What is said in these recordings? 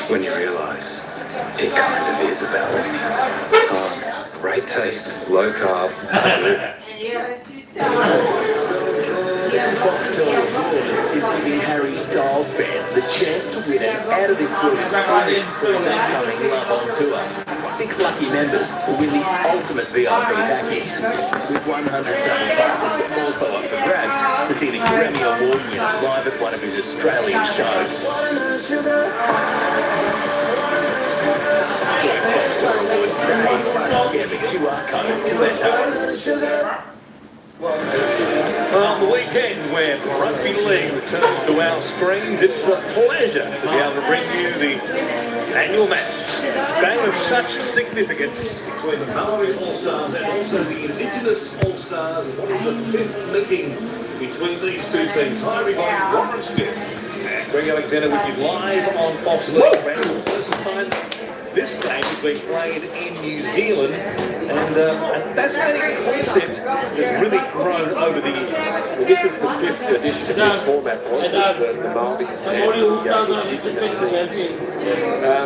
when you realise it kind of is about winning. Great taste, low carb, Foxtel Awards is giving Harry Styles fans the chance to win an out-of-this-world experience for his upcoming Love on Tour. 6 lucky members will win the ultimate VIP package, with 100 double passes also up for grabs to see the Grammy Award winner live at one of his Australian shows. Join Foxtel Awards today. Scan the QR code to enter. On the weekend where rugby league returns to our screens, it's a pleasure to be able to bring you the annual match. A game of such significance between the Maori All-Stars and also the Indigenous All-Stars. What is the 5th meeting between these two teams? Hi everybody, Warren Smith and Greg Alexander with you live on Fox League. First time this game is being played in New Zealand, and a fascinating concept has really grown over the years. Well, this is the 5th edition of this format, the Maori and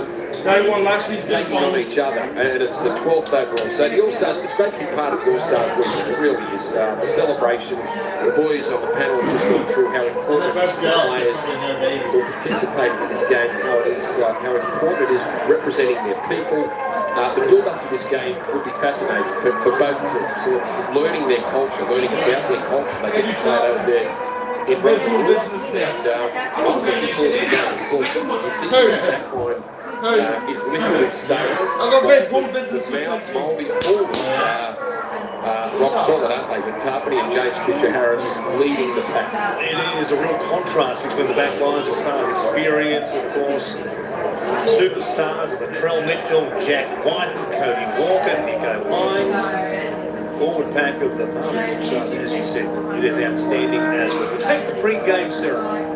the They won last year's taking on each other, and it's the 12th overall. So the All-Stars, it's great to be part of the All-Stars group. It really is a celebration. The boys on the panel have just gone through how important the players who participate in this game, how important it is representing their people. The build-up to this game would be fascinating for both groups. So it's learning their culture, learning about their culture. They get to play it over there in Redmond. And I'm looking forward to the game. Of course, the backline is literally staying. The Mount Mulvey forward rock solid, aren't they? With Tarpany and James Fisher-Harris leading the pack. It is a real contrast between the back lines as far as experience, of course. Superstars of Latrell Mitchell, Jack White, Cody Walker, Nico Hines. Forward pack of the Maori All-Stars, as you said, it is outstanding as well. We'll take the pre-game ceremony.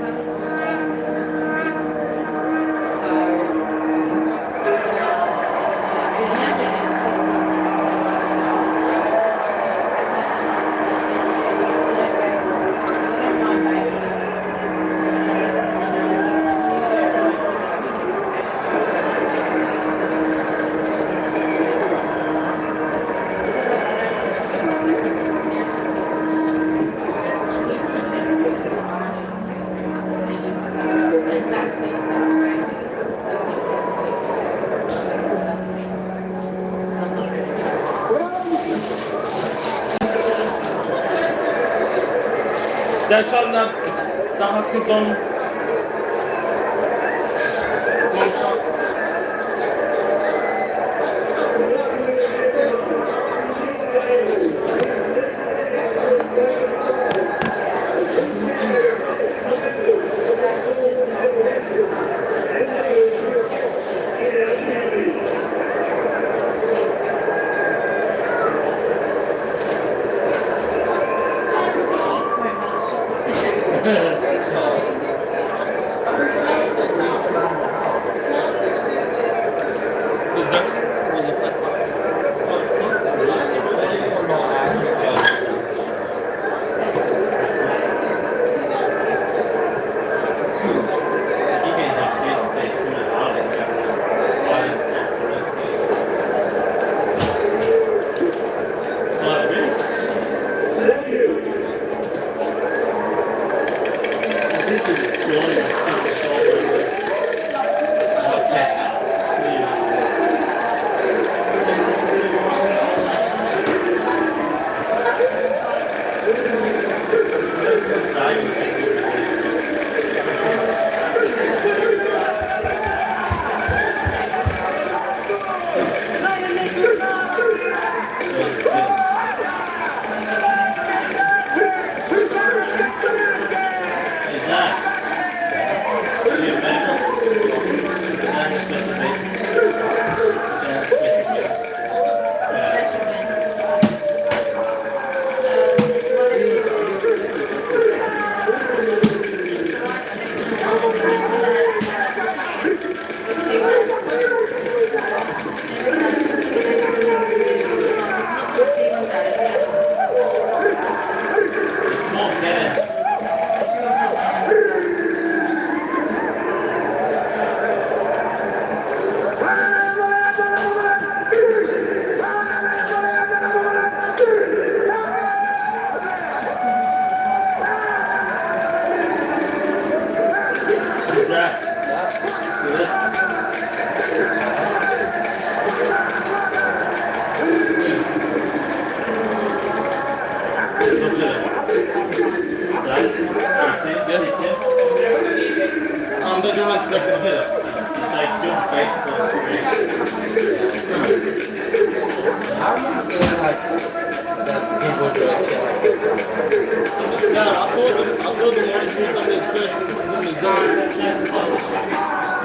That's on the hakkız on.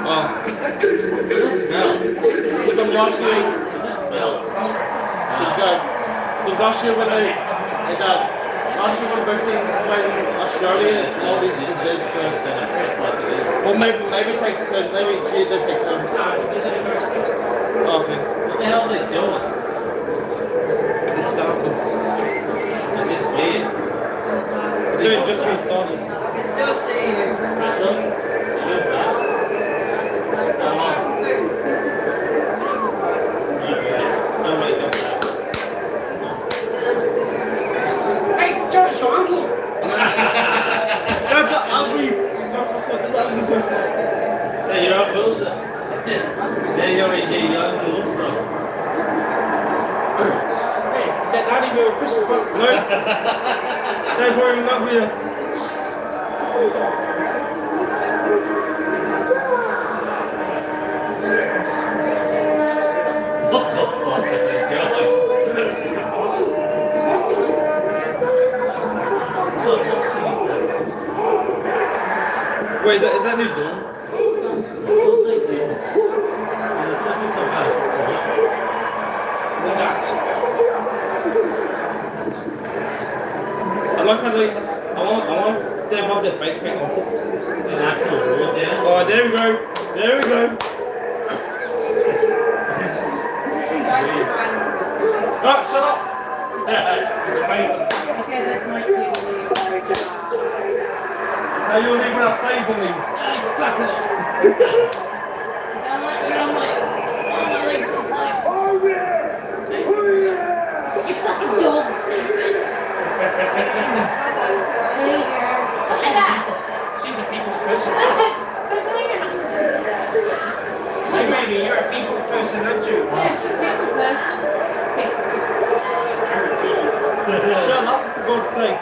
Oh. Because I'm watching. The Russia when they Russia when their teams played in Australia, all these days first. Well, maybe it takes maybe they take turns. Oh, okay. What the hell are they doing? This stuff is Weird. doing just restarted. Hey, Josh, your uncle! That's the ugly. That's the ugly person. Hey, your uncle? Yeah, your uncle, bro. Hey, is that not even a Christmas book? No. They're wearing that here. What the fuck? Wait, is that New Zealand? I like how they. I want them have their face paint on. An actual wood there. Oh, there we go. There we go. Oh, shut up. Okay, that's my cue to leave. Now you're leaving us safe to leave. Fuck off. I'm like, all my legs are like, you fucking dog, Stephen. There you go. Look at that. She's a people's person. That's just, Hey, baby, you're a people's person, aren't you? yeah, she's a people person. Shut up, for God's sake.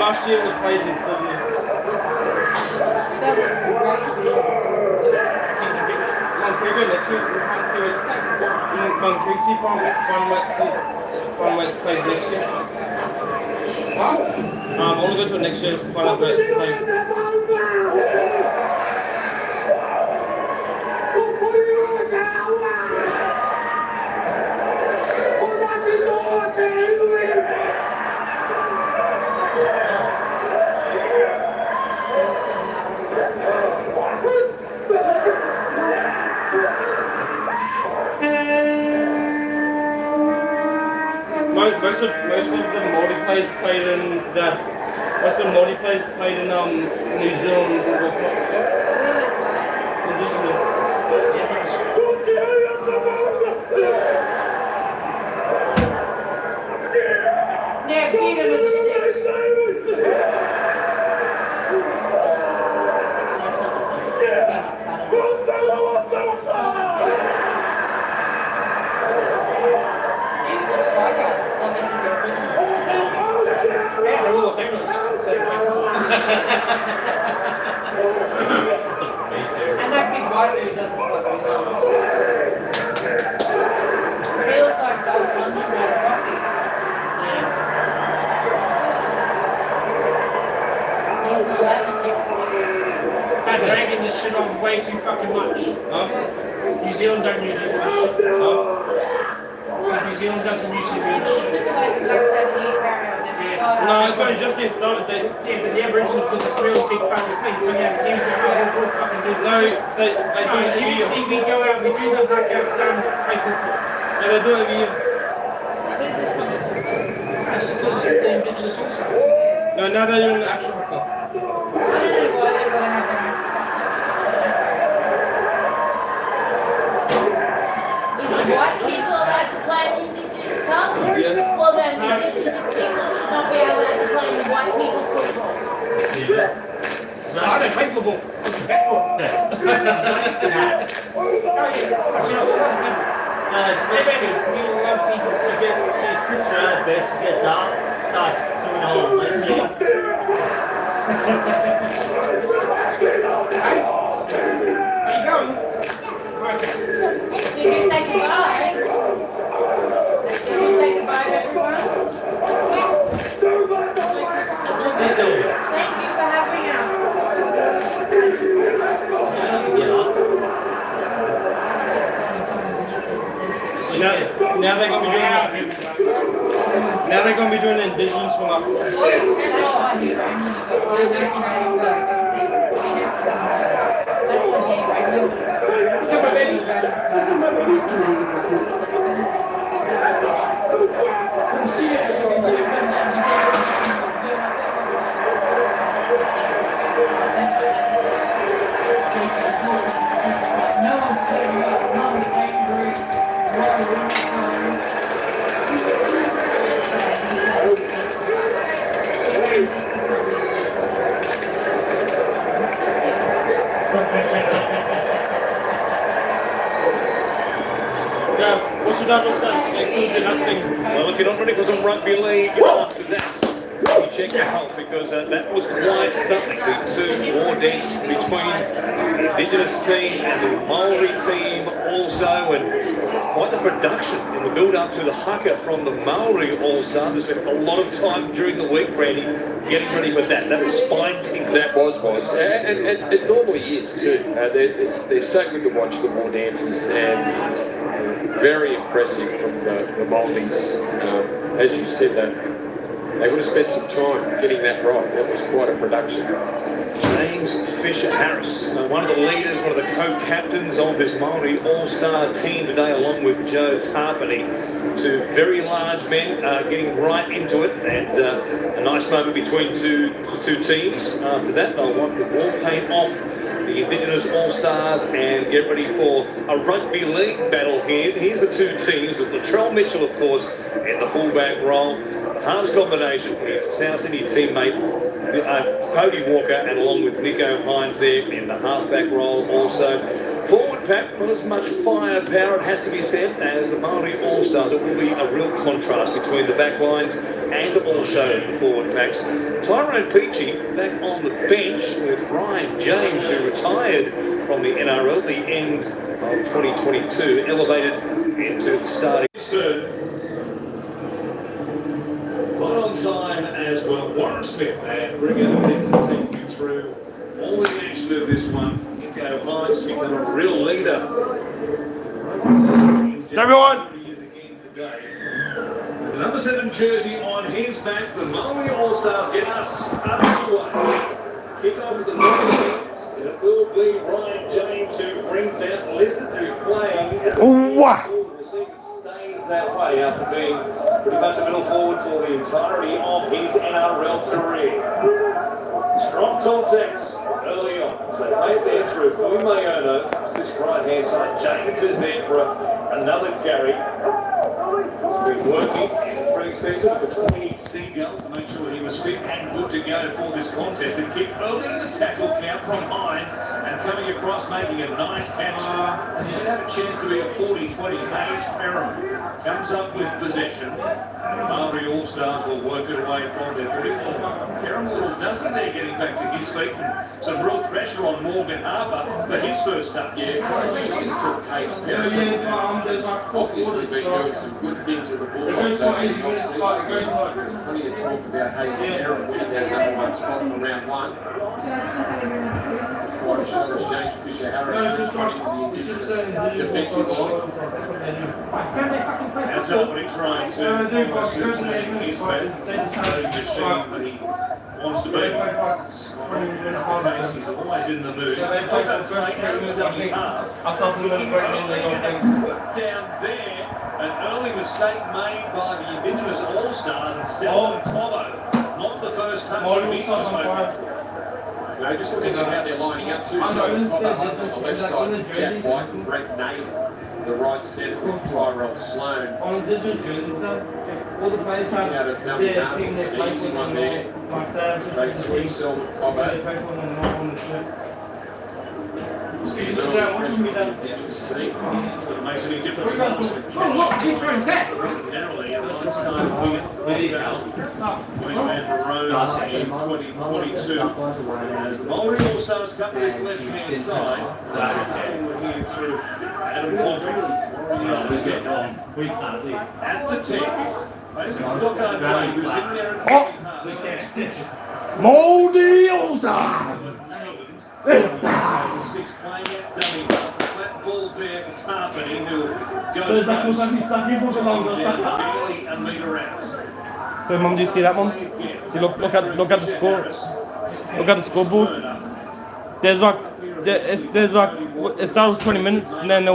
Last year it was played in Sydney. Man, can we go next year? We'll find see what's man, can we see find where it's played next year? I want to go to it next year to find out where it's played. Most of the multiplayers played in that. Most of the multiplayers played in New Zealand. Indigenous. Yeah, beat him with the sticks. That's not the same. He's not fat enough. He looks like a and that big white dude doesn't look like he looks like Doug London out of Rocky. He's the attitude. They're dragging this shit on way too fucking much. New Zealand don't usually do this shit. So New Zealand doesn't usually do this shit. Look at like the Black 70 carry on this. No, it's only just getting started. Yeah, but the Aboriginals did this really big fucking thing, so yeah, the teams know how to fucking do this. No, they do it every year. Usually we go out, we do the knockout down, play football. Yeah, they do it every year. I think this one's different. That's just the Indigenous also. No, now they're doing the actual hockey. I don't know why they're gonna have their own fucking. Is the white people allowed to play in Indigenous Cup? Yes. Well then, Indigenous people should not be allowed to play in white people's football. I don't play football. It's football. People love people. She sits around in bed, she gets up, starts doing all the lifting. Hey, where you going? Did you say goodbye? Did you say goodbye to everyone? Thank you for having us. Now they're gonna be doing now they're gonna be doing indigenous one after. No one's taking up, no one's angry. What you guys all say? Nothing. Well, if you're not ready for some rugby league after that, you check your pulse because that was quite something. The two war dance between the Indigenous team and the Maori team also, and quite the production in the build-up to the haka from the Maori All-Stars. They spent a lot of time during the week, Brandy, getting ready for that. That was spine-tingling. That was. And it normally is too. They're so good to watch the war dances, and very impressive from the Maldives. As you said, they would have spent some time getting that right. That was quite a production. James Fisher-Harris, one of the leaders, one of the co-captains of this Maori All-Star team today, along with Joe Tarpany. Two very large men getting right into it, and a nice moment between the two teams. After that, they'll wipe the wall paint off the Indigenous All-Stars and get ready for a rugby league battle here. Here's the two teams with Latrell Mitchell, of course, in the fullback role. The halves combination, his South Sydney teammate, Cody Walker, and along with Nico Hines there in the halfback role also. Forward pack, not as much firepower, it has to be said, as the Maori All-Stars. It will be a real contrast between the back lines and also the forward packs. Tyrone Peachy back on the bench with Ryan James, who retired from the NRL at the end of 2022, elevated into the starting third. Right on time as well, Warren Smith and Rigger will take you through all the action of this one. Nico Hines become a real leader. Everyone! He is again today. The number 7 jersey on his back, the Maori All-Stars get us underway. Kick off with the number 6, and it will be Ryan James who brings out listed to be playing. Wow! Stays that way after being pretty much a middle forward for the entirety of his NRL career. Strong contacts early on. So played there through Fuimaono. Comes this right hand side. James is there for another carry. He's been working in the pre-season between Seagulls to make sure he was fit and good to go for this contest. And kick early in the tackle count from Hines and coming across making a nice catch. He did have a chance to be a 40-20. Hayes Perham comes up with possession. The Maori All-Stars will work it away from their 40. Perham a little dusty there getting back to his feet, and some real pressure on Morgan Harper for his first touch. Yeah, quite a shot to Hayes Perham. There's like Obviously been doing some good things with the ball. There's plenty of talk about Hayes Perham in that number 1 spot for round 1. Quite a shot as James Fisher-Harris running the Indigenous defensive line. That's what he's trying to almost make his back. Machine that he wants to be. He's always in the mood. Down there, an early mistake made by the Indigenous All-Stars and Selwyn Cobbo. Not the first touch of the No, just looking at how they're lining up too. So on the left side, Jack White and Brett Nate. The right centre with Tyrell Sloan. On Indigenous jerseys though, all the players have their team they play for one there. like that. Straight to himself, Cobbo. They play for them on the shirt. It makes any difference. Generally, at one stage, Queensland Rose in 2022. As the Maori All-Stars Cup is left-hand side, we're here through Adam Coffey. Here's the set We can't leave. at the 10. Basically, Lockhart Clay, who's in there at We can't stitch. Moldy All-Stars! Six playing that dummy. Flat ball there for Tarpany, who'll go So is that close. barely A metre out. So Mum, do you see that one? See, look at the score. Look at the scoreboard. There's like it starts with 20 minutes and then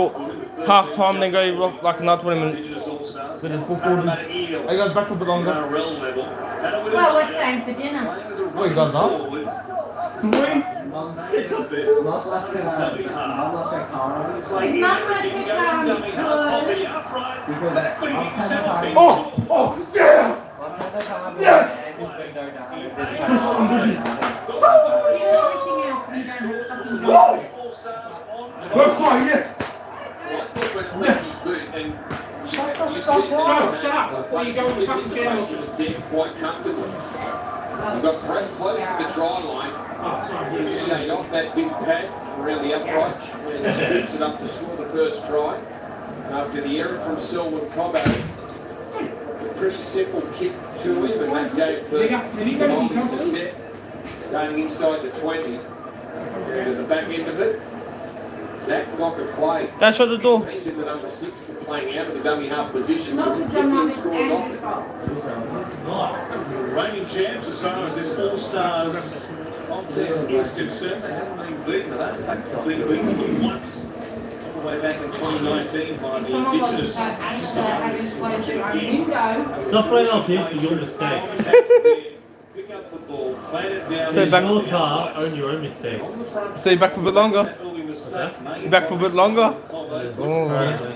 half time, then go like another 20 minutes. So there's 4 quarters. Are you guys back for a bit longer? Well, we're staying for dinner. What you guys are? Sweet. Mum wants to pick Oh yeah. Yes. everything else we don't fucking do. Let's try yes. Shut the fuck up. Shut up before you go in the fucking channel. Quite comfortably. You've got Brett close to the try line. Shade off that big pad around the upright and scoops it up to score the first try. After the error from Selwyn Cobbo, a pretty simple kick to him, and that gave the Maldives a set, starting inside the 20. And at the back end of it, Zach Gocker Clay. Dash out the door. Trained in the number 6, but playing out of the dummy half position. Not Was to a dynamics kick and scores and off. Reigning champs as far as this All-Stars contest is concerned. They haven't been beaten. They've been beaten once. All the way back in 2019 by the Someone got to Indigenous start having closed your own window. Stop playing on kids for your mistake. Pick up the ball, play it down. So back- Your car, own your own mistake. So you back for a bit longer? You back for a bit longer? Apparently.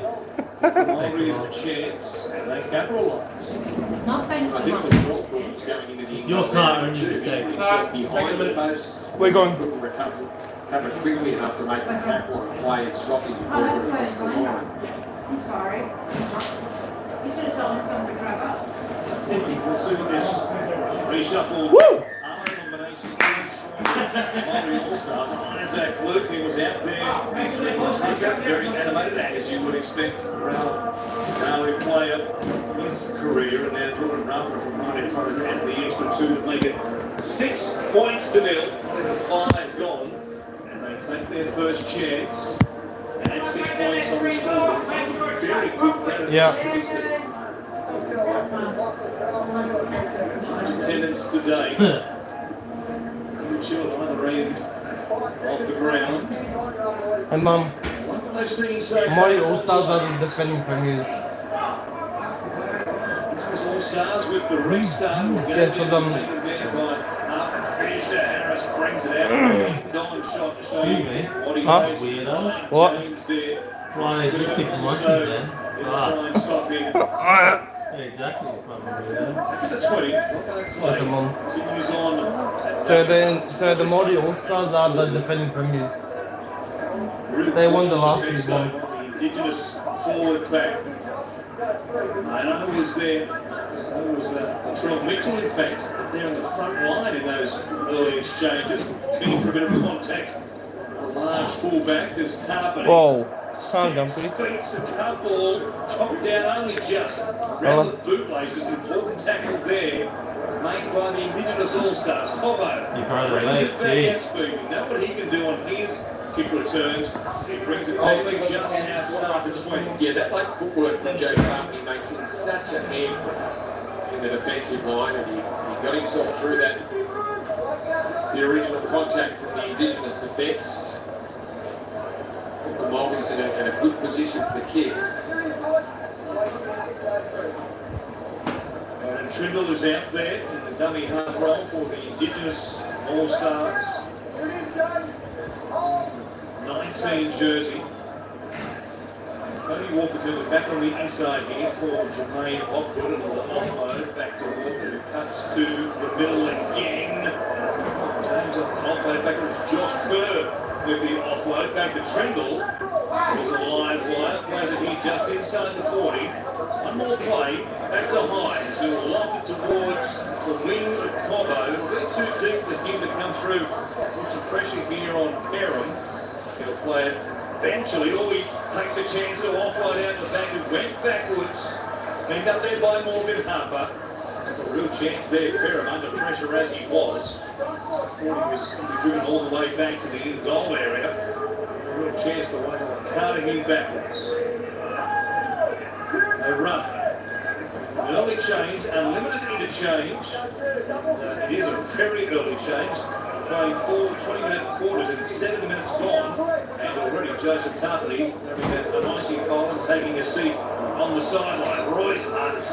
Maori have a chance and they capitalise. Not going I to think the the fourth one was going into the Your car, own your mistake. behind the post. We're going. Couldn't recover quickly enough to make the tackle and play it sloppy. Oh, that's where it's going. I'm sorry. You should have told me to come to grab up. We'll see what this reshuffle combination is for Maori All-Stars. Isaac Luke, he was out there, very animated, as you would expect. Maori player, his career, and now Jordan Rupper from right in front is at the extra 2 to make it 6 points to nil, with 5 gone, and they take their first chance. And at 6 points on the score, very good credit. Yeah. Attendance today. Chill on the other end of the ground. And Mum, What they've seen so Maori far. All-Stars are the defending premiers. Those All-Stars with the restart. Yeah, because, Taken there by finisher. Harris brings it out. Don shot to show you what he Huh? knows. Weirdo. What? James there. Why, just keep monkey So, then. he'll try and stop him. Yeah, exactly. Fucking weirdo. Back to the 20. What's the Mum? Continues on. So the Maori All-Stars are the defending premiers. They won the last season. The Indigenous forward back. Mano was there. So was Latrell Mitchell, in fact, there on the front line in those early exchanges. Keen for a bit of contact. A large fullback is Tarpany. Whoa. Calm down, please. Beats a couple, chopped down only just. Round the bootlaces, important tackle there. Made by the Indigenous All-Stars. Cobbo You probably brings late, it back geez. out speed. We know what he can do on his kick returns. He brings it only just outside the 20. Yeah, that late footwork from Joe Cartney makes him such a handful in the defensive line, and he got himself through that. The original contact from the Indigenous defence. Put the Maldives in a good position for the kick. And Trindle is out there in the dummy half roll for the Indigenous All-Stars. 19 jersey. Cody Walker turns it back on the inside here for Jermaine Hopwood, and the offload back to Walker, who cuts to the middle again. James off the offload back, it's Josh Kerr with the offload back to Trindle. There's a live wire, plays it here just inside the 40. One more play, back to Hines. to loft it towards the wing of Cobbo. A bit too deep for him to come through. Put some pressure here on Perham. He'll play it eventually. Oh, he takes a chance to offload out the back and went backwards. He got there by Morgan Harper. Took a real chance there, Perham, under pressure as he was. Thought he was going to be driven all the way back to the in-goal area. A real chance to wait on carting him backwards. They run. An early change, unlimited interchange. It is a very early change. Playing 4 20-minute quarters in 7 minutes gone. And already Joseph Tuffley having a icy cold and taking a seat on the sideline. Royce Hunt.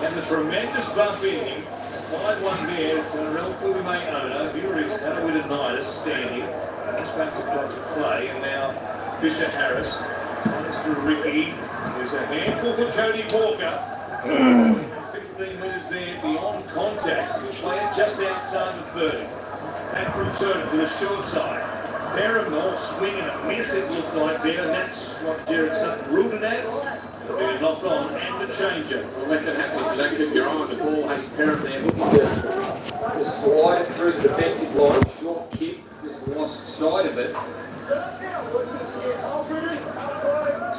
And the tremendous bump in him. 5-1 there. It's a relatively main owner. Here is Adewinonitis standing. It's back to Dr. Clay. And now Fisher Harris. Comes to Ricky. There's a handful for Cody Walker. 15 metres there beyond contact. He'll play it just outside the 30. And return to the short side. Perham all swing and a miss it looked like there. And that's what Jared Sutton ruled it as. They're knocked on and the changer. Well, that can happen if you don't keep your eye on the ball. Hayes Perham there looking to slide it through the defensive line. Short kick, just lost sight of it.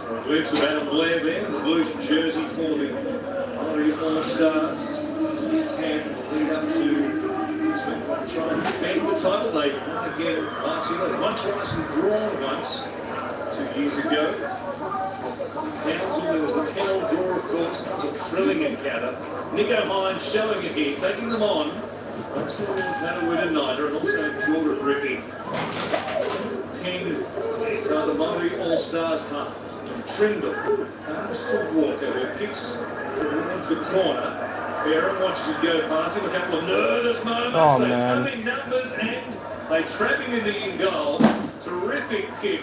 So a glimpse of Adam Blair there in the Blues jersey for the Maori All-Stars. This camp will lead up to try and defend the title. They won again last year. They won twice and drawn once 2 years ago. Townsville, there was a 10-all draw, of course. It was a thrilling encounter. Nico Hines showing it here, taking them on. Once towards Adewinonitis and also Jordan Ricky. 10, it's the Maori All-Stars half. Trindle comes to Walker, who kicks into the corner. Perham watches it go past him. A couple of nervous moments. Oh, they man. come in numbers and they trap him in the in-goal. Terrific kick.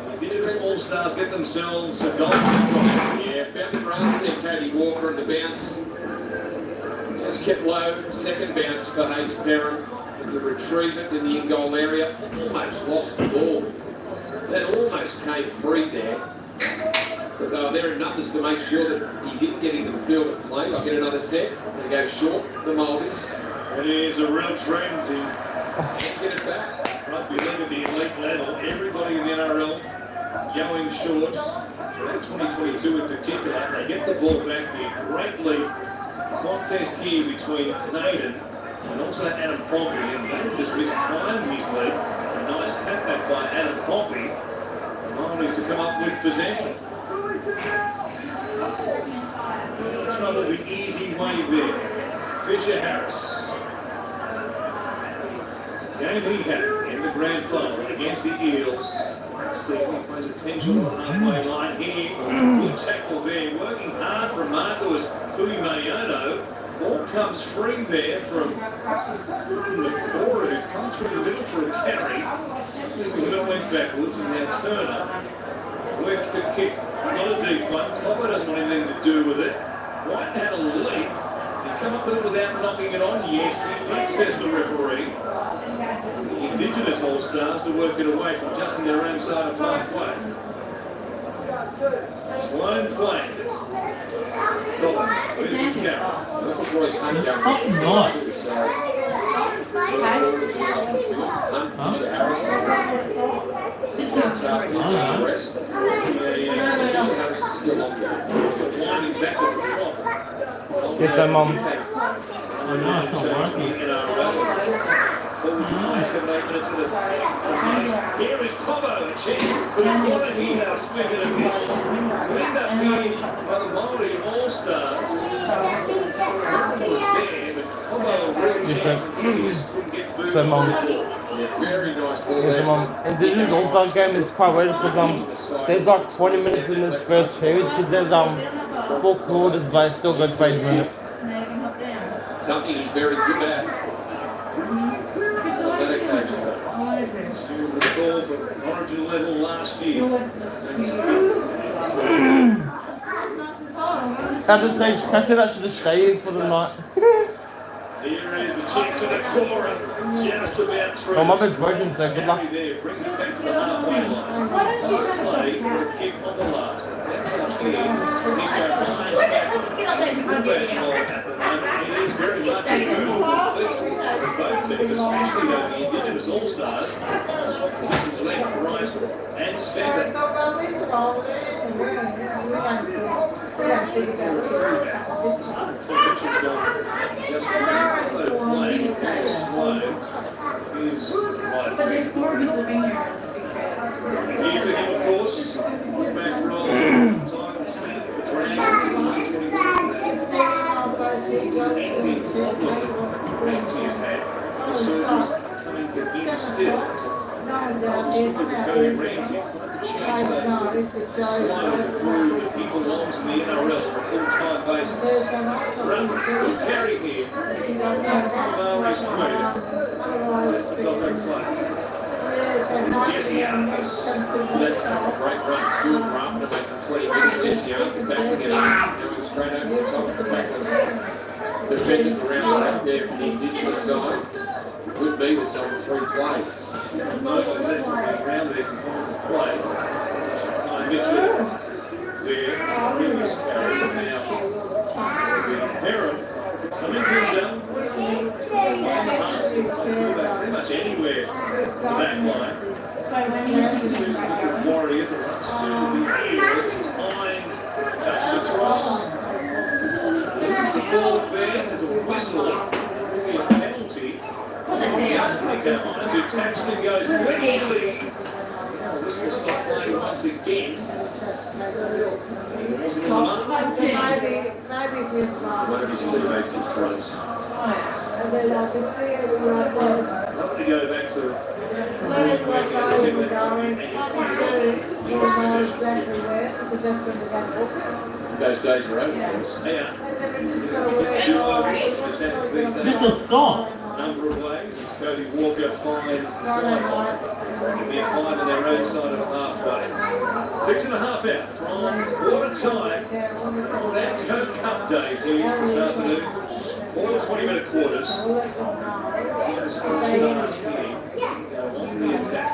The Indigenous All-Stars get themselves a goal. Yeah, found the grass there, Cody Walker, and the bounce just kept low. Second bounce for Hayes Perham. And to retrieve it in the in-goal area. Almost lost the ball. That almost came free there. But they were there in numbers to make sure that he didn't get into the field of play. I'll get another set. They go short, the Maldives. It is a real trend. Can't get it back. Rugby league at the elite level. Everybody in the NRL going short. Throughout 2022 in particular, they get the ball back. The great lead contest here between Naden and also Adam Pompey. And Naden just mistimed his lead. A nice tap back by Adam Pompey. The Maoris to come up with possession. Trouble the easy way there. Fisher Harris. Game he had in the grand final against the Eels. Last season he plays attention on the halfway line here. Good tackle there, working hard from Marcos Fuimayono. Ball comes free there from the Cora, who comes through the middle for a carry. It went backwards and now Turner worked the kick. Not a deep one. Cobbo doesn't want anything to do with it. White had a leap. He come up with it without knocking it on. Yes, he did, says the referee. The Indigenous All-Stars to work it away from just in their own side of halfway. Sloan playing it. Where's the go? Look at Royce Hunt going. Fucking nice. Fisher Harris. Rest. Fisher Harris is still on there. Winding back to the top. Yes, their mum. I know, it's not working. Here is Cobbo, a chance, but he wanted he has figured a miss. To end up here by the Maori All-Stars. Was there, but Cobbo real chance couldn't get through. So, mum. Very nice ball Yes, there. Indigenous All-Star game is quite weird because they've got 20 minutes in this first period because there's 4 quarters but it still goes for 8 minutes. Something he's very good at. On that occasion. The call for origin level last year. At this stage, can I say that should have stayed for the night? Here is a chance for the Cora, just about through. Oh, my bed's broken, so good luck. There, brings it back to the halfway line. Play for a kick on the last. That's up here. Nico Hines Get up there before I get down. It is very much a both teams, especially the Indigenous All-Stars. Positions left, right and centre. But there's four of us living here. Here to him, of course, back roll, time set, the drag, empty his head, the service coming to him still. Cody Ramsey, chase that slide through that he belongs in the NRL on a full-time basis. Run, good carry here. Maori's Queen. Jesse Arthurs, let's have a great run, good run, to make 20 minutes. Jesse Arthurs backing it up, doing straight over the top of the back. Defenders around the back there from the Indigenous side. Good beaters on 3 plays. Mobile left around there can come into play. Mitchell there, previous carry now. Heron, some injuries down. Pretty much anywhere to that line. Warriors are up to the heel, which is Hines, cuts across. The ball there has a whistle, a penalty. Hines actually goes quickly. This will stop playing once again. One of his teammates in front. I'm going to go back to those days are over. Yeah. Mr. Stop. Number of ways. Cody Walker finds the sideline. They're finding their own side of halfway. 6.5 out from quarter time on our Coke Cup days here this afternoon. 4 20-minute quarters. On the attack.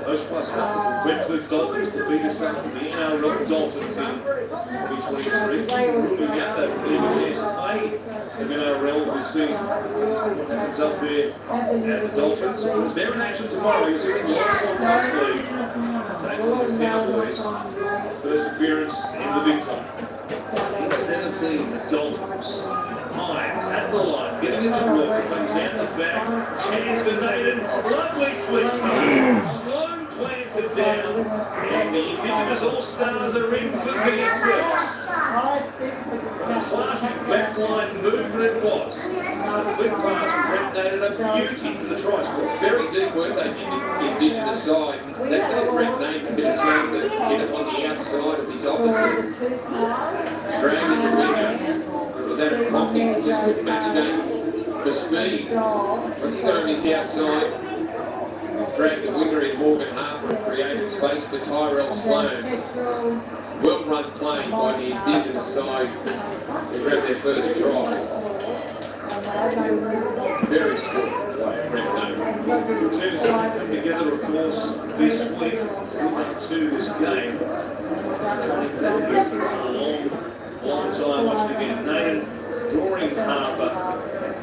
Most plus Wentford Dolphins, the biggest son of the NRL Dolphins in 2023. Moving out that big chance to play some NRL this season. Comes up there at the Dolphins. They're in action tomorrow. You'll see them live on Fox League. Take on the Cowboys. First appearance in the big time. 17, the Dolphins. Hines at the line, getting into work, comes down the back, chance for Nathan, lovely flick, slow plants it down, and the Indigenous All-Stars are in for the Eclipse. Classic backline movement it was. Quick pass from Brett Nathan, a beauty for the try score. Very deep work they did in the Indigenous side. That gave Brett Nathan a bit of time to get it on the outside of his opposite. Dragging the winger. Was that a blocking? Just good match game for speed. Let's go on his outside. Drag the winger in Morgan Harper and created space for Tyrell Sloan. Well run playing by the Indigenous side to grab their first try. Very skillful play, Brett Nolan. The teams have come together, of course, this week to this game. Long time watching again. Nathan drawing Harper,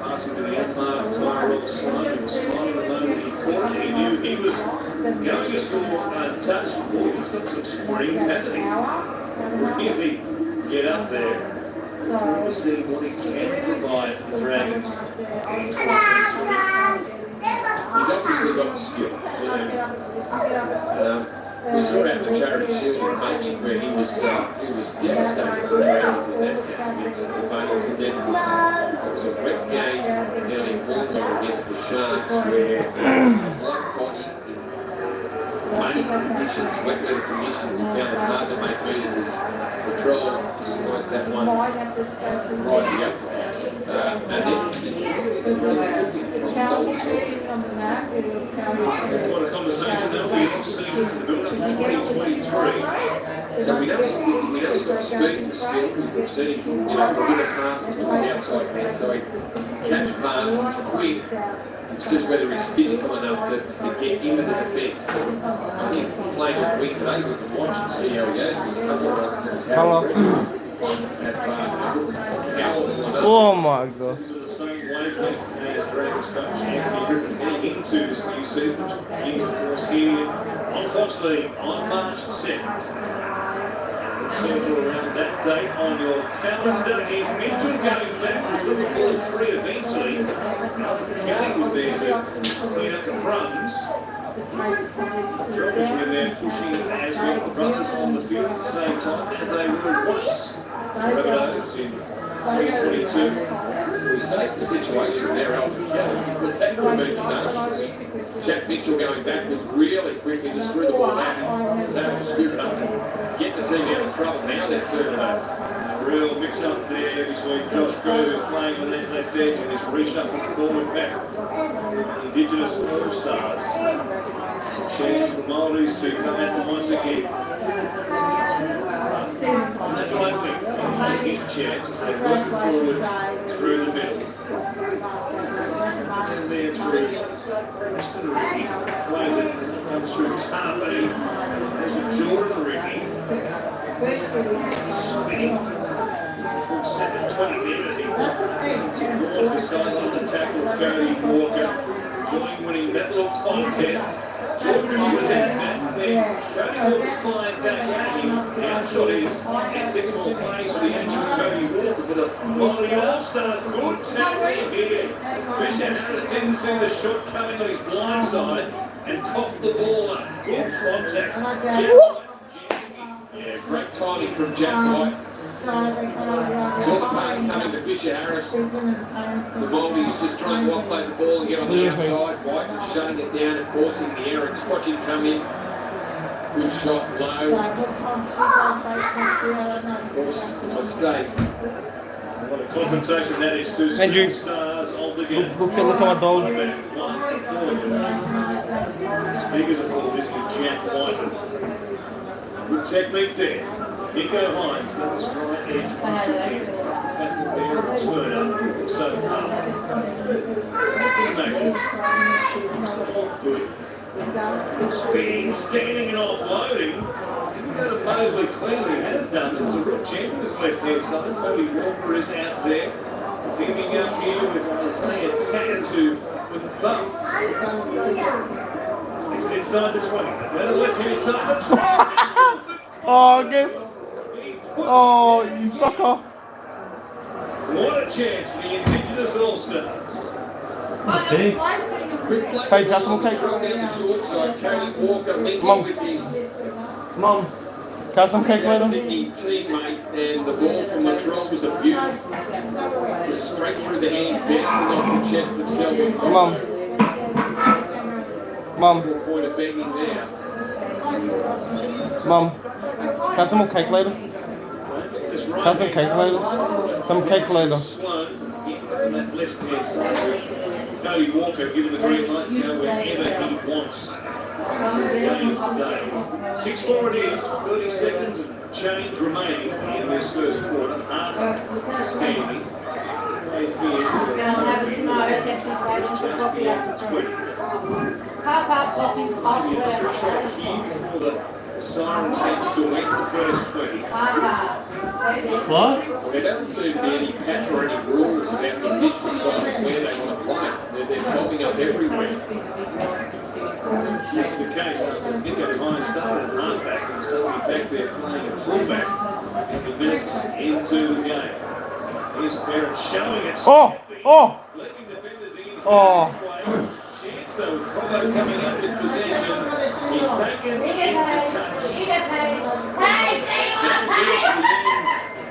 passing to the unmarked Tyrell Sloan. Sloan at the moment he caught it. He knew he was going to score untouched. Boy, he's got some springs, hasn't he? Really get up there. We'll see what he can provide for the Dragons. He's obviously got the skill. We saw him at the Charity Shield in Magic where he was devastating for the Dragons in that game against the Bunnies, and then it was a wet game down in Wollongong against the Sharks where black body in rainy conditions, wet weather conditions, he found it hard to make meters as Patrol decides that one right the uprights. And then what a conversation there'll be off-season in the build-up to 2023. So we know he's got the speed and the skill because we've seen him, you know, with the passes to his outside hand. So he catch passes, he's quick. It's just whether he's physical enough to get into the defence. I think playing at wing today, we can watch and see how he goes. He's a couple of runs to his head. Oh my god. The same wavelength as Dragons coach Anthony Griffin heading into this new season, which begins, of course, here on Fox League on March 2nd. Circle around that date on your calendar is Mitchell going back to the full three eventually. Kelly was there to clean up the crumbs. George were there pushing as well the brothers on the field at the same time as they were once. Rabbitohs in 2022. We saved the situation there, Alvin Kelly, because that could be disastrous. Jack Mitchell going backwards really quickly, just threw the ball back and was able to scoop it up and get the team out of trouble. Now they're turning over. Real mix-up there between Josh Grove, who's playing on that left edge, and this reshuffle forward back. Indigenous All-Stars. Chance for Maldives to come at them once again. And that right wing, his chance as they work forward through the middle. And there through Preston Ricky, plays it, comes through Tarpey, there's Jordan Ricky. Spinning. 7:20 there as he walks the sideline to tackle Cody Walker. Join winning that little contest. Jordan was out there. Cody Walker flying back at him. The outshot is 6 more plays for the action of Cody Walker for the Quality All-Stars. Good tackle here. Fisher Harris didn't see the shot coming on his blind side and coughed the ball up. Good contact. Yeah, great timing from Jack White. Saw the pass coming to Fisher Harris. The Maldives just trying to offload the ball and get on the outside. White was shutting it down and forcing the error. Just watch him come in. Good shot, low. Forces the mistake. What a confrontation that is to Andrew. Superstars of the game. Look at my dog. Big as a ball, this is Jack White. Good technique there. Nico Hines goes right edge once again. Tackle there and Turner. So good. Speeding, standing and offloading. Didn't go to Mosley cleanly. Had done it. It's a real chance on this left-hand side. Cody Walker is out there. Teaming up here with Isaiah Tassu with the bump. Next inside the 20. Then the left-hand side the 20. Oh, I guess. Oh, you sucker. What a chance for the Indigenous All-Stars. Quick play. Paige, have some cake. Down the short side. Cody Walker linking Mum. with his Mom, can I have some cake later? Sydney teammate, and the ball from Latrell was a beauty. Just straight through the hands, bouncing off the chest of Selwyn. Mom, Point of banging there. Mom, can I have some more cake later? Can I have some cake later? Some cake later. Sloan, on that left-hand side. Cody Walker given the green light to go wherever he wants. 6-4 it is, 30 seconds of change remaining in this first quarter. Harper standing right here. Have a smart next to 20. Pop, pop, popping, pop, Here before the siren seems to wait the first 20. What? There doesn't seem to be any patch or any rules about the Indigenous side where they want to play. They're popping up everywhere. The case after Nico Hines started at halfback and suddenly back there playing at fullback in the minutes into the game. Here's Barrett showing it. Letting defenders in. Chance though, with Provo coming up with possession. He's taken in the touch.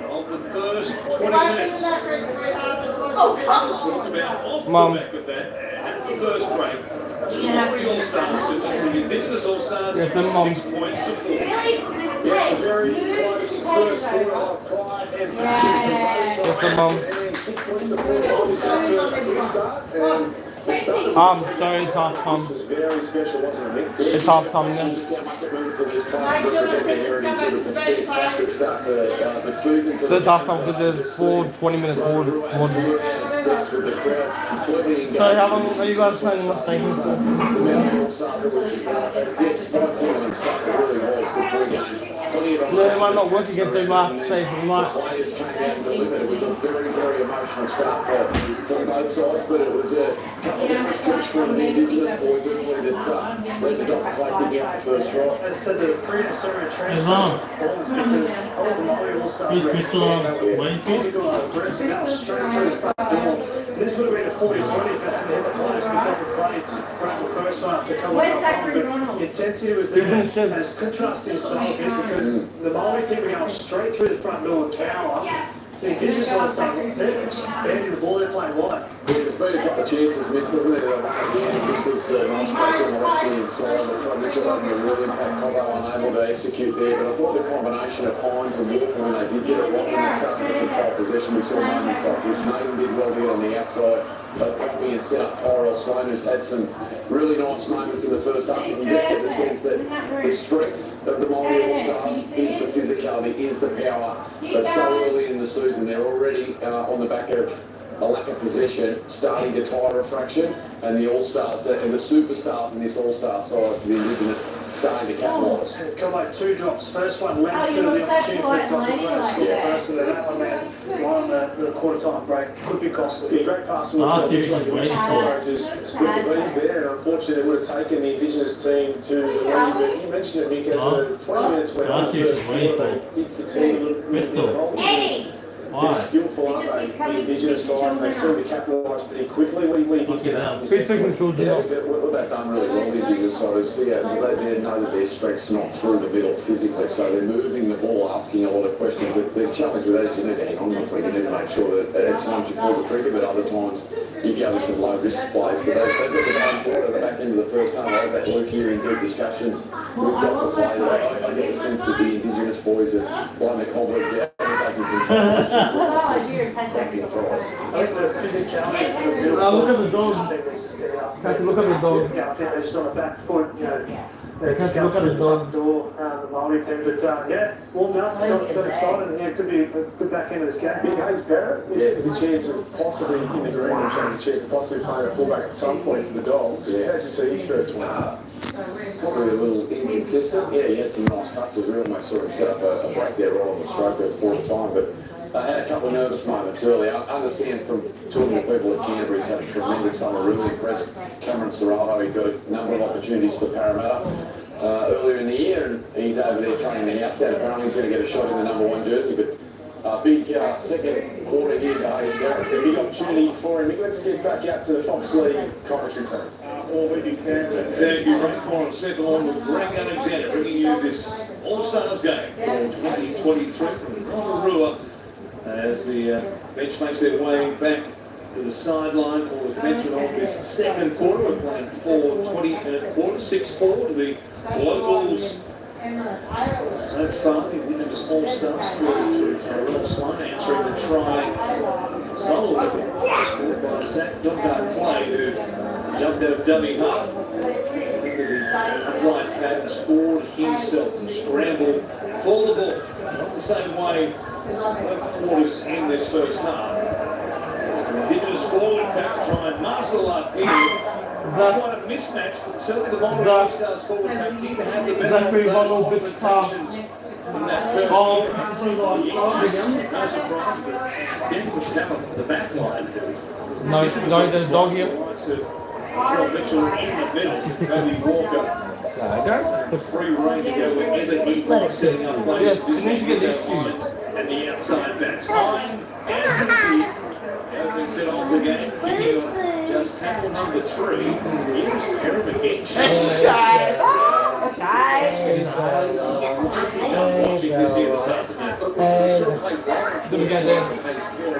Of the first 20 minutes. Talk about off the back of that at the first break. Three All-Stars, the Indigenous All-Stars, 6 points to 4. Yes, a very close first quarter. Pride and passion for both sides. And 6 points to 4. Always have to restart. And So it's half time. was very special, wasn't it, Mick? It's half time then. Just how much it means to these players to represent their heritage. It was a fantastic start to the season. So it's half time because there's 4 20-minute quarters. So how long are you guys planning on staying for? No, it might not work again, so you might have to stay for the night. Players came out and delivered. It was a very, very emotional start for both sides, but it was a couple of different from the Indigenous boys early that led the dog play big out the first try. As said, the pre-Syria transfer performs because all the Maori All-Stars physical and aggressive, that was straight through the front door. This would have been a 40-20 for the players we double played throughout the first half to come up. The intensity was there, and it's contrasting styles because the Maori team were going straight through the front door with power. The Indigenous All-Stars, they're expanding the ball, they're playing wide. Yeah, there's been a couple of chances missed, hasn't it? This was a nice break on the left-hand side. They tried Mitchell having a real impact. Cobo unable to execute there, but I thought the combination of Hines and Walker, when they did get it right, when they started to control possession, we saw moments like this. Nathan did well here on the outside. They got me and set up Tyrell Sloan, who's had some really nice moments in the first half. You can just get the sense that the strength of the Maori All-Stars is the physicality, is the power. But so early in the season, they're already on the back of a lack of possession, starting to tire a fraction, and the All-Stars and the superstars in this All-Star side for the Indigenous starting to capitalise. Got like 2 drops. First one led to the opportunity for Dr. Brown score first, and then that one there, one on the quarter-time break, could be costly. Yeah, great pass from the split the beans there, and unfortunately it would have taken the Indigenous team to the lead, but you mentioned it, Mick, as the 20 minutes went on the first quarter, they did fatigue a little bit. They're skillful, aren't they? The Indigenous side, and they seem to capitalise pretty quickly. What do you think about that? What they've done really well, the Indigenous side, is they know that their strength's not through the middle physically, so they're moving the ball, asking a lot of questions. The challenge with that is you need to hang on to the flag, you need to make sure that at times you pull the trigger, but other times you go with some low-risk plays. But they've got the balance forward at the back end of the first half. I was at Luke here in deep discussions with Dr. Play today. I get the sense that the Indigenous boys are blowing their cobwebs out and taking control. I think the physicality for the middle. Look at the dog. Look at the dog. Yeah, I think they're just on the back foot, you know. Look at the dog. Door, the Maori team, but yeah, warmed up, got excited, and yeah, it could be a good back end of this game. Big Hayes Barrett is a chance of possibly in the green, which has a chance of possibly playing a fullback at some point for the Dogs. Yeah. How'd you see his first one? Probably a little inconsistent. Yeah, he had some nice touches. We almost saw him set up a break there right on the stroke at quarter time, but I had a couple of nervous moments early. I understand from talking to people at Canterbury, he's had a tremendous summer, really impressed Cameron Serrano. He got a number of opportunities for Parramatta earlier in the year, and he's over there training the house down. Apparently he's going to get a shot in the number 1 jersey, but big second quarter here for Hayes Barrett. A big opportunity for him. Let's get back out to the Fox League commentary team. All we can thank you, Frank Warren Smith, along with Greg Alexander, bringing you this All-Stars game for 2023 from Rotorua, as the bench makes their way back to the sideline for the commencement of this second quarter. We're playing 4 20-minute quarters, 6-4 to the Locals. So far, the winners All-Stars scored through Tyrell Sloan, answering the try solo scored by Zach Dunbar-Clay, who jumped out of dummy half. Upright pad and scored himself and scrambled for the ball. Not the same way both quarters in this first half. The Indigenous forward pack try and muscle up here. Quite a mismatch, but certainly the Maori All-Stars forward pack did have the better confrontations in that first quarter. No surprise, but depth of talent at the back line. No, there's dog here. Rob Mitchell in the middle, Cody Walker. Free reign to go wherever he wants, setting up plays. Yes, you need to get these two. And the outside backs. Hines, Anthony, opens it off the game. Kicking on just tackle number 3. Here's Perham again. Watching this here this afternoon. Did we get there?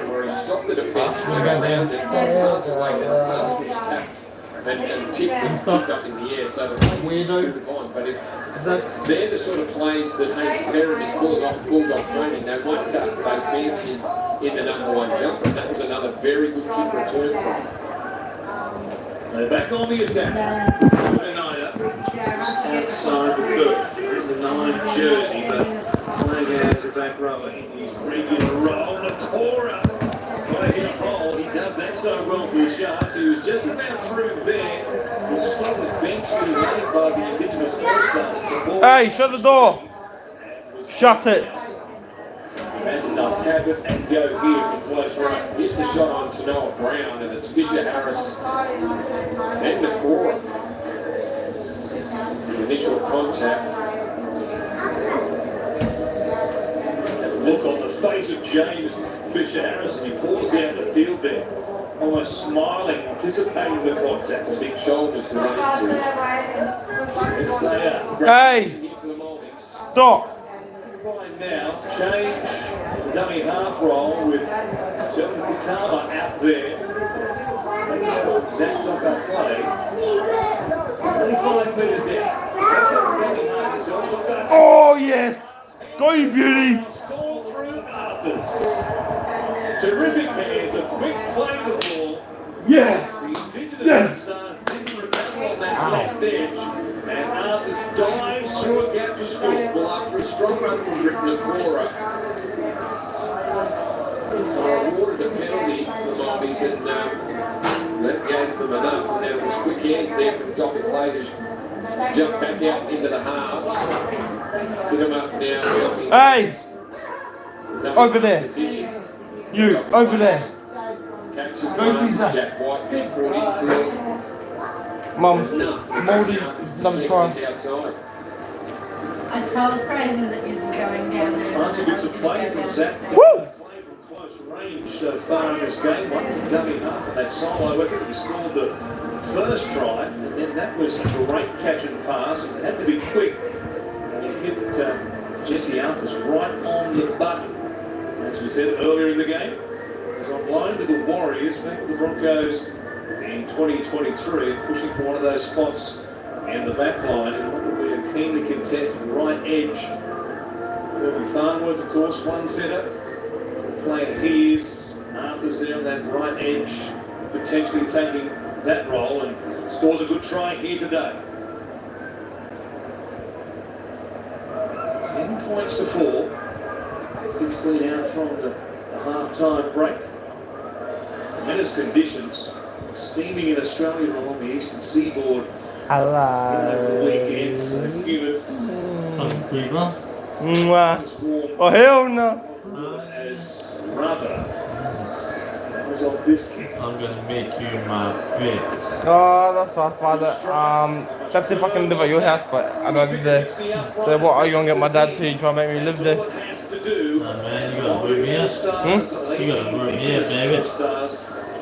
Where he stopped the defence, Did we get there? and tipped up in the air, so the weirdo. But if they're the sort of plays that Hayes Perham is bulldog training, they won't duck, they fancy in the number 1 jumper, and that was another very good kick return from him. They're back on the attack. United outside the first. In the 9 jersey, but playing as a back rower in his regular role. Nakora got to hit a hole. He does that so well for the Sharks. He was just about through there. The spot was eventually made by the Indigenous All-Stars. Hey, shut the door. Shut it. Imagine they'll tap it and go here from close range. Here's the shot on to Noah Brown, and it's Fisher Harris and Nakora. The initial contact. And look on the face of James Fisher Harris as he pulls down the field there, almost smiling, anticipating the contact. His big shoulders to run into. Yes, they are. Hey, stop. Right now, change the dummy half roll with Sheldon Kitama out there. Zach Docker play. 25 metres out. Oh, yes. Go, you beauty. Ball through Arthurs. Terrific hands, a quick play of the ball. Yes. The Indigenous Yes. Stars didn't remember on that left edge. And Arthurs dives through a gap to score. Well, after a strong run from Rick Nakora, awarded a penalty for the Mobbies and that gave them enough. And there was quick hands there from Docker Clay to jump back out into the halves. Put them up now. Hey, over there. You, over there. Catches Go see Zach. Jack White just brought in field. Mum, Moldy, number 5. Outside. I told Fraser that you were going down there. Nice bits of play from Zach. Woo! Play from close range so far in this game. One from dummy half and that solo effort. He scored the first try, and then that was a great catch and pass. It had to be quick. And he hit Jesse Arthurs right on the button. As we said earlier in the game, he's on loan to the Warriors, back with the Broncos in 2023, pushing for one of those spots in the back line, and what will be a keenly contested right edge. Will be Farnworth, of course, one centre. Playing his Arthurs there on that right edge, potentially taking that role, and scores a good try here today. 10 points to 4. 16 out from the half-time break. Tremendous conditions. Steaming in Australia along the eastern seaboard over the weekend. So humid. Mwah. Oh, hell no. As rubber. That was off this kick. I'm gonna make you my bitch. Oh, that's rough, brother. That's if I can live at your house, but I don't live there. So what, are you gonna get my dad to try and make me live there? Nah, man, you gotta root me up. You gotta root me up, baby.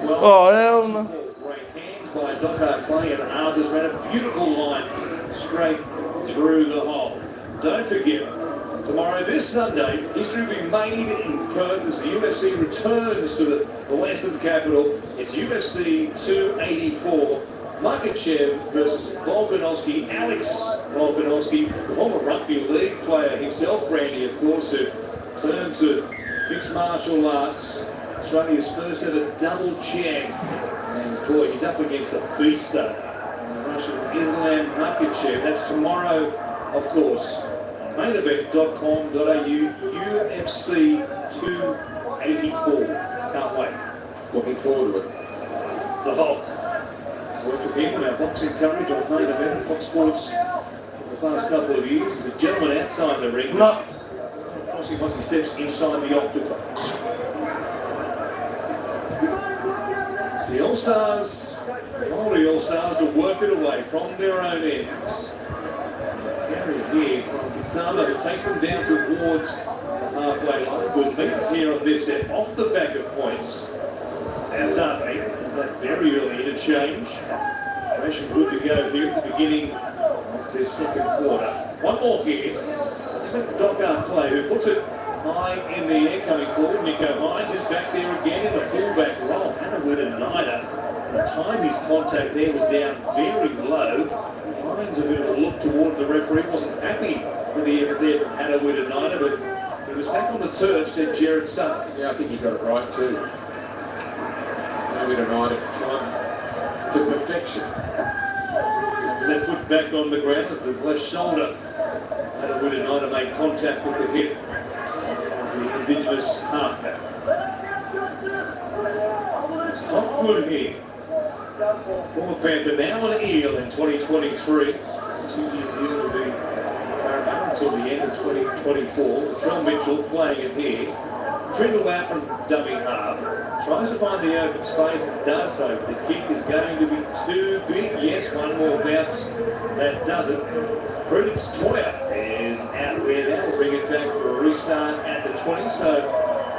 Oh, hell no. Great hands by Docker Clay, and Arthurs ran a beautiful line straight through the hole. Don't forget, tomorrow, this Sunday, history will be made in Perth as the UFC returns to the western capital. It's UFC 284. Makachev versus Volkanovski. Alex Volkanovski, the former rugby league player himself, Brandy, of course, who turned to mixed martial arts. Australia's first ever double champ. And boy, he's up against a beast, the Russian Islam Makachev. That's tomorrow, of course. Mainevent.com.au, UFC 284. Can't wait. Looking forward to it. The Hulk. Worked with him on our boxing coverage on Main Event, Fox Sports, for the past couple of years. He's a gentleman outside the ring. No. Obviously, once he steps inside the octagon. The All-Stars, Māori All-Stars, to work it away from their own ends. Carry here from Kitama, who takes them down towards the halfway line. Good meters here on this set, off the back of points. And that very early interchange. Fresh and good to go here at the beginning of this second quarter. One more here. Docker Clay, who puts it high in the air coming forward. Nico Hines is back there again in the fullback role. Hannah Nida. The time his contact there was down very low. Hines a bit of a look towards the referee. Wasn't happy with the effort there from Hannah Nida, but he was back on the turf, said Jared Sutton. Yeah, I think he got it right too. Maybe tonight at the time. to perfection. Left foot back on the ground as the left shoulder had a winner night to make contact with the hip of the Indigenous halfback. Not good here. Former Panther now an Eel in 2023. 2-year deal to be paramount until the end of 2024. Latrell Mitchell playing it here. Dribble out from dummy half. Tries to find the open space and does so. The kick is going to be too big. Yes, one more bounce. That does it. Prudence Toya is out there now. We'll bring it back for a restart at the 20. So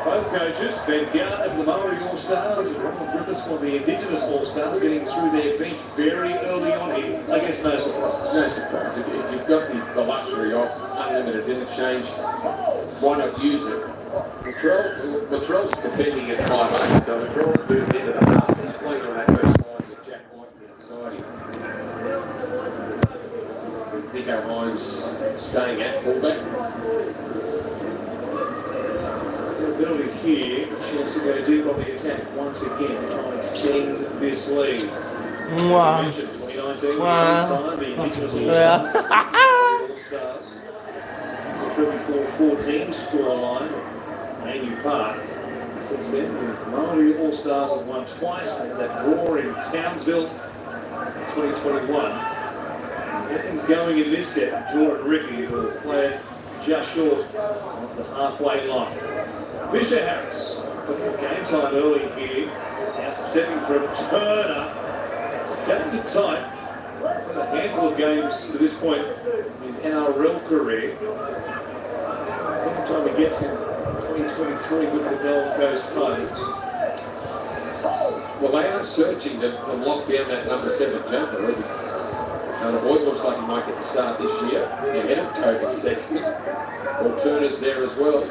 both coaches, Ben Gart of the Maori All-Stars and Ronald Griffiths for the Indigenous All-Stars, getting through their bench very early on here. I guess no surprise. No surprise. If you've got the luxury of unlimited interchange, why not use it? Latrell's defending at 5'8", so Latrell's moved into the half. He's playing on that first line with Jack White outside him. Nico Hines staying at fullback. Penalty here, a chance to go deep on the attack once again, trying to extend this lead. Wow. Mentioned 2019, Wow. the Indigenous Yeah. All-Stars. It's a 34-14 scoreline. Manu Park. Since then, the Maori All-Stars have won twice. That draw in Townsville in 2021. Everything's going in this set. Jordan Ricky will play it just short of the halfway line. Fisher Harris putting up game time early here. Now stepping from Turner. Having it tight. A handful of games to this point in his NRL career. Every time he gets in 2023 with the Gold Coast Titans. Well, they are searching to lock down that number 7 jumper. The boy looks like he might get the start this year. Ahead of Toby Sexton. Or Turner's there as well.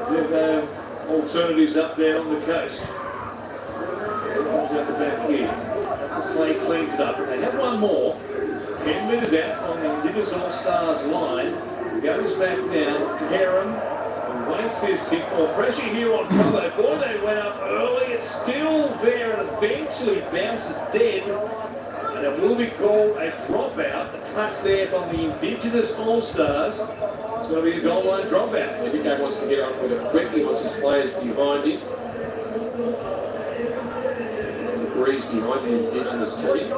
They have alternatives up there on the coast. Comes out the back here. Clay cleans it up. They have one more. 10 metres out on the Indigenous All-Stars line. Goes back now. Heron waits this kick. More pressure here on Provo. Ball they went up early. It's still there and eventually bounces dead. And it will be called a dropout. A touch there from the Indigenous All-Stars. It's going to be a goal line dropout. Nico wants to get on with it quick. He wants his players behind him. Agrees behind the Indigenous team.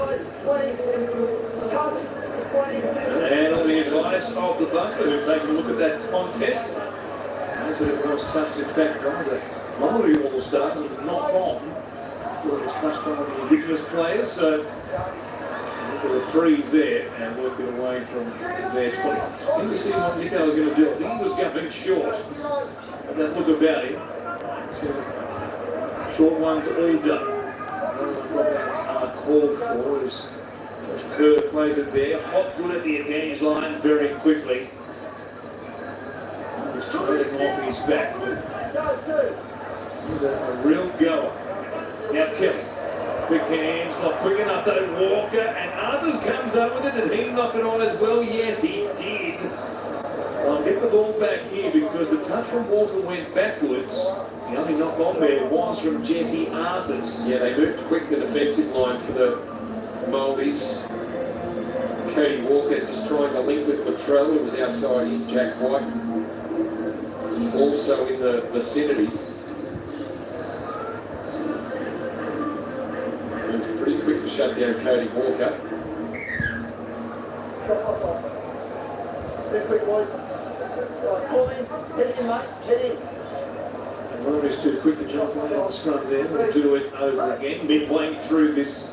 And on the advice of the butler, who's taken a look at that contest, as it of course touched in fact by the Maori All-Stars and knocked on before it was touched by the Indigenous players. So look at the reprieve there and working away from their 20. Didn't we see what Nico was going to do? I think he was going short. And that look about him. So short ones all done. Dropouts are called for as Josh Kerr plays it there. Hopgood at the advantage line very quickly. He's trailing off his back. He's a real goer. Now Kelly. Quick hands, not quick enough though. Walker and Arthurs comes up with it. Did he knock it on as well? Yes, he did. I'll get the ball back here because the touch from Walker went backwards. The only knock on there was from Jesse Arthurs. Yeah, they moved quick the defensive line for the Maldives. Cody Walker just trying to link with Latrell, who was outside him. Jack White also in the vicinity. Moved pretty quick to shut down Cody Walker. Very quick, boys. Call in. Head in, mate. Head in. Well, it's too quick to jump on the scrum there. We'll do it over again. Midway through this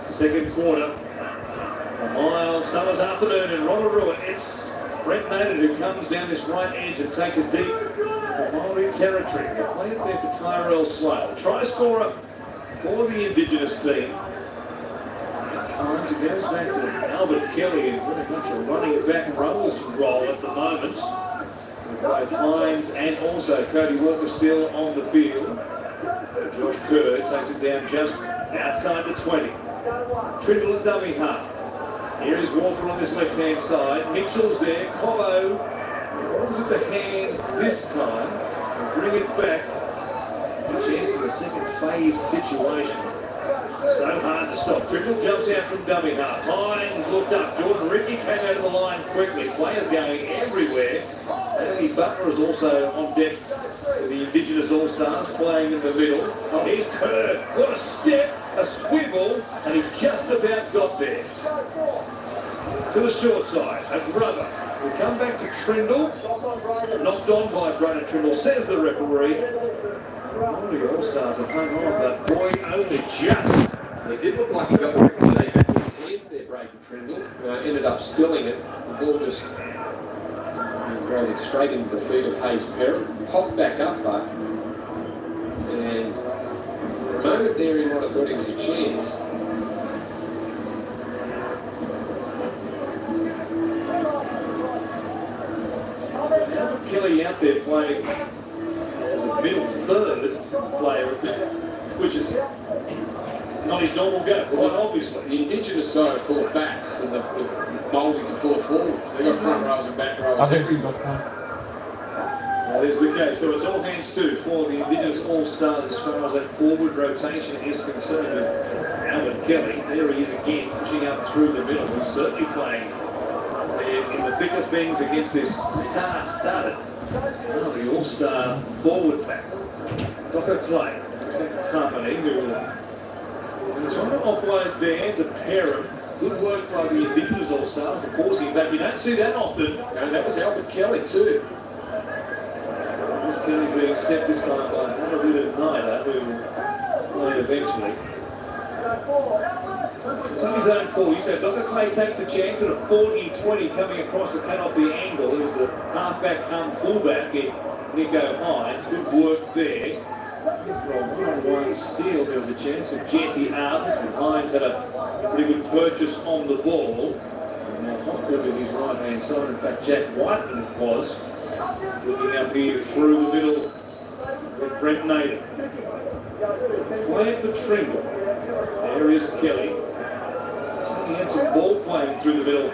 second quarter. A mild summer's afternoon in Rotorua. It's Brent Naden who comes down this right edge and takes it deep for Maori territory. They play it there for Tyrell Sloan. Try scorer for the Indigenous team. It goes back to Albert Kelly and very much a running back role at the moment. With both Hines and also Cody Walker still on the field. Josh Kerr takes it down just outside the 20. Triple and dummy half. Here is Walker on this left-hand side. Mitchell's there. Colo rolls at the hands this time. And bring it back chance in the second phase situation. So hard to stop. Triple jumps out from dummy half. Hines looked up. Jordan Ricky came out of the line quickly. Players going everywhere. Andy Butler is also on deck for the Indigenous All-Stars, playing in the middle. Here's Kerr. What a step, a swivel, and he just about got there. To the short side, a grubber. We come back to Trindle. Knocked on by Brandon Trindle, says the referee. All the All-Stars have hung on, but boy, only just. They did look like he got the Ricky back in his hands there, Brayden Trindle. Ended up spilling it. The ball just drove it straight into the feet of Hayes Perrin. Popped back up, but. And for a moment there, he might have thought he was a chance. Kelly out there playing as a middle third player, which is not his normal game, quite obviously. The Indigenous side are full of backs and the Maldives are full of forwards. They've got front rows and back rows. I think we've got fun. That is the case. So it's all hands to for the Indigenous All-Stars as far as that forward rotation is concerned with Albert Kelly. There he is again, pushing up through the middle. He's certainly playing in the thick of things against this star-studded the All-Star forward pack. Dr. Clay, company who is trying to offload there to Perrin. Good work by the Indigenous All-Stars, of course, in fact, you don't see that often. And that was Albert Kelly too. This Kelly being stepped this time by another bit of Nida, who will play eventually. It's on his own 40, so Dr. Clay takes the chance at a 40-20 coming across to cut off the angle as the halfback come fullback in Nico Hines. Good work there. From one-on-one steal, there was a chance for Jesse Arvis, but Hines had a pretty good purchase on the ball. And now Hopgood with his right-hand side, in fact Jack Whiteman was looking up here through the middle with Brent Nader. Playing for Trindle. There is Kelly. He had some ball playing through the middle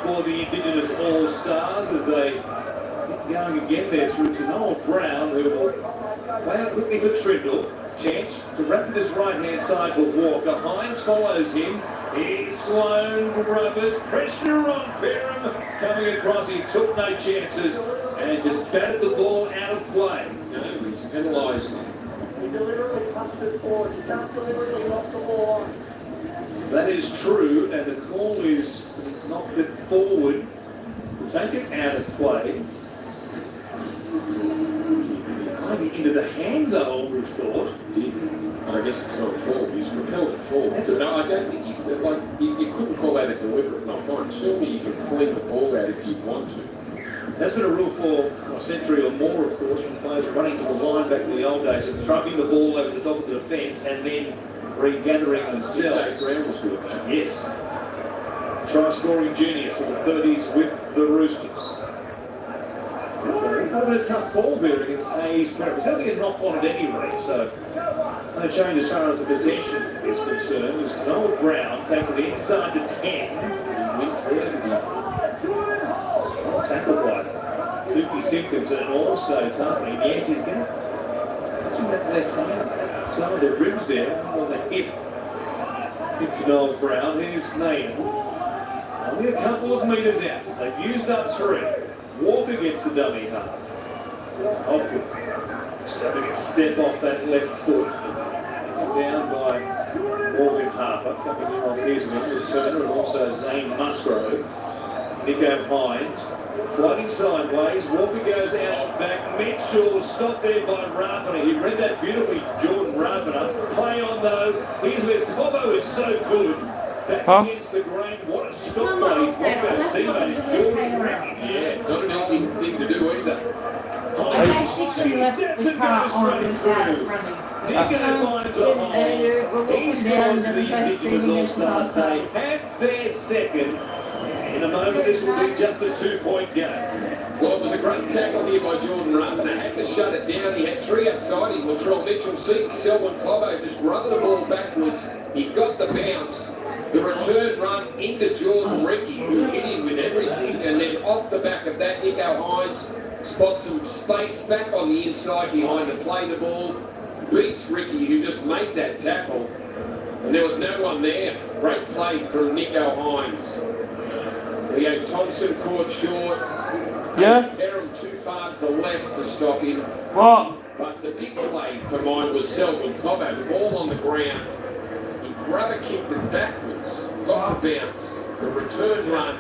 for the Indigenous All-Stars as they get going again there through to Noel Brown, who will play out quickly for Trindle. Chance to wrap this right-hand side for Walker. Hines follows him. He's Sloan Rubbers. Pressure on Perham. Coming across, he took no chances and just batted the ball out of play. No, he's penalised. He deliberately passed it forward. He can't deliberately knock the ball on. That is true, and the call is knocked it forward to take it out of play. Maybe into the hand, though, I would have thought. I guess it's not a fall. He's propelled it forward. No, I don't think he's like you couldn't call that a deliberate knock on. Surely you can clean the ball out if you want to. That's been a rule for a century or more, of course, from players running to the line back in the old days and throwing the ball over the top of the defence and then regathering themselves. Brown was good at that. Yes. Try-scoring genius of the 30s with the Roosters. It's a tough call there against Hayes Perrin. It's going to be a knock on it anyway, so no change as far as the possession is concerned. As Noel Brown takes it inside the 10. He wins there. Strong tackle by Tukey Simpkins and also Tuffy. Yes, he's going to touching that left hand. Some of the ribs there on the hip. Hip to Noel Brown. Here's Naden. Only a couple of metres out. They've used up 3. Walker gets the dummy half. Hopgood starting to step off that left foot. Down by Morgan Harper, coming in off his wing, returner, and also Zane Musgrove. Nico Hines floating sideways. Walker goes out back. Mitchell stopped there by Rapiner. He read that beautifully, Jordan Rapiner. Play on though. Here's where Cobbo is so good. Back against the grain. What a stop by Cobbo's teammate, Jordan Rapiner. Yeah, not an easy thing to do either. I basically left the car on without running. We're walking down the first 3 minutes past They have their second. In a moment, this will be just a 2-point game. Well, it was a great tackle here by Jordan Rutten. They had to shut it down. He had 3 outside him. Latrell Mitchell, Selwyn Cobbo just rubber the ball backwards. He got the bounce. The return run into Jordan Ricky, who hit him with everything. And then off the back of that, Nico Hines spots some space back on the inside behind to play the ball. beats Ricky, who just made that tackle. And there was no one there. Great play from Nico Hines. Leo Thompson caught short. Yeah? Aram too far to the left to stop him. What? But the big play for mine was Selwyn Cobbo. The ball on the ground. He rubber kicked it backwards. Got the bounce. The return run.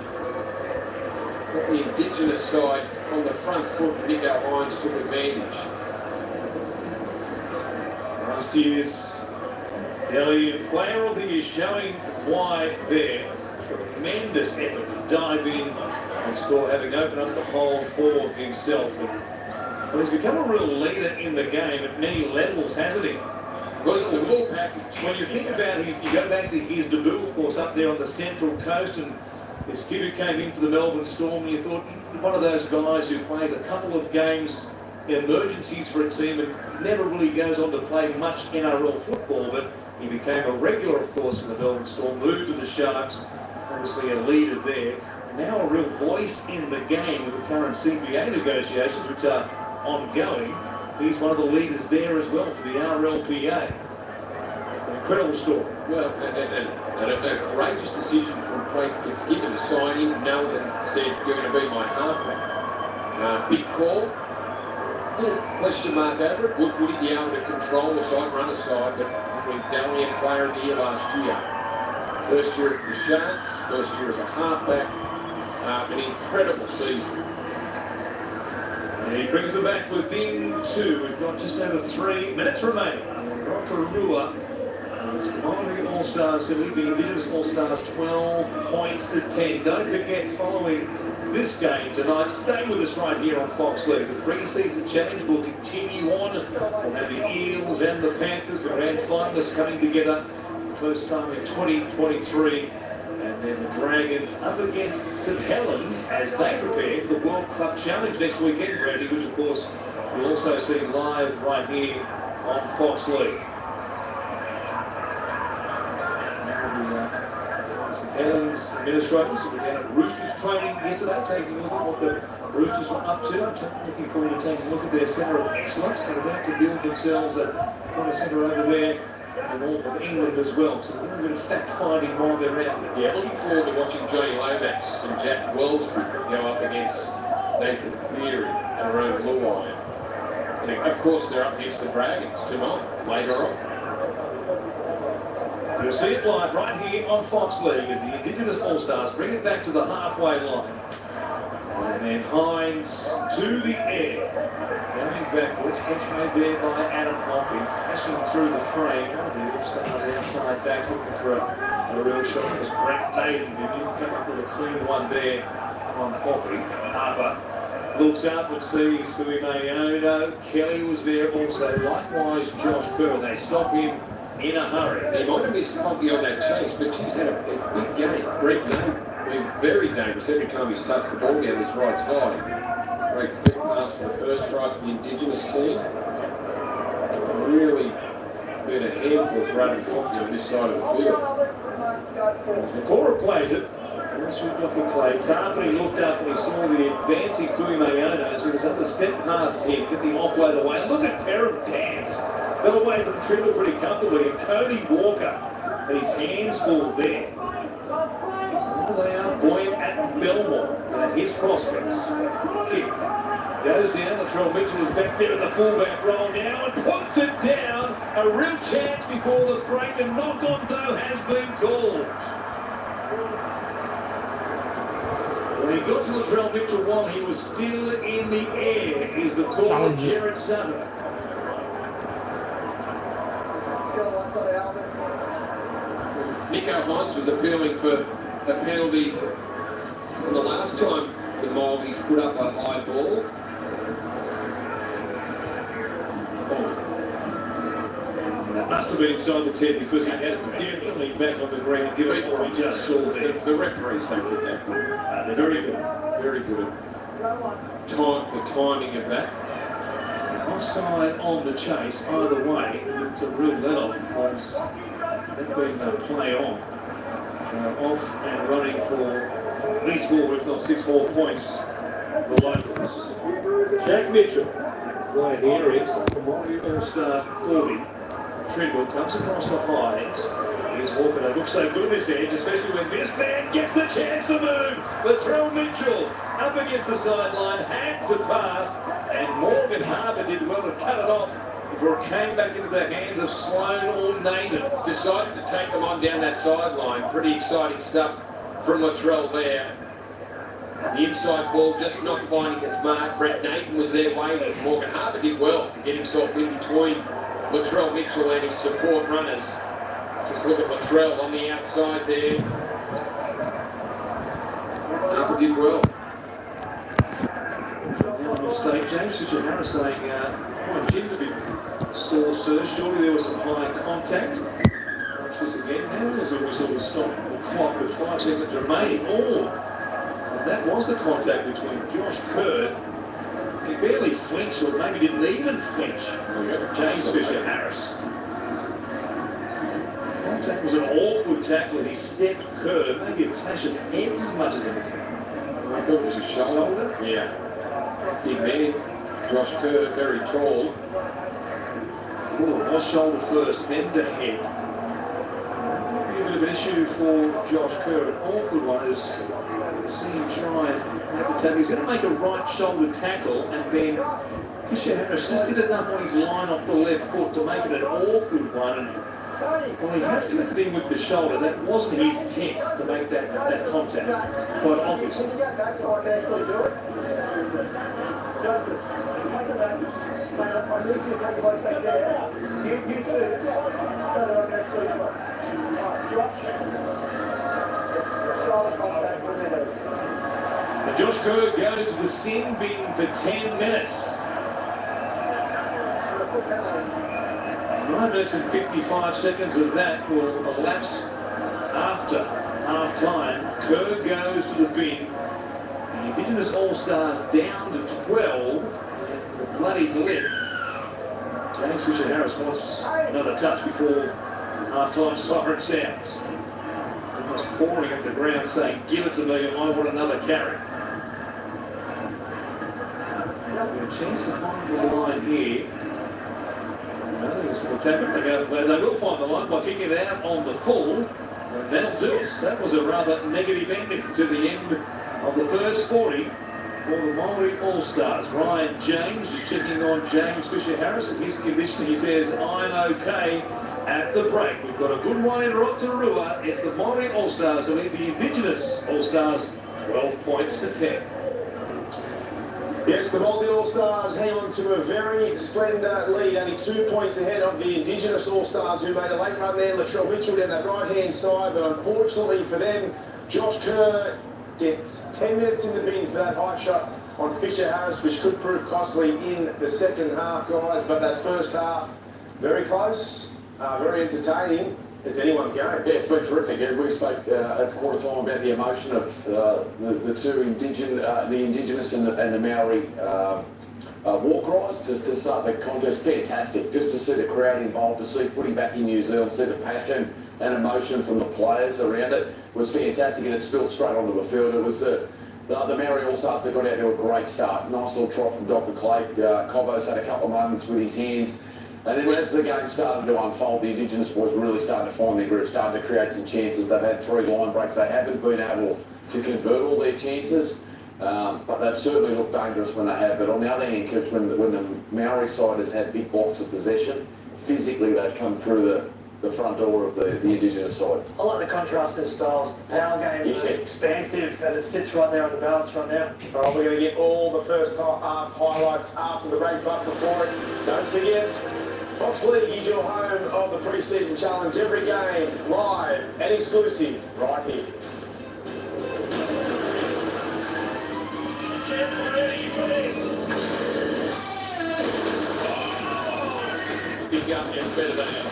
Got the Indigenous side on the front foot. Nico Hines took advantage. Last year's Delhi Player of the Year showing why there. Tremendous effort to dive in and score, having opened up the hole for himself. And he's become a real leader in the game at many levels, hasn't he? Well, it's a full package. When you think about his, you go back to his debut, of course, up there on the Central Coast, and this kid who came in for the Melbourne Storm, and you thought, one of those guys who plays a couple of games, emergencies for a team, and never really goes on to play much NRL football, but he became a regular, of course, for the Melbourne Storm, moved to the Sharks, obviously a leader there. Now a real voice in the game with the current CBA negotiations, which are ongoing. He's one of the leaders there as well for the RLPA. An incredible story. Well, and a courageous decision from Craig Fitzgibbon to sign him, knowing and said, you're going to be my halfback. Big call. Little question mark over it. Would he be able to control the side, run the side? But we only had player of the year last year. First year at the Sharks, first year as a halfback. An incredible season. And he brings them back within 2. We've got just over 3 minutes remaining. Rotorua. It's the Minority All-Stars to lead the Indigenous All-Stars 12 points to 10. Don't forget, following this game tonight, stay with us right here on Fox League. The pre-season challenge will continue on. We'll have the Eels and the Panthers, the grand finalists, coming together first time in 2023. And then the Dragons up against St Helens as they prepare for the World Cup Challenge next weekend, Brandy, which of course you'll also see live right here on Fox League. St Helens administrators were down at Roosters training yesterday, taking a look at what the Roosters were up to. I'm looking forward to taking a look at their centre of excellence. They're about to build themselves a centre over there in north of England as well. So a little bit of fact-finding while they're out there. Yeah, looking forward to watching Johnny Lomax and Jack Wellsbury go up against Nathan Cleary and Aaron Luai. And of course, they're up against the Dragons tonight, later on. You'll see it live right here on Fox League as the Indigenous All-Stars bring it back to the halfway line. And then Hines to the air. Going backwards, catch made there by Adam Poppy, flashing through the frame. The All-Stars outside backs looking for a real shot. It was Brent Maiden who didn't come up with a clean one there on Poppy. Harper looks up and sees Fuimaono. Kelly was there also. Likewise, Josh Pearl. They stop him in a hurry. He might have missed Poppy on that chase, but she's had a big game. Brent Maiden been very dangerous every time he's touched the ball down his right side. Great fit pass for the first try for the Indigenous team. Really been a handful for Adam Poppy on this side of the field. The Cora plays it. Clay. Tarpany looked up and he saw the advancing Fuimaono as he was up the step past him, get the offload away. Look at Perham dance. Got away from Trigger pretty comfortably, and Cody Walker had his hands full there. They are buoyant at Belmore and his prospects. Kick goes down. Latrell Mitchell is back there in the fullback role now and puts it down. A real chance before the break, and knock on though has been called. When he got to Latrell Mitchell while he was still in the air is the call of Jared Sutton. Nico Hines was appealing for a penalty the last time the Maldives put up a high ball. That must have been inside the 10 because he had it definitely back on the ground given what we just saw there. The referees don't get that good. They're very good. Very good at the timing of that. Offside on the chase, either way, it's a real let-off because they've been a play on. Off and running for at least 4, if not 6 more points, the locals. Jack Mitchell Right here is the Mighty All-Star 40. Trimble comes across the highs. Here's Walker. They look so good this edge, especially when this man gets the chance to move. Latrell Mitchell up against the sideline, had to pass, and Morgan Harbour did well to cut it off before it came back into the hands of Sloan or Nathan. Decided to take them on down that sideline. Pretty exciting stuff from Latrell there. The inside ball just not finding its mark. Brett Nathan was there waiting. Morgan Harbour did well to get himself in between Latrell Mitchell and his support runners. Just look at Latrell on the outside there. Harbour did well. Now a mistake. James Fisher-Harris saying, quite Jim to be sore, sir. Surely there was some high contact. Watch this again. Now there's a whistle to stop the clock with 5 seconds remaining. And that was the contact between Josh Kerr. He barely flinched, or maybe didn't even flinch. James Fisher-Harris. Contact was an awkward tackle as he stepped Kerr. Maybe a clash of heads as much as anything. I thought it was a shoulder. Yeah. Big man. Josh Kerr, very tall. Oh, it was shoulder first, then the head. A bit of an issue for Josh Kerr. An awkward one is see him try and make the tackle. He's going to make a right shoulder tackle, and then Fisher-Harris just did enough on his line off the left foot to make it an awkward one. And, well, he has connected in with the shoulder. That wasn't his intent to make that contact, quite obviously. I'm losing to take the voice back there. You too. So that I'm going to sleep. Josh. It's shoulder contact. And Josh Kerr goes to the sin bin for 10 minutes. 9 minutes and 55 seconds of that will elapse after half-time. Kerr goes to the bin. The Indigenous All-Stars down to 12. The bloody blip. James Fisher-Harris wants another touch before half-time siren sounds. Almost pouring at the ground saying, give it to me, I want another carry. A chance to find the line here. I think it's what's happened. They will find the line by kicking it out on the full. And that'll do us. That was a rather negative ending to the end of the first 40 for the Maori All-Stars. Ryan James is checking on James Fisher-Harris and his condition. He says, I'm okay at the break. We've got a good one in Rotorua. It's the Maori All-Stars who lead the Indigenous All-Stars 12 points to 10. Yes, the Maori All-Stars hang on to a very slender lead, only 2 points ahead of the Indigenous All-Stars who made a late run there. Latrell Mitchell down that right-hand side, but unfortunately for them, Josh Kerr gets 10 minutes in the bin for that high shot on Fisher-Harris, which could prove costly in the second half, guys. But that first half, very close, very entertaining. It's anyone's game. Yeah, it's been terrific. We spoke at quarter time about the emotion of the two the Indigenous and the Maori war cries just to start the contest. Fantastic. Just to see the crowd involved, to see footy back in New Zealand, see the passion and emotion from the players around it was fantastic, and it spilled straight onto the field. It was the Maori All-Stars that got out to a great start. Nice little trot from Dr. Clay. Cobbo's had a couple of moments with his hands. And then as the game started to unfold, the Indigenous boys really started to find their grip, started to create some chances. They've had 3 line breaks. They haven't been able to convert all their chances, but they've certainly looked dangerous when they have. But on the other hand, Kips, when the Maori side has had big blocks of possession, physically they've come through the front door of the Indigenous side. I like the contrast in styles. The power game is expansive and it sits right there on the balance right now. Oh, we're going to get all the first half highlights after the break, but before it, don't forget, Fox League is your home of the pre-season challenge. Every game live and exclusive right here. Get ready for this. Big up and better than ever.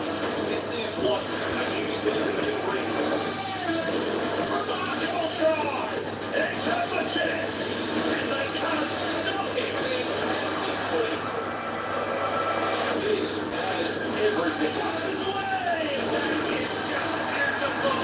This is what a new season can bring. Remarkable try. And just the chance. And they can't stop him. This has everything. It's his way. It's just beautiful.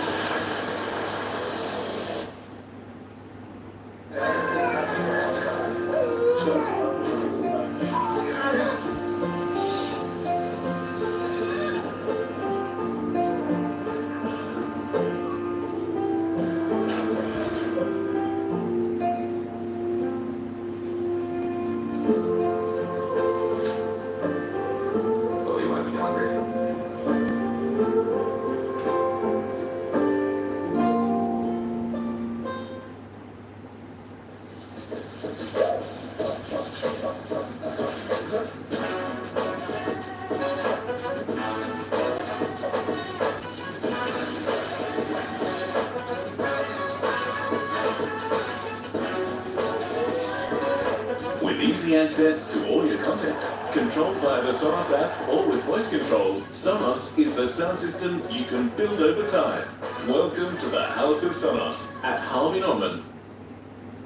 easy access to all your content. Controlled via the Sonos app or with voice control, Sonos is the sound system you can build over time. Welcome to the House of Sonos at Harvey Norman.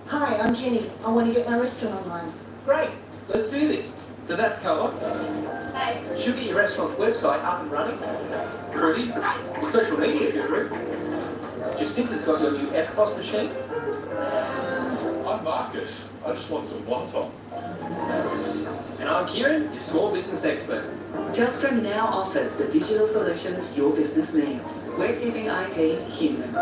Hi, I'm Jenny. I want to get my restaurant online. Great, let's do this. So that's covered. Hey. Should get your restaurant's website up and running. Pretty. Your social media guru. Just thinks it's got your new FPOS machine. I'm Marcus. I just want some wontons. And I'm Kieran, your small business expert. Telstra now offers the digital solutions your business needs. We're keeping IT human.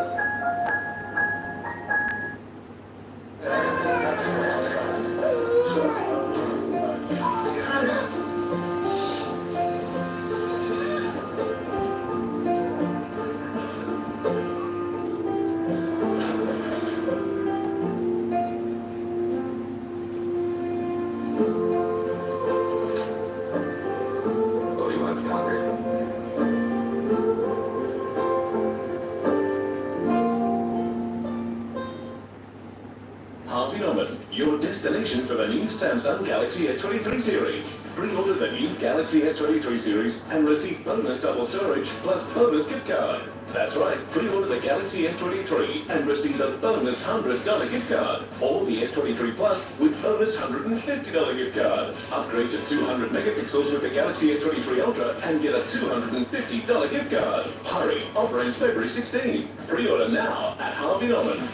Harvey Norman, your destination for the new Samsung Galaxy S23 series. Pre-order the new Galaxy S23 series and receive bonus double storage plus bonus gift card. That's right, pre-order the Galaxy S23 and receive a bonus $100 gift card. Or the S23 Plus with bonus $150 gift card. Upgrade to 200 megapixels with the Galaxy S23 Ultra and get a $250 gift card. Hurry, offer ends February 16. Pre-order now at Harvey Norman.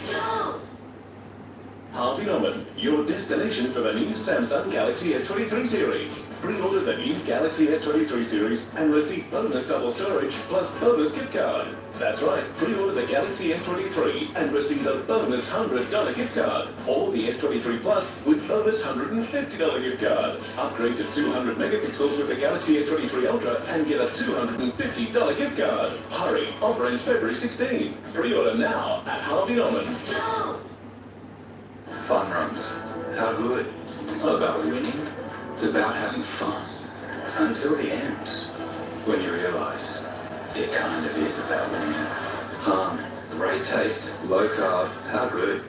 Harvey Norman, your destination for the new Samsung Galaxy S23 series. Pre-order the new Galaxy S23 series and receive bonus double storage plus bonus gift card. That's right, pre-order the Galaxy S23 and receive a bonus $100 gift card. Or the S23 Plus with bonus $150 gift card. Upgrade to 200 megapixels with the Galaxy S23 Ultra and get a $250 gift card. Hurry, offer ends February 16. Pre-order now at Harvey Norman. Fun runs. How good? It's not about winning, it's about having fun. Until the end, when you realise it kind of is about winning. Great taste, low carb, how good?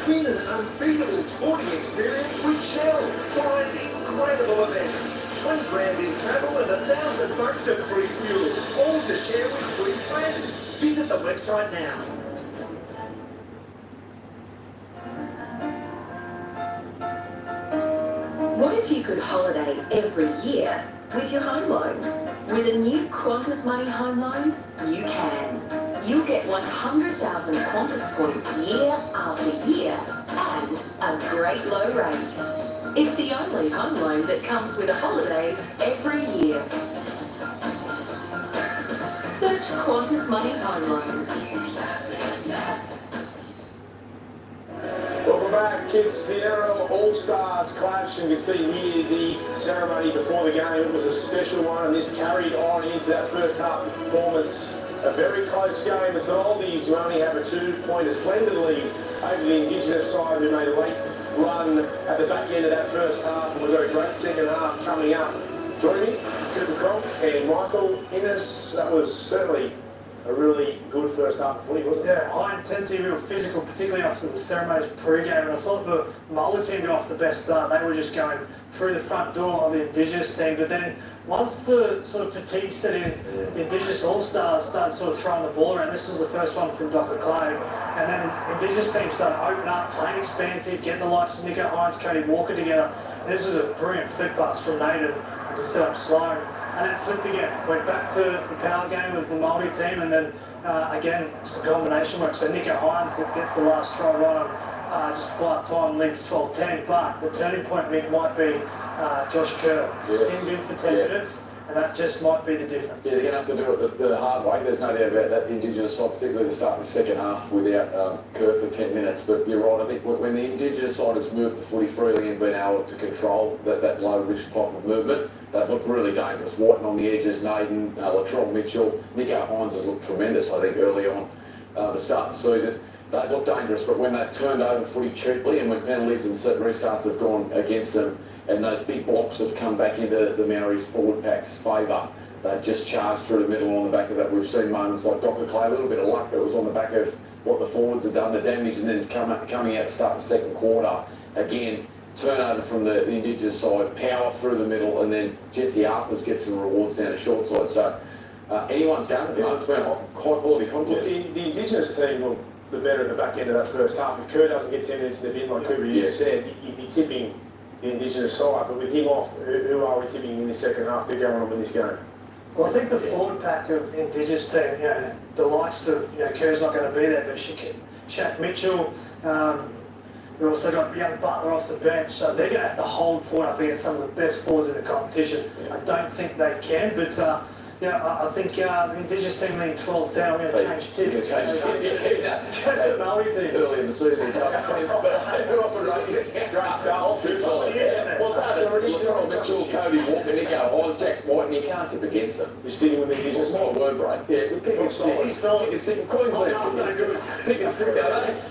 Win an unbeatable sporting experience with Shell. Find incredible events. 20 grand in travel and $1,000 of free fuel. All to share with free friends. Visit the website now. What if you could holiday every year with your home loan? With a new Qantas Money Home Loan, you can. You'll get 100,000 Qantas points year after year and a great low rate. It's the only home loan that comes with a holiday every year. Search Qantas Money Home Loans. Welcome back, kids. The NRL All-Stars clash, and you can see here the ceremony before the game. It was a special one, and this carried on into that first half performance. A very close game. It's the Oldies who only have a 2-point splendid lead over the Indigenous side, who made a late run at the back end of that first half, and we've got a great second half coming up. Joining me, Cooper Cronk and Michael Innes. That was certainly a really good first half of footy, wasn't it? Yeah, high intensity, real physical, particularly after the ceremonies pre-game. And I thought the Māori team got off the best start. They were just going through the front door of the Indigenous team. But then once the sort of fatigue set in, the Indigenous All-Stars started sort of throwing the ball around. This was the first one from Dr. Clay. And then Indigenous team started opening up, playing expansive, getting the likes of Nico Hines, Cody Walker together. And this was a brilliant flick pass from Naden to set up Sloan. And then flipped again, went back to the power game of the Māori team, and then again, it's a combination work. So Nico Hines gets the last try right on just before time, leads 12-10, but the turning point might be Josh Kerr. Yes. Send him for 10 minutes, and that just might be the difference. Yeah, they're going to have to do it the hard way. There's no doubt about that. The Indigenous side, particularly to start the second half without Kerr for 10 minutes. But you're right, I think when the Indigenous side has moved the footy freely and been able to control that low-risk type of movement, they've looked really dangerous. Whiten on the edges, Naden, Latrell Mitchell, Nico Hines has looked tremendous, I think, early on to start the season. They've looked dangerous, but when they've turned over footy cheaply and when penalties and certain restarts have gone against them and those big blocks have come back into the Maoris' forward pack's favour, they've just charged through the middle on the back of that. We've seen moments like Dr. Clay, a little bit of luck, but it was on the back of what the forwards had done, the damage, and then coming out to start the second quarter, again, turnover from the Indigenous side, power through the middle, and then Jesse Arthurs gets some rewards down the short side. So anyone's game at the moment. It's been a high quality contest. The Indigenous team will the better at the back end of that first half. If Kerr doesn't get 10 minutes in the bin, like Cooper you said, you'd be tipping the Indigenous side. But with him off, who are we tipping in the second half to go on and win this game? Well, I think the forward pack of the Indigenous team, you know, the likes of, you know, Kerr's not going to be there, but Shaq Mitchell, we've also got young Butler off the bench, so they're going to have to hold forward up against some of the best forwards in the competition. I don't think they can, but you know, I think the Indigenous team leading 12 down, we're going to change tip. Early in the season, it's got friends, but who often runs it? Too solid. What's hard is Latrell Mitchell, Cody Walker, Nico Hines, Jack White, and you can't tip against them. You're sticking with the Indigenous. My word break. Yeah, we're picking solid. He's solid. You can stick in Queensland. Pick and stick, don't they?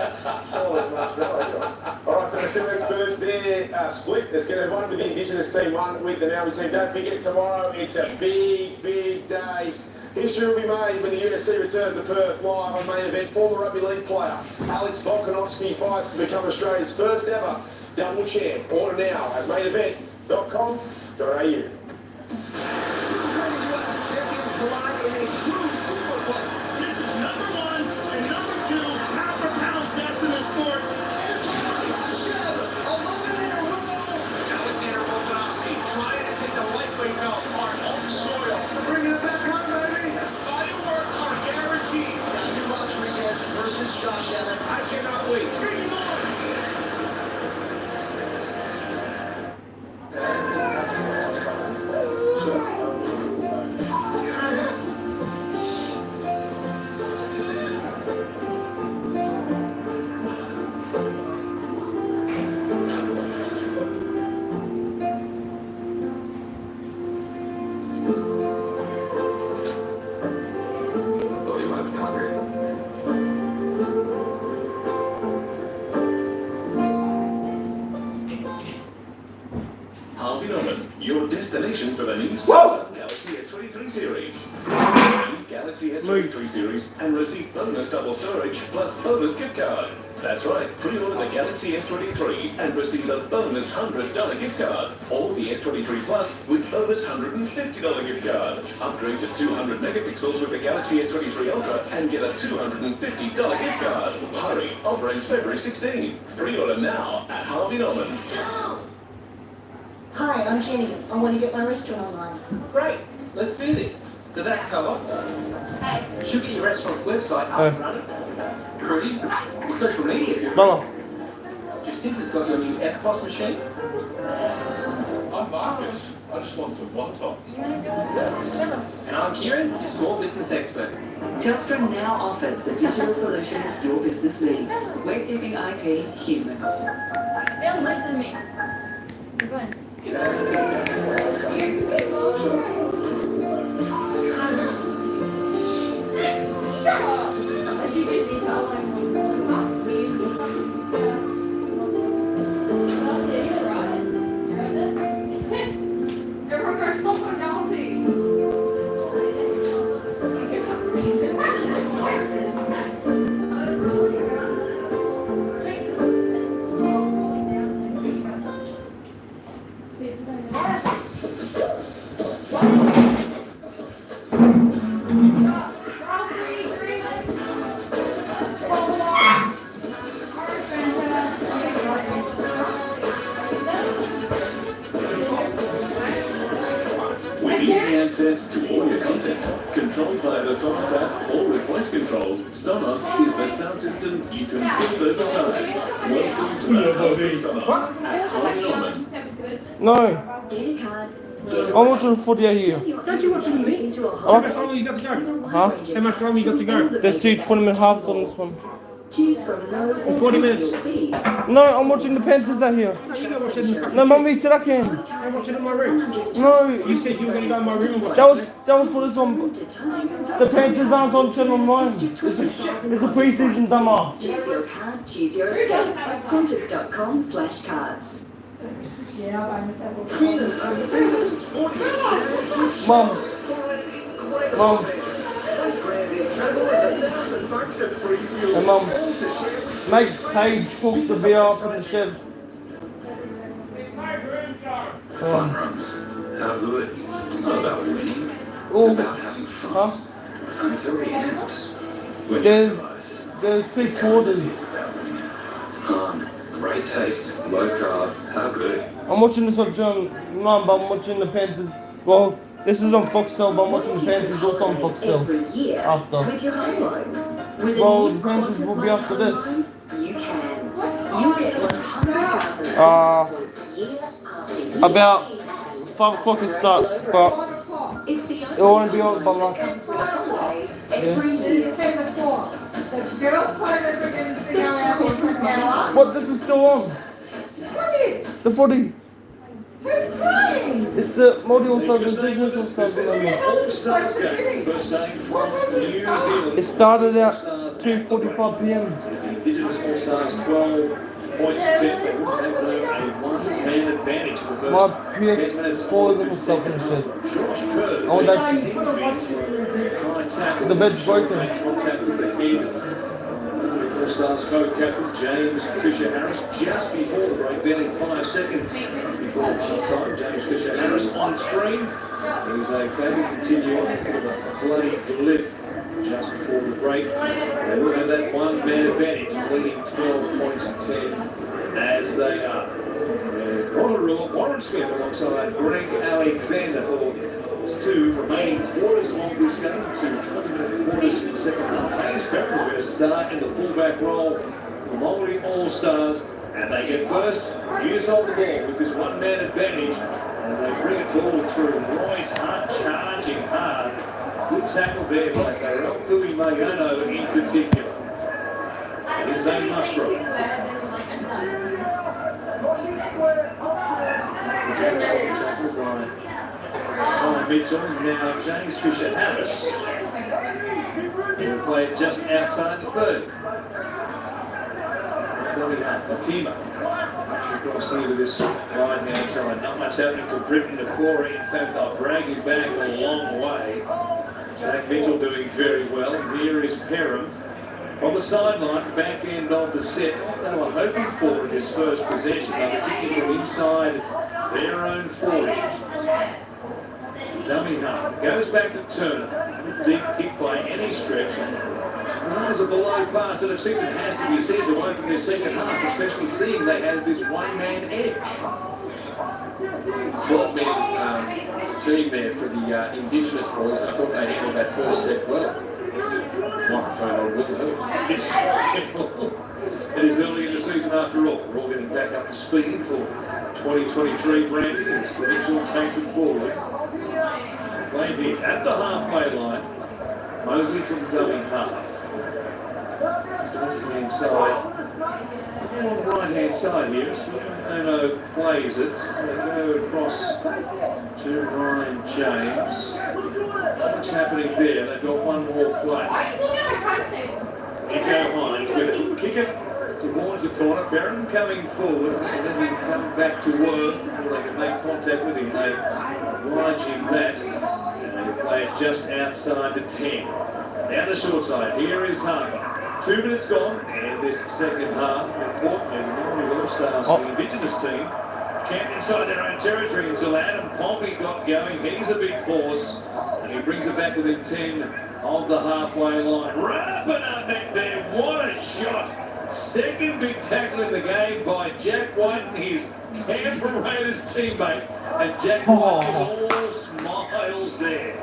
Solid, much better. All right, so the two experts there split. There's going to be one with the Indigenous team, one with the Maori team. Don't forget, tomorrow it's a big day. History will be made when the UFC returns to Perth live on Main Event. Former rugby league player Alex Volkanovski fights to become Australia's first ever double champ. Order now at mainevent.com.au. Your destination for the new Samsung Galaxy S23 series. New Galaxy S23 series and receive bonus double storage plus bonus gift card. That's right, pre-order the Galaxy S23 and receive a bonus $100 gift card. Or the S23 Plus with bonus $150 gift card. Upgrade to 200 megapixels with the Galaxy S23 Ultra and get a $250 gift card. Hurry, offer ends February 16. Pre-order now at Harvey Norman. Hi, I'm Jenny. I want to get my restaurant online. Great, let's do this. So that's co-op. Should get your restaurant's website up and running. Pretty. Your social media. Just since it's got your new FPOS machine. I'm Marcus. I just want some wontons. And I'm Kieran, your small business expert. Telstra now offers the digital solutions your business needs. We're keeping IT human. They'll listen to me. You're good. Shut up! You just sound like With easy access to all your content, controlled via the Sonos app or with voice control, Sonos is the sound system you can build over time. Welcome to the house of Sonos at Harvey Norman. No. I'm watching the footy here. Don't you watch it with me? How much longer you got to go? Huh? How much longer you got to go? There's 2 20-minute halves on this one. Choose from no 40 minutes. No, I'm watching the Panthers out here. You go watch it in the No, Mummy said I can. I watch it in my room. No. You said you were going to go in my room and watch That was for this one. The Panthers aren't on Channel 9. It's a preseason dumber. Choose your card, choose your escape. Qantas.com/cards. Yeah, I'll buy myself a Mum. Hey, Mum. Make Paige cook the beer up in the shed. fun runs. How good? It's not about winning. It's Oh, about having fun. huh? Until the end. When you There's realize 3 quarters. it's about winning. Great taste, low carb, how good? I'm watching this on Channel 9, but I'm watching the Panthers. Well, this is on Foxtel, but I'm watching the Panthers also on Foxtel after. With your home loan. With Well, a the new Panthers Qantas will be Money after home this. loan, you can. You get 100,000 year after year. About 5 o'clock it starts, but It's the it won't be over by lunch. comes with a holiday every year. What? This is still on. What is? The 40. Who's playing? It's the Māori All-Stars Indigenous All-Stars. All-Stars game, first game from New Zealand. It started at 2:45 p.m. Indigenous All-Stars 12 points to 10. They have a one-man advantage for the My first 10 minutes. PS4 is in the stock in the shed. Josh Kerr, Oh, that's high tackle. the bed's broken. Make contact with the head. All-Stars co-captain James Fisher-Harris just before the break, barely 5 seconds before half-time. James Fisher-Harris on screen. He's okay to continue on with a bloody glib just before the break. They will have that one-man advantage, leading 12 points to 10 as they are. Warren Smith alongside Greg Alexander for 2 remaining quarters of this game, 2 20-minute quarters for the second half. Hayes Pepper is going to start in the fullback role for the Māori All-Stars, and they get first use of the ball with this one-man advantage as they bring it forward through Royce Hart, charging hard. Good tackle there by Terrell Pui Mayano in particular. Here's Zane Musgrove. Tackle by Ryan Mitchell, now James Fisher-Harris. He'll play it just outside the 30. Fatima. Across here to this right-hand side. Not much happening for Britain to Corey. In fact, they'll drag him back a long way. Jack Mitchell doing very well. And here is Perham on the sideline, back end of the set. What they were hoping for in this first possession. They were kicking from inside their own 40. Dummy half. Goes back to Turner. Deep kick by any stretch. That was a below class that of 6 it has to be said to open this second half, especially seeing they have this one-man edge. 12-man team there for the Indigenous boys. I thought they handled that first set well. Microphone on Will. It is early in the season after all. We're all getting back up to speed for 2023 branding as Mitchell takes it forward. Played here at the halfway line. Mosley from dummy half. From the inside. On the right-hand side here, Ono plays it. They go across to Ryan James. What's happening there? They've got one more play. Kick out line with it. Kick it towards the corner. Barron coming forward, and then he comes back to work before they can make contact with him. They oblige him that, and they play it just outside the 10. Down the short side, here is Harper. 2 minutes gone, and this second half, importantly, the Māori All-Stars, the Indigenous team, camped inside their own territory until Adam Pompey got going. He's a big horse, and he brings it back within 10 of the halfway line. Wrapping up back there, what a shot! Second big tackle in the game by Jack White and his Canberra Raiders teammate, and Jack White was all smiles there.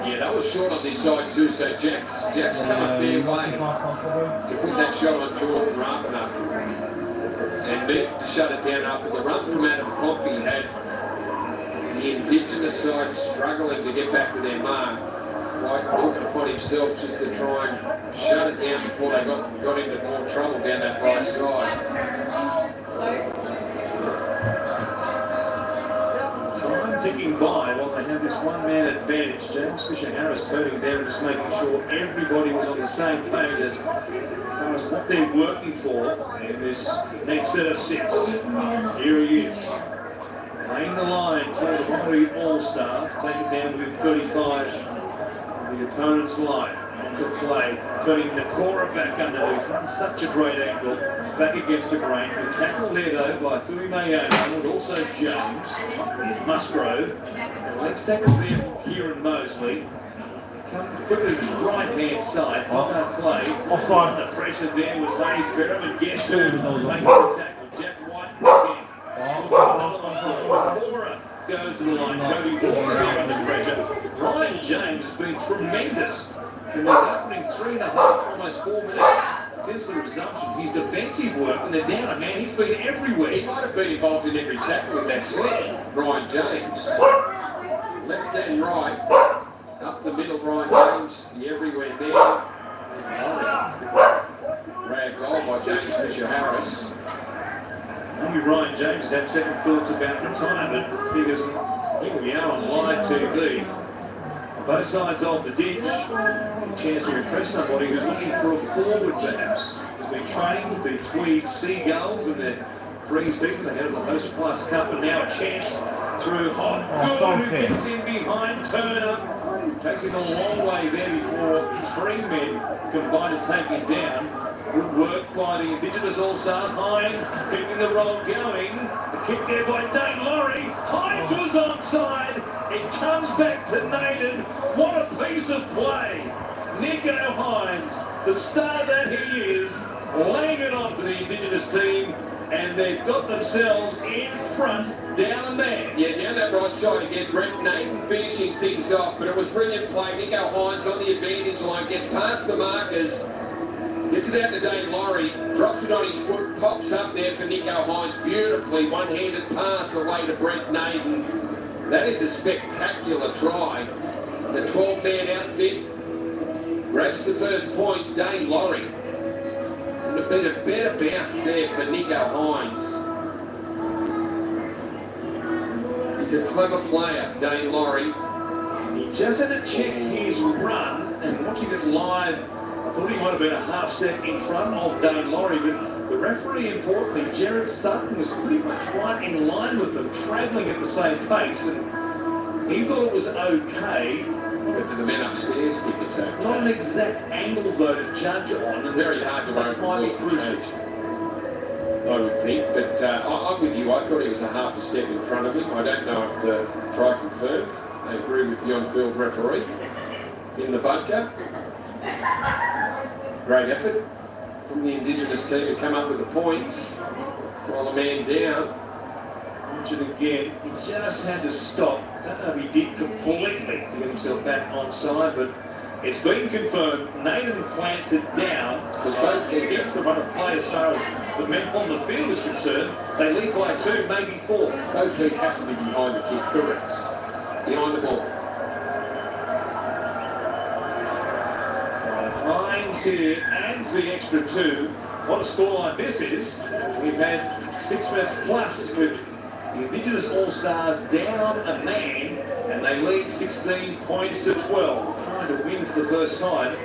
Yeah, that was short on this side too, so Jack's come a fair way to put that shot on Jordan Rapana. And meant to shut it down after the run from Adam Pompey had the Indigenous side struggling to get back to their mark. White took it upon himself just to try and shut it down before they got into more trouble down that right side. Time ticking by while they have this one-man advantage. James Fisher-Harris turning there and just making sure everybody was on the same page as far as what they're working for in this next set of 6. Here he is. Laying the line for the Māori All-Stars. Take it down within 35 of the opponent's line. Good play, turning Nakora back underneath. Runs such a great angle. Back against the grain. The tackle there though by Fumi Mayono and also James. Here's Musgrove. The legs tackle there from Kieran Mosley. Come quickly to his right hand side. Off play. Offside. Under pressure there was Hayes Perham and guess who? Making the tackle. Jack White again. Bora goes to the line. Cody Bora there under pressure. Ryan James has been tremendous in his opening 3.5, almost 4 minutes since the resumption. His defensive work, and they're down a man, he's been everywhere. He might have been involved in every tackle in that slam, Ryan James. Left and right, up the middle, Ryan James, the everywhere there. Rag goal by James Fisher-Harris. Maybe Ryan James has had second thoughts about retirement because here we are on live TV. Both sides of the ditch. A chance to impress somebody who's looking for a forward perhaps. Has been training with the Tweed Seagulls in their pre-season ahead of the Host Plus Cup, and now a chance through Hot Good, who gets in behind Turner. Takes him a long way there before 3 men combine to take him down. Good work by the Indigenous All-Stars. Hines keeping the roll going. The kick there by Dane Laurie. Hines was onside. It comes back to Naden. What a piece of play. Nico Hines, the star that he is, laying it on for the Indigenous team. And they've got themselves in front, down a man. Yeah, down that right side again, Brent Naden finishing things off, but it was brilliant play. Nico Hines on the advantage line, gets past the markers, gets it out to Dane Laurie, drops it on his foot, pops up there for Nico Hines beautifully, one-handed pass away to Brent Naden. That is a spectacular try. The 12-man outfit grabs the first points, Dane Laurie. A bit of better bounce there for Nico Hines. He's a clever player, Dane Laurie. He just had to check his run, and watching it live, I thought he might have been a half step in front of Dane Laurie, but the referee, importantly, Jared Sutton, was pretty much right in line with them, travelling at the same pace, and he thought it was okay. But to the men upstairs think it's okay. Not an exact angle though to judge on, and very hard to overrule change, I would think. But I'm with you. I thought he was a half a step in front of him. I don't know if the try confirmed. I agree with the on-field referee. In the bunker. Great effort from the Indigenous team to come up with the points. While a man down. Watch it again. He just had to stop. I don't know if he did completely to get himself back onside, but it's been confirmed. Naden plants it down because both against the run of play as far as the men on the field is concerned. They lead by 2, maybe 4. Both feet have to be behind the kick. Correct. Behind the ball. So Hines here adds the extra 2. What a scoreline this is. We've had 6 minutes plus with the Indigenous All-Stars down a man, and they lead 16 points to 12, trying to win for the first time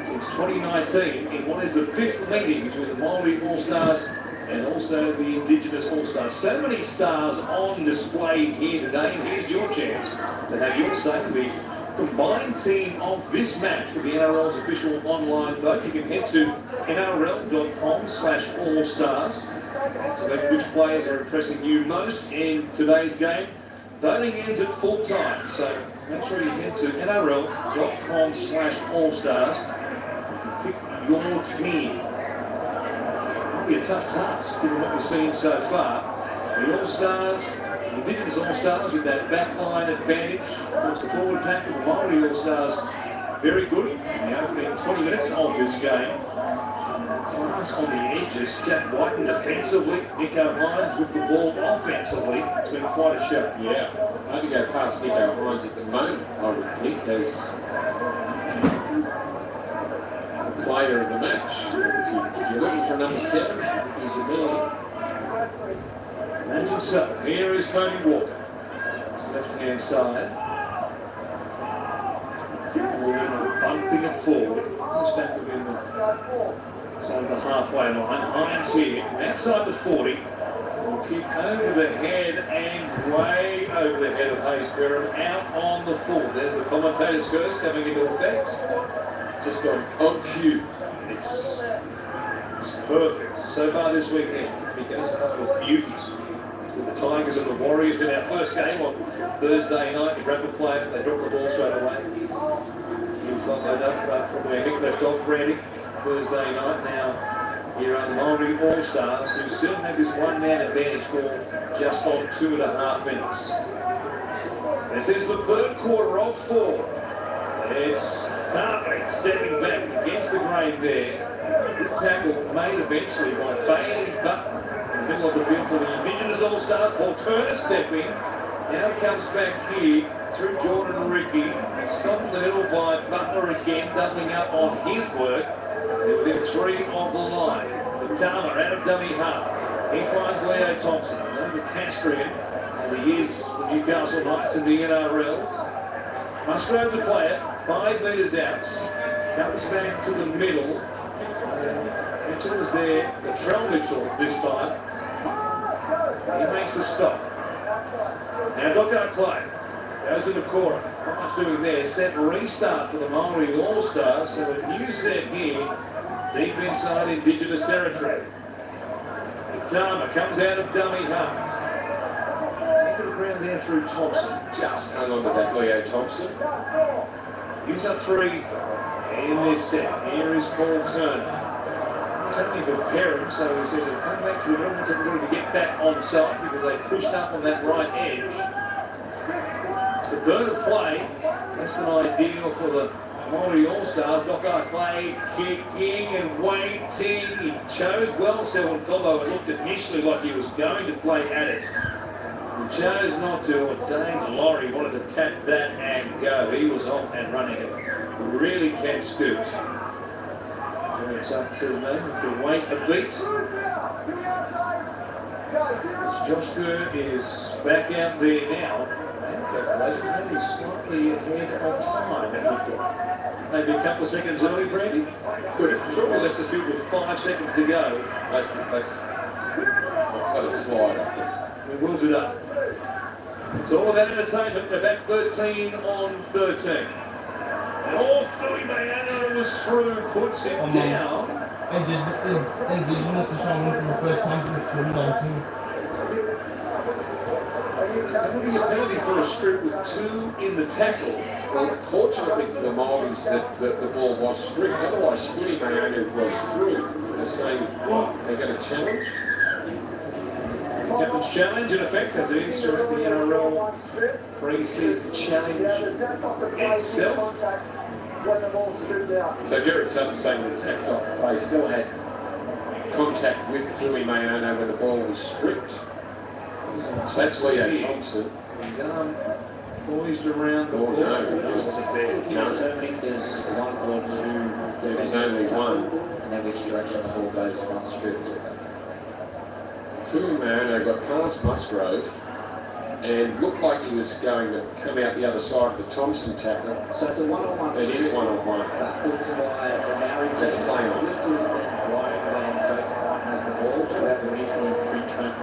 since 2019 in what is the 5th meeting between the Maori All-Stars and also the Indigenous All-Stars. So many stars on display here today, and here's your chance to have your say in the combined team of this match with the NRL's official online vote. You can head to nrl.com/allstars. Select which players are impressing you most in today's game. Voting ends at full time, so make sure you head to nrl.com/allstars and pick your team. It'll be a tough task given what we've seen so far. The All-Stars, the Indigenous All-Stars with that backline advantage. Of course, the forward pack of the Maori All-Stars very good in the opening 20 minutes of this game. Class on the edges, Jack Whiten defensively, Nico Hines with the ball offensively. It's been quite a show. Yeah, hard to go past Nico Hines at the moment, I would think, as the player of the match. If you're looking for number 7, he's your man. Imagine so. Here is Cody Walker. It's the left-hand side. Bumping it forward. Goes back within the side of the halfway line. Hines here from outside the 40. Will kick over the head and way over the head of Hayes Perham out on the full. There's the commentator's curse coming into effect. just on cue. It's perfect. So far this weekend, because of beauties. With the Tigers and the Warriors in our first game on Thursday night, you grab the player, they drop the ball straight away. You followed up from where Nick left off, Brandy, Thursday night. Now, here are the Maori All-Stars, who still have this one-man advantage for just on 2.5 minutes. This is the third quarter of 4. It's Tarpley stepping back against the grain there. Good tackle made eventually by Bailey Button in the middle of the field for the Indigenous All-Stars. Paul Turner stepping. Now comes back here through Jordan Ricky. Stopped in the middle by Butler again, doubling up on his work. They're within 3 of the line. The Tama out of dummy half. He finds Leo Thompson. Now the Castrian, as he is the Newcastle Knights in the NRL. Musgrove the player, 5 metres out. Comes back to the middle. Mitchell's there, Latrell Mitchell this time. He makes the stop. Now Docker Clay goes in the corner. Not much doing there. Set restart for the Maori All-Stars. So a new set here, deep inside Indigenous territory. Katama comes out of dummy half. Take it around there through Thompson. Just hung on to that Leo Thompson. He's up 3 in this set. Here is Paul Turner. Tony for parents, so he says he'll come back to the middle to get back on side because they pushed up on that right edge. It's the burn of play, less than ideal for the Maori All-Stars. Docker Clay kicking and waiting. He chose well, Selwyn, although it looked initially like he was going to play at it. He chose not to, and Dane Laurie wanted to tap that and go. He was off and running it. Really can scoot. It's up to his name, have to wait a beat. Josh Kerr is back out there now. Maybe slightly ahead of time. Maybe a couple of seconds early, Brandy. Could have surely left the field with 5 seconds to go. Let's let it slide, I think. We will do that. It's all about entertainment. They're back 13 on 13. Oh, Philly Mayano was through, puts it down. Indigenous is showing for the first time since 2019. That would be a penalty for a strip with 2 in the tackle. Well, fortunately for the Maoris that the ball was stripped, otherwise Philly Mayano was through. They're saying, they're going to challenge. Captain's challenge in effect as it is throughout the NRL pre-season challenge itself. So Jared Sutton saying that Zach Docker still had contact with Philly Mayano when the ball was stripped. That's Leo Thompson. His arm poised around the ball. No, I don't think there's 1 or 2. There's only 1. And then which direction the ball goes once stripped. Philly Mayano got past Musgrove and looked like he was going to come out the other side of the Thompson tackle. So it's a 1-on-1. It is 1-on-1. That puts him by the Maori team. That's playing on. This is then right when Joe Tapine has the ball. So we have the neutral and free train.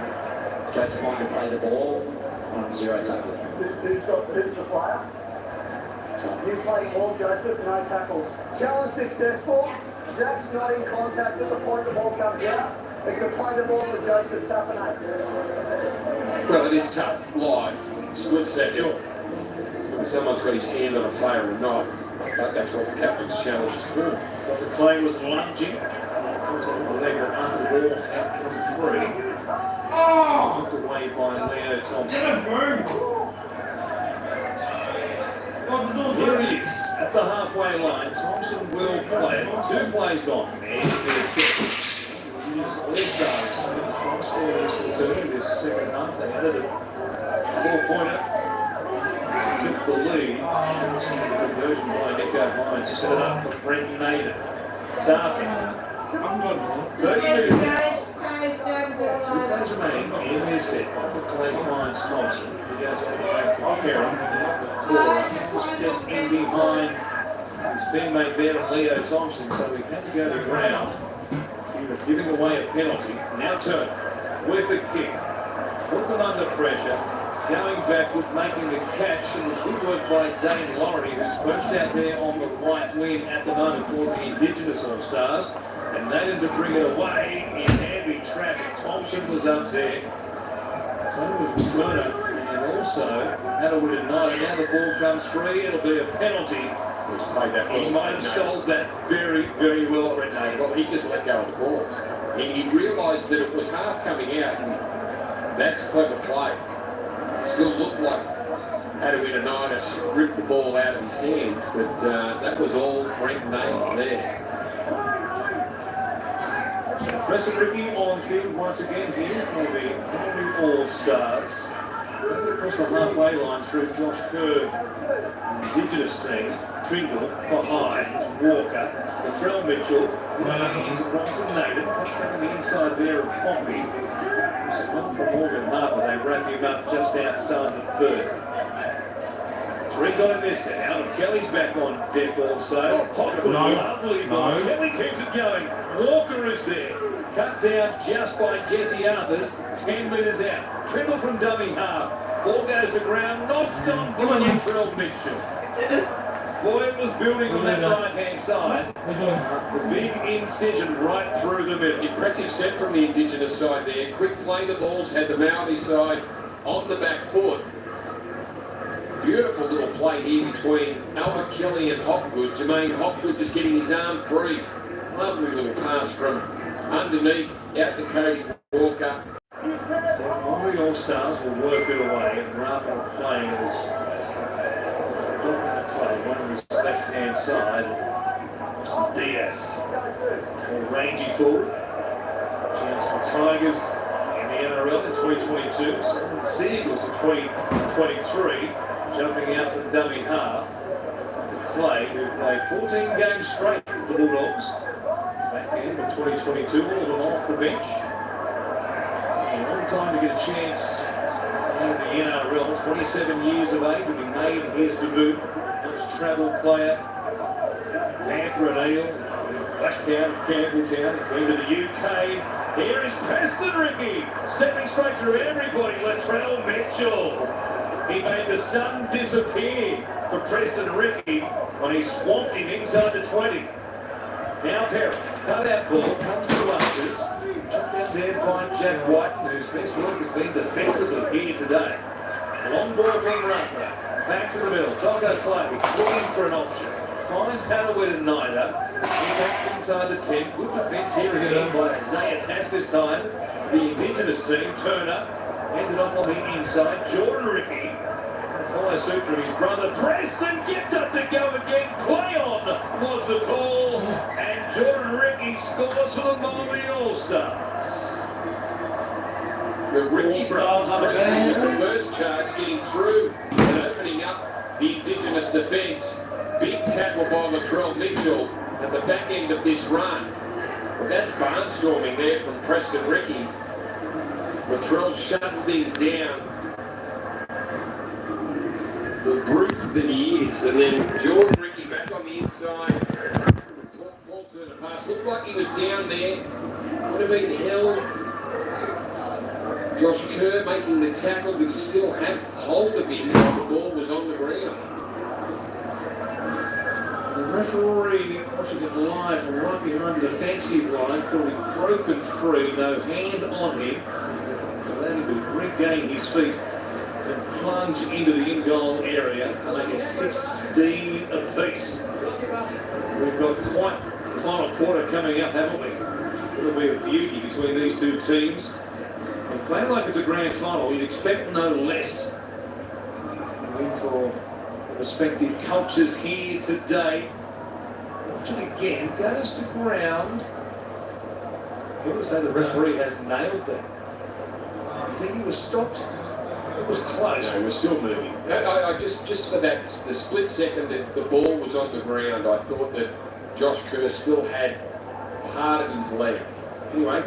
Joe Tapine can play the ball on 0 tackle. Who's the player? You played ball, Joseph, no tackles. Challenge successful. Zach's not in contact at the point the ball comes out. It's to play the ball to Joseph Tapine. Well, it is tough, live, split second. Whether someone's got his hand on a player or not, but that's what the captain's challenge is for. The Clay was lunging. The leg after the ball had come free. Knocked away by Leo Thompson. Here he is at the halfway line. Thompson will play it. 2 plays gone. And there's 6. All-Stars, the score is concerned this second half. They added a 4-pointer, took the lead. The conversion by Nico Hines to set it up for Brent Nader. Tarpin. 32 plays remaining in this set. Clay finds Thompson. He goes all the way for Perrin. Step in behind his teammate there, Leo Thompson, so he had to go to ground. Giving away a penalty. Now Turner with a kick. Put them under pressure. going backwards, making the catch, and it was good work by Dane Laurie, who's perched out there on the right wing at the moment for the Indigenous All-Stars, and needed to bring it away in heavy traffic. Thompson was up there, so was Turner, and also had a win at 9, and now the ball comes free, it'll be a penalty. He's played that well. He might have sold that very, very well, Renee. Well, he just let go of the ball. He realised that it was half coming out, and that's clever play. Still looked like Adewinanitis ripped the ball out of his hands, but that was all Brent Nail there. Preston Ricky on field once again here for the Maori All-Stars. Across the halfway line through Josh Kerr, Indigenous team. Tringle behind Walker. Latrell Mitchell lanes across to Naden. Cuts back on the inside there of Poppy. So one from Morgan Harper. They wrap him up just outside the third. 3 got in this set out, and Kelly's back on deck also. Hopgood, lovely ball. Kelly keeps it going. Walker is there. Cut down just by Jesse Arthurs. 10 metres out. Tringle from dummy half. Ball goes to ground. Knocked on by Latrell Mitchell. Boy, it was building on that right-hand side. The big incision right through the middle. Impressive set from the Indigenous side there. Quick play the balls, had the Maori side on the back foot. Beautiful little play here between Albert Kelly and Hopgood. Jermaine Hopgood just getting his arm free. Lovely little pass from underneath out to Cody Walker. So Maori All-Stars will work it away, and rather than playing as one on his left-hand side, Diaz. More rangy forward. Chance for Tigers in the NRL in 2022. Seagulls in 2023. Jumping out for the dummy half. Clay, who played 14 games straight for the Bulldogs. Back in 2022, all of them off the bench. A long time to get a chance in the NRL. 27 years of age when he made his debut. Most travelled player. Panther and Eel. Blacktown, Campbelltown, into the UK. Here is Preston Ricky. Stepping straight through everybody. Latrell Mitchell. He made the sun disappear for Preston Ricky when he swamped him inside the 20. Now Perry, cut out ball, comes to Ushers. Jumped out there by Jack Whiten, whose best work has been defensively here today. Long ball from Ruffler. Back to the middle. Tonga Clay, looking for an option. Finds Adewinanitis. He backs inside the 10. Good defence here again by Isaiah Tass this time. The Indigenous team, Turner. Ended off on the inside. Jordan Ricky. Follow suit from his brother. Preston gets up to go again. Play on was the call. And Jordan Ricky scores for the Maori All-Stars. The Ricky brothers pressing the first charge, getting through and opening up the Indigenous defence. Big tackle by Latrell Mitchell at the back end of this run. But that's barnstorming there from Preston Ricky. Latrell shuts things down. The brute that he is. And then Jordan Ricky back on the inside. Ball turn pass. Looked like he was down there. Would have been held. Josh Kerr making the tackle, but he still had hold of him while the ball was on the ground. The referee, watching it live from right behind the defensive line, thought he'd broken free, no hand on him. Allowed him to regain his feet and plunge into the in-goal area to make it 16 apiece. We've got quite the final quarter coming up, haven't we? It'll be a beauty between these two teams. And playing like it's a grand final, you'd expect no less. For the respective cultures here today. Watching again, goes to ground. People say the referee has nailed that. I think he was stopped. It was close. No, he was still moving. I just for that, the split second that the ball was on the ground, I thought that Josh Kerr still had part of his leg. Anyway,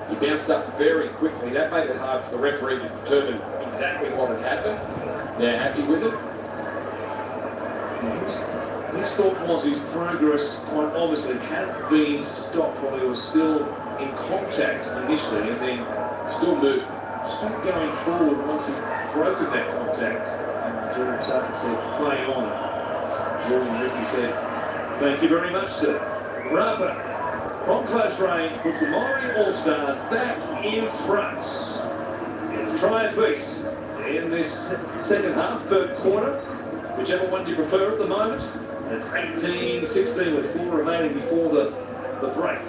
he bounced up very quickly. That made it hard for the referee to determine exactly what had happened. They're happy with it. His thought was his progress quite obviously had been stopped while he was still in contact initially, and then still moved. Stopped going forward once he broken that contact. And Jordan Tucker said, play on. Jordan Ricky said, thank you very much, sir. Rubber, from close range, puts the Maori All-Stars back in front. It's a try apiece in this second half, third quarter. Whichever one you prefer at the moment. And it's 18-16 with 4 remaining before the break.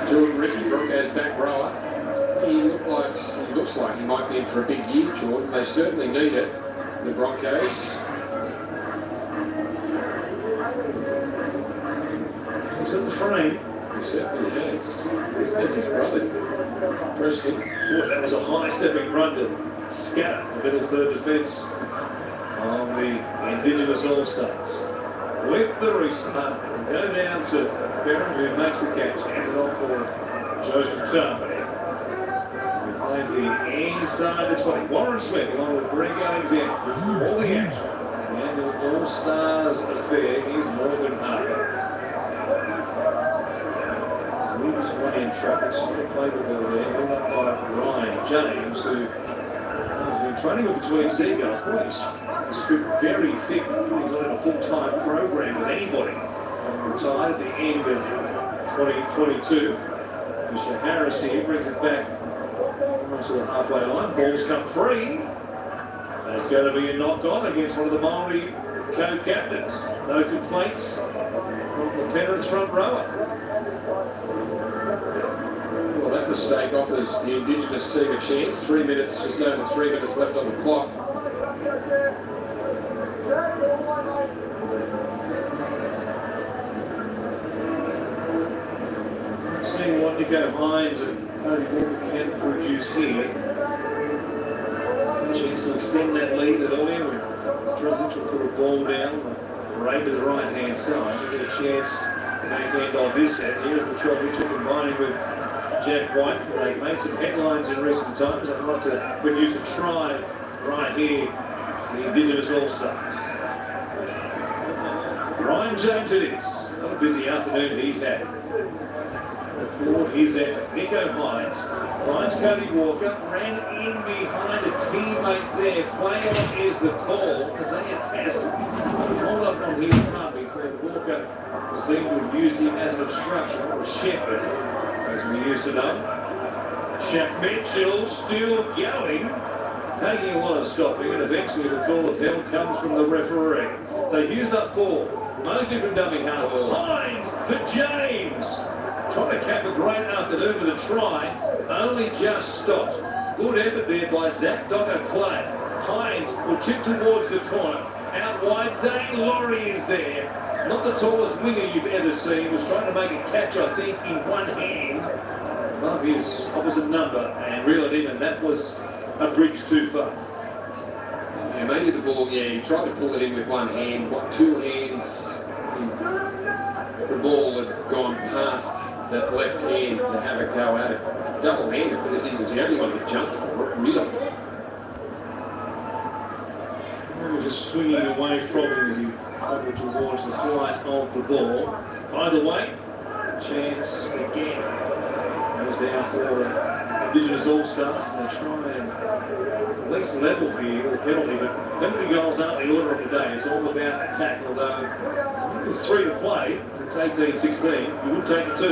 Jordan Ricky, Broncos back rower. He looks like he might be in for a big year, Jordan. They certainly need it, the Broncos. He's got the frame. He certainly has. That's his brother, Preston. Boy, that was a high stepping run to scatter the middle third defence on the Indigenous All-Stars. With the restart, go down to Barron, who makes the catch, hands it off for Joseph Tarpany. We play the inside the 20. Warren Smith along with Greg Alexander. All the action. The annual All-Stars affair. Here's Morgan Harper. Leaves one in traffic. So they play with her there. Held up by Ryan James, who has been training with the Tweed Seagulls. Boy, he's very fit. He's not in a full-time program with anybody. Retired at the end of 2022. Mr. Harris here brings it back almost to the halfway line. Ball's come free. There's going to be a knock-on against one of the Maori co-captains. No complaints from the Penrith front rower. Well, that mistake offers the Indigenous team a chance. 3 minutes, just over 3 minutes left on the clock. Seeing what Nico Hines and Cody Walker can produce here. A chance to extend that lead that earlier when Trevor Mitchell put a ball down right to the right-hand side. We get a chance to make end of this set. Here's the Trevor Mitchell combining with Jack White. They've made some headlines in recent times. I'd like to produce a try right here, the Indigenous All-Stars. Ryan James it is. What a busy afternoon he's had. For his effort. Nico Hines finds Cody Walker, ran in behind a teammate there. Play on is the call as they attest. Hold up on his front before Walker was deemed to have used him as an obstruction, or a shepherd, as we used to know. Shaq Mitchell still going, taking a lot of stopping, and eventually the call of hell comes from the referee. They used up 4, mostly from dummy half. Hines to James. Trying to cap a great afternoon with a try, only just stopped. Good effort there by Zach Docker Clay. Hines will chip towards the corner. Out wide, Dane Laurie is there. Not the tallest winger you've ever seen. Was trying to make a catch, I think, in one hand above his opposite number and reel it in, and that was a bridge too far. Yeah, maybe the ball, he tried to pull it in with one hand, 2 hands. The ball had gone past that left hand to have a go at it. Double-handed because he was the only one that jumped for it, really. He was just swinging away from him as he hovered towards the flight of the ball. Either way, chance again. Goes down for the Indigenous All-Stars. They try and at least level here with a penalty, but penalty goals aren't the order of the day. It's all about attack, although it's 3 to play. It's 18-16. You would take the 2.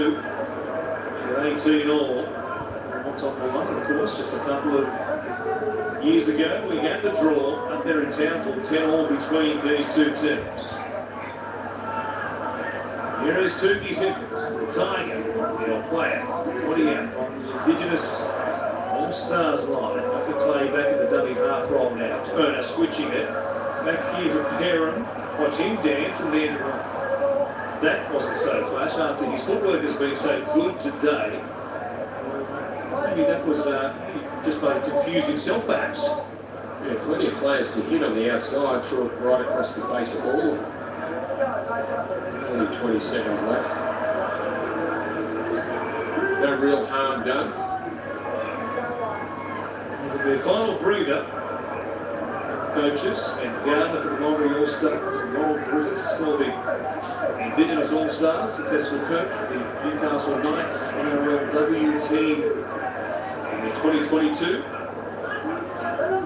You're 18 all. And what's on the line, of course, just a couple of years ago, we had the draw up there in town for 10 all between these two teams. Here is Tukey Simpkins, the Tiger, the player, 20 out on the Indigenous All-Stars line. Up the Clay back in the dummy half roll now. Turner switching it. Back here for Perrin. Watch him dance, and then that wasn't so flash after his footwork has been so good today. Maybe that was just by confused himself, perhaps. Yeah, plenty of players to hit on the outside, threw it right across the face of all of them. Only 20 seconds left. No real harm done. Their final breather, coaches and Gardner for the Maori All-Stars, and Ronald Griffiths for the Indigenous All-Stars, successful coach of the Newcastle Knights NRLW team in 2022.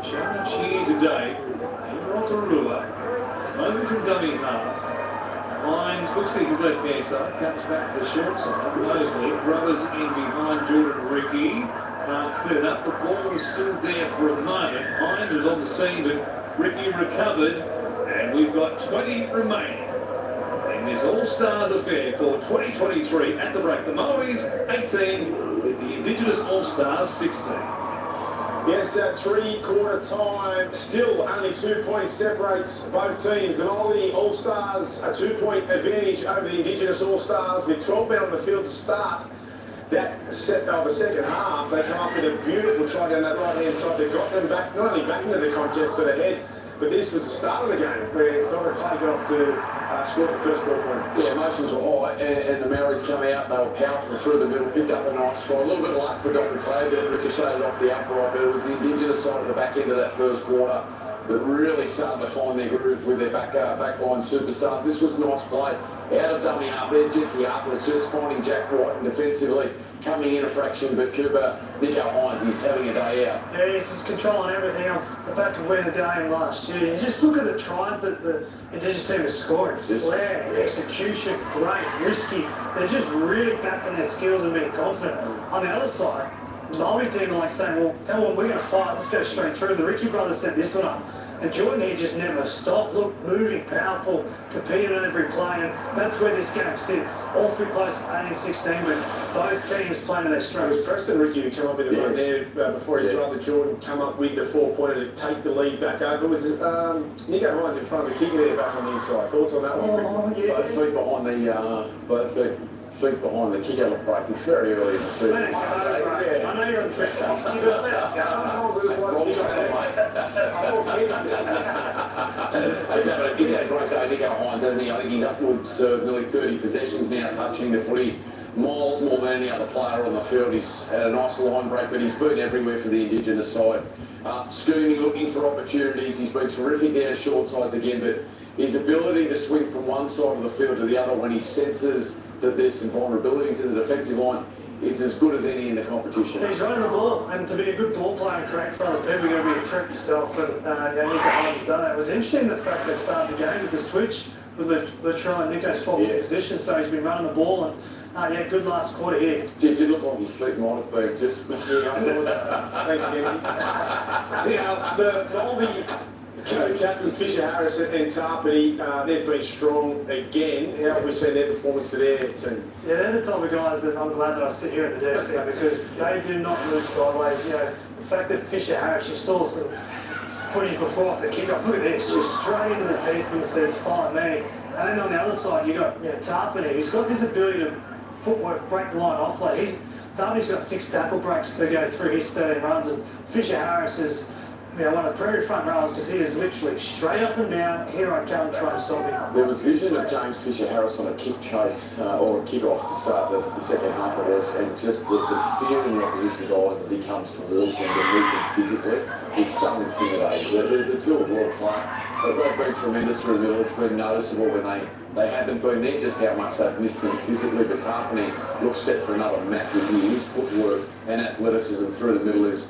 challenge here today in Rotorua. It's moving from dummy half. Hines looks to his left-hand side, comes back to the short side. Mosley, brothers in behind Jordan Ricky. Can't clear it up. The ball is still there for a moment. Hines was on the scene, but Ricky recovered. And we've got 20 remaining in this All-Stars affair called 2023 at the break. The Maoris 18 with the Indigenous All-Stars 16. Yes, at three-quarter time, still only 2 points separates both teams. The Māori All-Stars a 2-point advantage over the Indigenous All-Stars with 12 men on the field to start that set of the second half. They come up with a beautiful try down that right-hand side. They got them back, not only back into the contest, but ahead. But this was the start of the game where Dr. Clay got off to score the first 4 points. Yeah, emotions were high, and the Maoris come out. They were powerful through the middle, picked up a nice try. A little bit of luck for Dr. Clay that ricocheted off the upright, but it was the Indigenous side at the back end of that first quarter that really started to find their groove with their backline superstars. This was nice play. Out of dummy half, there's Jesse Harper's just finding Jack White and defensively coming in a fraction, but Nico Hines is having a day out. Yeah, he's just controlling everything off the back of where the game last year. You just look at the tries that the Indigenous team is scoring. Flair, execution, great, risky. They're just really backing their skills and being confident. On the other side, the Māori team are like saying, well, come on, we're going to fight. Let's go straight through. The Ricky brothers set this one up. And Jordan here just never stopped. Look, moving, powerful, competing on every play. And that's where this game sits. Awfully close to 18-16, but both teams playing to their strengths. It was Preston Ricky who came up with the run there before his brother Jordan come up with the 4-pointer to take the lead back over. It was Nico Hines in front of the kicker there back on the inside. Thoughts on that one? Both feet behind the feet behind the kicker break. It's very early in the season. I know you're on 360, but sometimes it was like He's had a great day, Nico Hines, hasn't he? I think he's upwards of nearly 30 possessions now, touching the footy miles more than any other player on the field. He's had a nice line break, but he's been everywhere for the Indigenous side. Schooning, looking for opportunities. He's been terrific down short sides again, but his ability to swing from one side of the field to the other when he senses that there's some vulnerabilities in the defensive line is as good as any in the competition. He's running the ball, and to be a good ball player and create for other people, you've got to be a threat yourself, and Nico Hines has done that. It was interesting the fact they started the game with the switch, with the try and Nico swapping position, so he's been running the ball, and good last quarter here. Did look like his feet might have been just... Thanks again. Now, the Aussie captains Fisher Harris and Tarpany, they've been strong again. How have we seen their performance for their team? Yeah, they're the type of guys that I'm glad that I sit here at the desk here because they do not move sideways. You know, the fact that Fisher Harris, you saw some footage before off the kickoff. Look at this, just straight into the teeth and says, "Follow me." And then on the other side, you got Tarpany, who's got this ability to footwork, break the line offload. Tarpany's got 6 tackle breaks to go through his 13 runs, and Fisher Harris is one of the prairie front rows because he is literally straight up and down. Here I come, try to stop him. There was vision of James Fisher Harris on a kick chase or a kick off to start the second half it was, and just the fear in the opposition's eyes as he comes towards him, the movement physically is so intimidating. The two are world class. They've been tremendous through the middle. It's been noticeable when they haven't been there, just how much they've missed them physically. But Tarpany looks set for another massive year. His footwork and athleticism through the middle is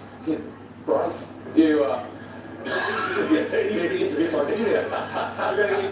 great. You I'm going to get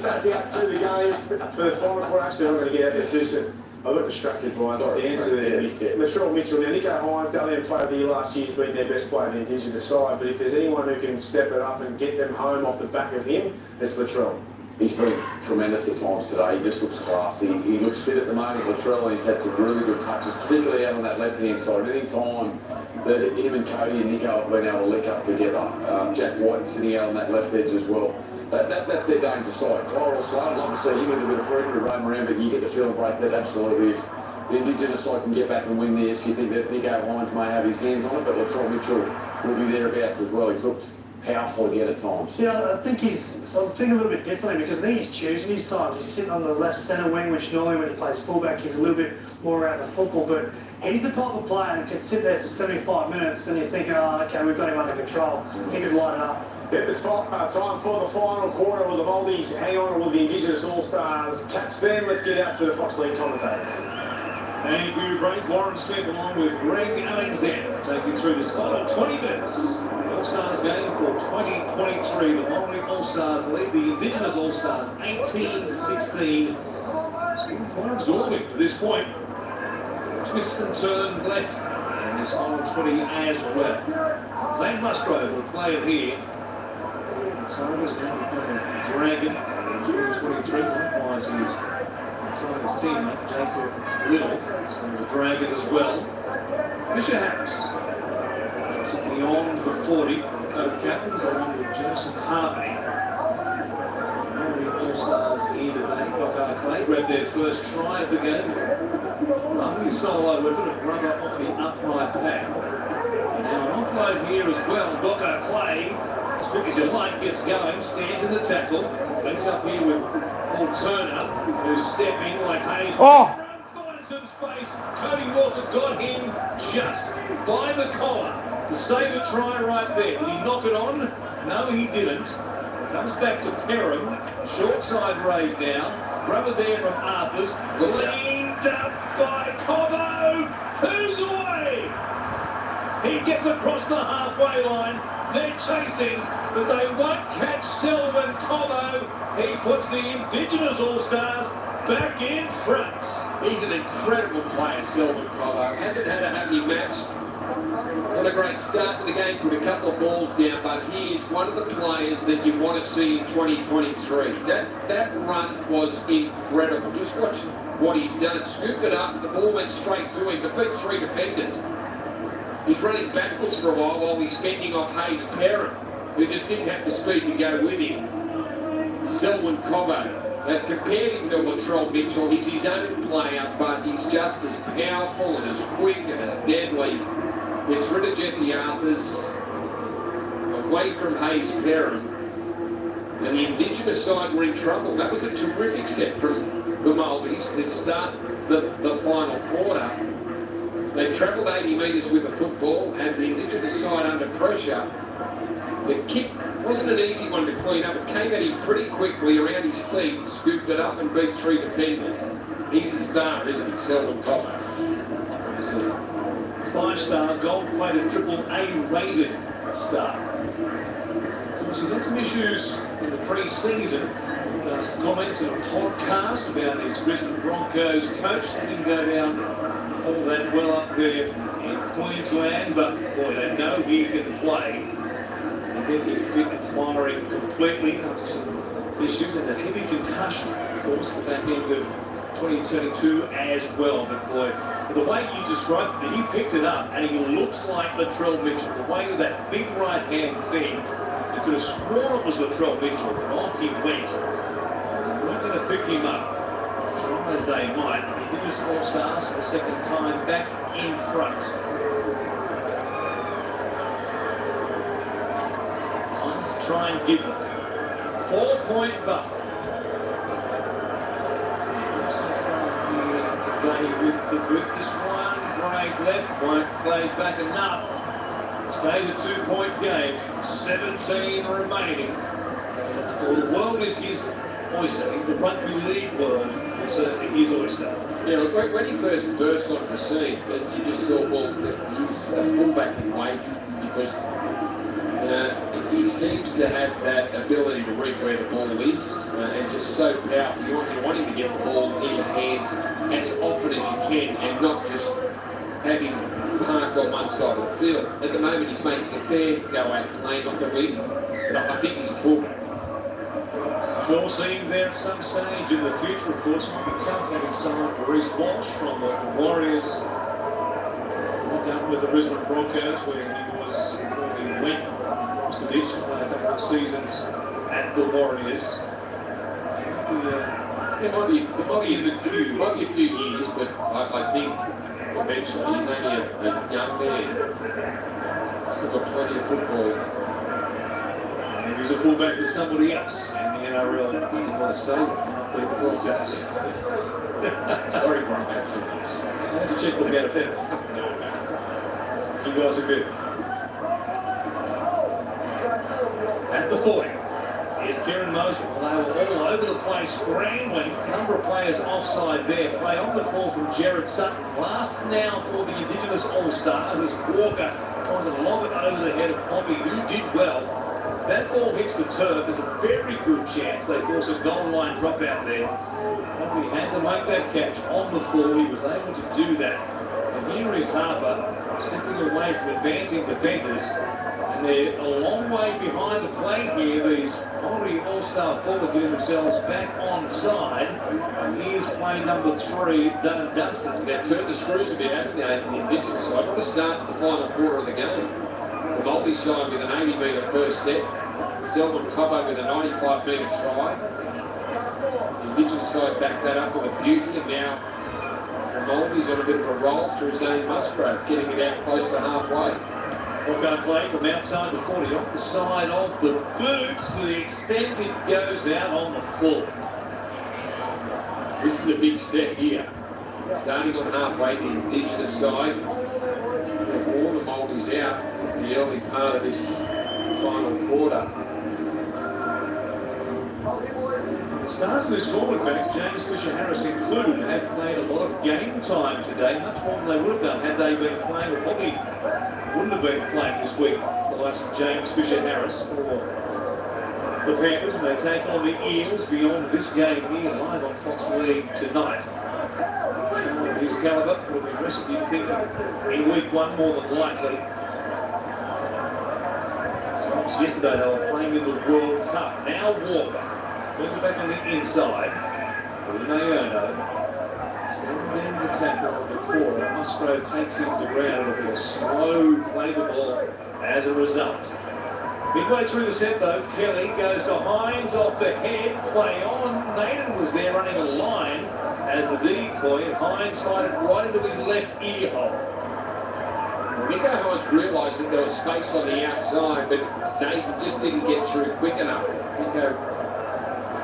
back out to the game for the final quarter. Actually, I'm going to get out there too soon. I got distracted by the dancer there. Latrell Mitchell. Now, Nico Hines, Dalian Player of the Year last year, has been their best player in the Indigenous side. But if there's anyone who can step it up and get them home off the back of him, it's Latrell. He's been tremendous at times today. He just looks classy. He looks fit at the moment, Latrell, and he's had some really good touches, particularly out on that left-hand side. Any time that him and Cody and Nico have been able to link up together, Jack White sitting out on that left edge as well. That's their danger side. Tyrell Sloan, I'd love to see him with a bit of freedom to roam around, but you get the feeling break that absolutely if the Indigenous side can get back and win this, you think that Nico Hines may have his hands on it, but Latrell Mitchell will be thereabouts as well. He's looked powerful again at times. Yeah, I think he's thinking a little bit differently because I think he's choosing his times. He's sitting on the left centre wing, which normally when he plays fullback, he's a little bit more out of the football, but he's the type of player that can sit there for 75 minutes and you're thinking, oh, okay, we've got him under control. He could light it up. Yeah, it's time for the final quarter. Will the Maldives hang on, or will the Indigenous All-Stars catch them? Let's get out to the Fox League commentators. Thank you, Braith. Warren Smith along with Greg Alexander take you through this final 20 minutes. The All-Stars game for 2023. The Maori All-Stars lead the Indigenous All-Stars 18-16. It's been quite absorbing to this point. Twists and turn left in this final 20 as well. Zane Musgrove will play it here. The Tigers now become a Dragon in 2023. Likewise, his Tigers teammate Jacob Little is one of the Dragons as well. Fisher Harris takes it beyond the 40. The co-captains along with Jason Tarpany. All-Stars here today. Docker Clay grabbed their first try of the game. Lovely solo effort of rubber off the upright pad. And now an offload here as well. Docker Clay, as quick as you like, gets going, stands in the tackle. Links up here with Paul Turner, who's stepping like Hayes. Oh! Thought in some space. Cody Walker got him just by the collar to save a try right there. Did he knock it on? No, he didn't. Comes back to Perham. Short side raid now. Rubber there from Arthurs. Leaned up by Cobbo. Who's away? He gets across the halfway line. They're chasing, but they won't catch Selwyn Cobbo. He puts the Indigenous All-Stars back in front. He's an incredible player, Selwyn Cobbo. Hasn't had a happy match. Not a great start to the game, put a couple of balls down, but he is one of the players that you want to see in 2023. That run was incredible. Just watch what he's done. Scooped it up, the ball went straight to him, but beat 3 defenders. He's running backwards for a while he's fending off Hayes Perham, who just didn't have the speed to go with him. Selwyn Cobbo. They've compared him to Latrell Mitchell. He's his own player, but he's just as powerful and as quick and as deadly. Gets rid of Jetty Arthurs, away from Hayes Perham, and the Indigenous side were in trouble. That was a terrific set from the Maldives to start the final quarter. They travelled 80 metres with the football, had the Indigenous side under pressure. The kick wasn't an easy one to clean up. It came at him pretty quickly around his feet, scooped it up and beat 3 defenders. He's a star, isn't he, Selwyn Cobbo? 5-star, gold-plated, triple-A rated star. He had some issues in the pre-season. Some comments in a podcast about his Brisbane Broncos coach. He didn't go down all that well up there in Queensland, but boy, they know he can play. I think he's fit and firing completely. Some issues and a heavy concussion, of course, at the back end of 2022 as well. But boy, the way you described it, he picked it up and he looks like Latrell Mitchell. The way with that big right hand thing, you could have sworn it was Latrell Mitchell, but off he went. They're not going to pick him up, try as they might. The Indigenous All-Stars for the second time back in front. Lions try and give them 4-point buffer. Today with the grip, this one, Gray left, won't fade back enough. Stays a 2-point game, 17 remaining. Well, the world is his oyster, the rugby league world is certainly his oyster. Yeah, look, when he first burst onto the scene, you just thought, well, he's a fullback in waiting because he seems to have that ability to read where the ball is and just so powerful. You want him to get the ball in his hands as often as you can and not just have him parked on one side of the field. At the moment, he's making a fair go at playing off the wing, but I think he's a fullback. We'll see him there at some stage in the future, of course. Might be tough having someone for Reece Walsh from the Warriors. Down with the Brisbane Broncos, where he was before he went across the ditch and played a couple of seasons at the Warriors. It might be in the queue. It might be a few years, but I think eventually he's only a young man. Still got plenty of football. And he's a fullback with somebody else in the NRL. I didn't want to say that. Sorry, Broncos fans. There's a checkbook out of pen. You guys are good. At the 40. Here's Kieran Mosley. Well, they were all over the place, scrambling. A number of players offside there. Play on the call from Jared Sutton. Last now for the Indigenous All-Stars as Walker tries to lob it over the head of Poppy, who did well. That ball hits the turf. There's a very good chance they force a goal line dropout there. Poppy had to make that catch on the floor. He was able to do that. And here is Harper stepping away from advancing defenders. And they're a long way behind the play here. These Maori All-Star forwards getting themselves back on side. And here's play number 3, done and dusted. They've turned the screws a bit, haven't they, the Indigenous side? What a start to the final quarter of the game. The Multi side with an 80-metre first set. Selwyn Cobbo with a 95-metre try. The Indigenous side backed that up with a beauty, and now the Multi's on a bit of a roll through Zane Musgrave, getting it out close to halfway. Hawkeye play from outside the 40, off the side of the boots to the extent it goes out on the floor. This is a big set here. Starting on halfway, the Indigenous side. With all the Multis out in the early part of this final quarter. The stars of this forward pack, James Fisher-Harris included, have played a lot of game time today, much more than they would have done had they been playing, or probably wouldn't have been playing this week. The likes of James Fisher-Harris for the Panthers, and they take on the Eels beyond this game here live on Fox League tonight. Someone of his calibre will be recipe in week 1 more than likely. So yesterday they were playing in the World Cup. Now Walker turns it back on the inside. Naono. Still in the tackle on the corner. Musgrove takes him to ground. It'll be a slow play the ball as a result. Midway through the set though, Kelly goes to Hines off the head, play on. Naden was there running a line as the decoy, and Hines fired it right into his left ear hole. Nico Hines realised that there was space on the outside, but Naden just didn't get through quick enough. Nico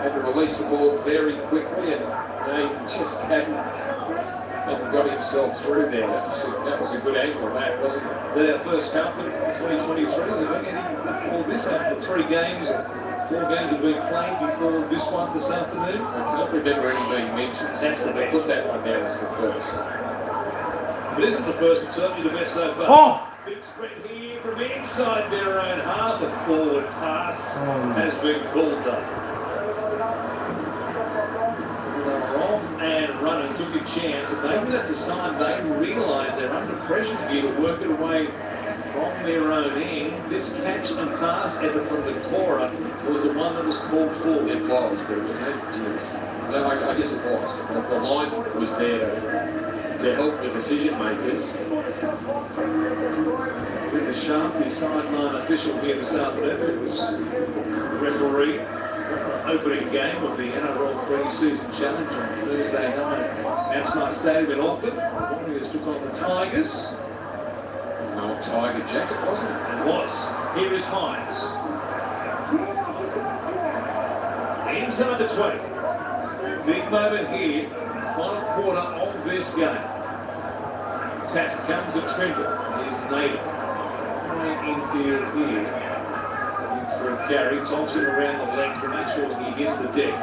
had to release the ball very quickly, and Naden just hadn't got himself through there. That was a good angle, that, wasn't it? Is that our first Falcon in 2023? Has there been any before this? After 3 games, or 4 games have been played before this one this afternoon? I can't remember any being mentioned. That's the best. Put that one down as the first. If it isn't the first, it's certainly the best so far. Oh! Big spread here from inside their own half. A forward pass has been called up. Off and running, took a chance, and maybe that's a sign they realise they're under pressure here to work it away from their own end. This catch and pass effort from the Cora was the one that was called for. It was, but it was no, I guess it was. The line was there to help the decision makers. With the Sharpie sideline official here this afternoon, it was referee. Opening game of the NRL pre-season challenge on Thursday night at Mount Smart Stadium in Auckland. The Warriors took on the Tigers. An old Tiger jacket, wasn't it? It was. Here is Hines. Inside the 20. Big moment here. Final quarter of this game. Task comes to Trindle. Here's Nader. Right infield here. For a carry, Thompson around the legs to make sure that he hits the deck.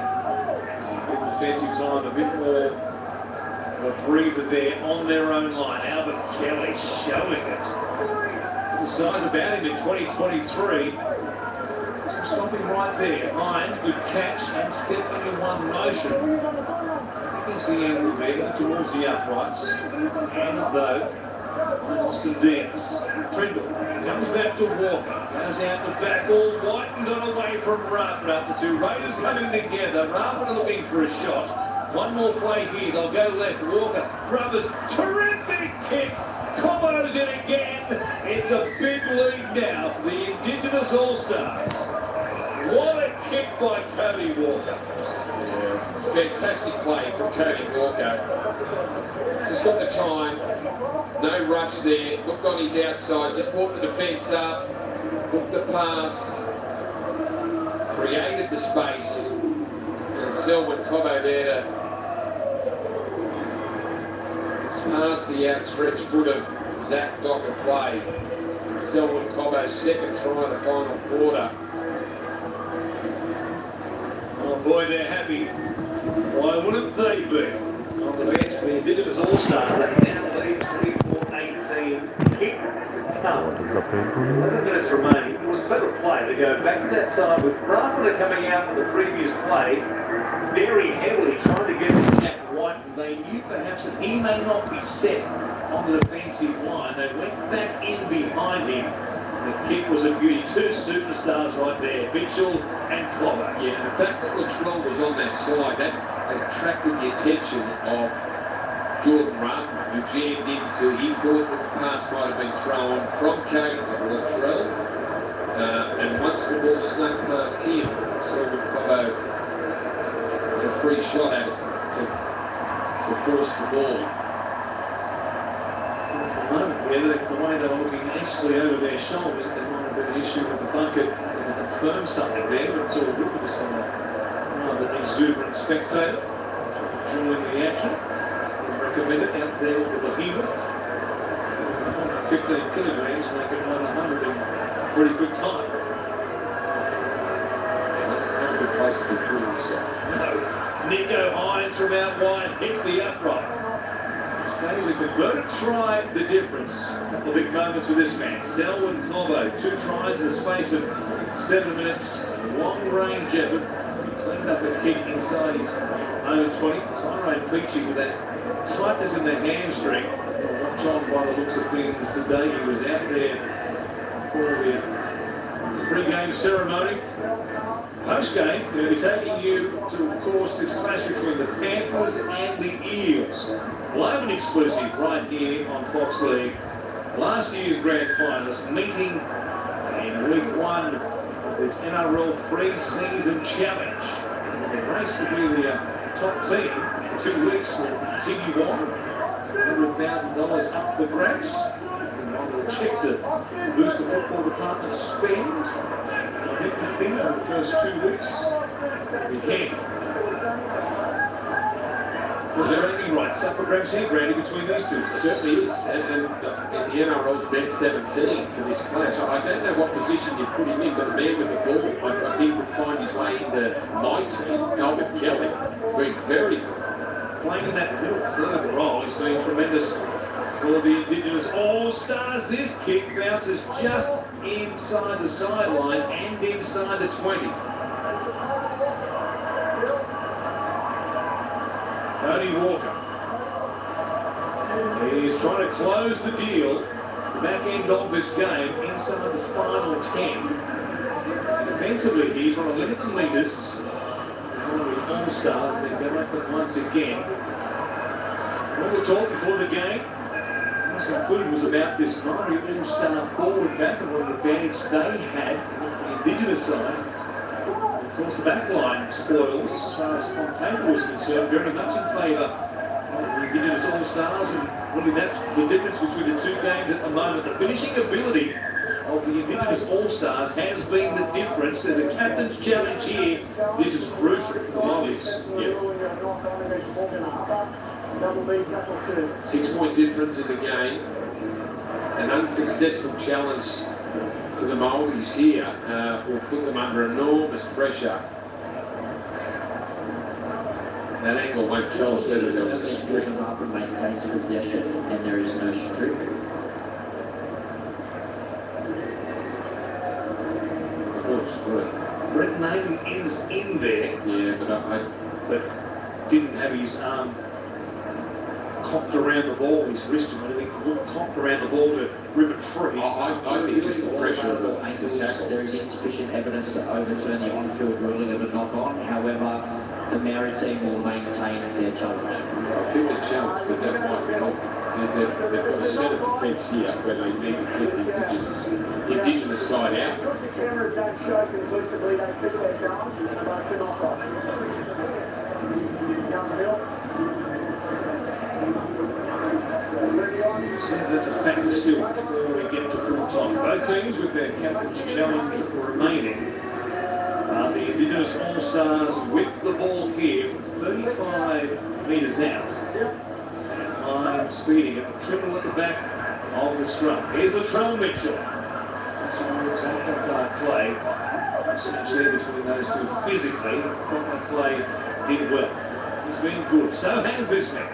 Good defensive time, a bit more of a breather there on their own line. Albert Kelly showing it. The size about him in 2023. Some stopping right there. Hines, good catch and stepping in one motion. Against the angle there, towards the uprights. And though, Austin Dennis. Trindle comes back to Walker. Goes out the back, all whitened on away from Ruffin. The 2 Raiders coming together. Ruffin looking for a shot. One more play here. They'll go left. Walker, Brothers, terrific kick. Combos in again. It's a big lead now for the Indigenous All-Stars. What a kick by Cody Walker. Yeah, fantastic play from Cody Walker. Just got the time. No rush there. Looked on his outside. Just brought the defence up. Hooked the pass. Created the space. And Selwyn Cobbo there to pass the outstretched foot of Zach Docker play. Selwyn Cobbo's second try in the final quarter. boy, they're happy. Why wouldn't they be? On the bench, the Indigenous All-Stars, they now lead 24-18. Kick to come. 11 minutes remaining. It was a clever play to go back to that side with rather coming out with the previous play very heavily, trying to get Jack White. They knew perhaps that he may not be set on the defensive line. They went back in behind him. The kick was a beauty. Two superstars right there, Mitchell and Clobber. Yeah, and the fact that Latrell was on that side, that attracted the attention of Jordan Rudd, who jammed into, he thought that the pass might have been thrown from Caden to Latrell. And once the ball snuck past him, Silver Cobbo had a free shot at it to force the ball. The way they were looking anxiously over their shoulders, there might have been an issue with the bucket and confirmed something there, but it's all good. We're just on a rather exuberant spectator enjoying the action. We recommend it out there with the behemoths. 15 kilograms make it 100 in pretty good time. Not a good place to be putting yourself. No. Nico Hines from out wide hits the upright. Stays a converted try the difference. A couple of big moments for this man. Selwyn Clobbo, 2 tries in the space of 7 minutes. Long range effort. He cleaned up a kick inside his own 20. Tyrone Peachy with that tightness in the hamstring. Watch on by the looks of things today. He was out there for the pre-game ceremony. Post-game, we're going to be taking you to, of course, this clash between the Panthers and the Eels. We'll have an exclusive right here on Fox League. Last year's grand finalists meeting in week 1 of this NRL pre-season challenge. And the race to be the top team in 2 weeks will continue on. $100,000 up for grabs. And we'll check to boost the football department spend. I think the thing over the first 2 weeks, we can. Was there anything right? Supper grabs here, Brandy, between these two? It certainly is. And the NRL's best 17 for this clash. I don't know what position you put him in, but the man with the ball, I think, would find his way into my team. Albert Kelly, being very good. Playing in that little third role, he's been tremendous for the Indigenous All-Stars. This kick bounces just inside the sideline and inside the 20. Cody Walker. He's trying to close the deal, the back end of this game, inside the final 10. Defensively, he's on 11 metres. One of the All-Stars, they go up it once again. What we talked before the game, what's included was about this Maori All-Star forward back and what an advantage they had against the Indigenous side. Of course, the back line spoils, as far as on paper was concerned, very much in favour of the Indigenous All-Stars, and really that's the difference between the two games at the moment. The finishing ability of the Indigenous All-Stars has been the difference. There's a captain's challenge here. This is crucial for this. 6-point difference in the game. An unsuccessful challenge to the Maoris here will put them under enormous pressure. That angle won't tell us whether there was a strip. Harper maintains possession and there is no strip. Brett Naden is in there. Yeah, but didn't have his arm cocked around the ball, his wrist or anything, cocked around the ball to rip it free. I think just the pressure of the tackle. There is insufficient evidence to overturn the on-field ruling of a knock-on. However, the Maori team will maintain their challenge. I think the challenge that might be helped. They've got a set of defence here where they need to keep the Indigenous side out. Because the cameras don't show conclusively they keep their challenge, but it's a knock-on. Down the hill. So that's a factor still before we get to full time. Both teams with their captain's challenge remaining. The Indigenous All-Stars with the ball here from 35 metres out. And line speeding at the triple at the back of the scrum. Here's Latrell Mitchell. That's exactly Clay. Essentially between those two physically, Connor Clay did well. He's been good. So has this man.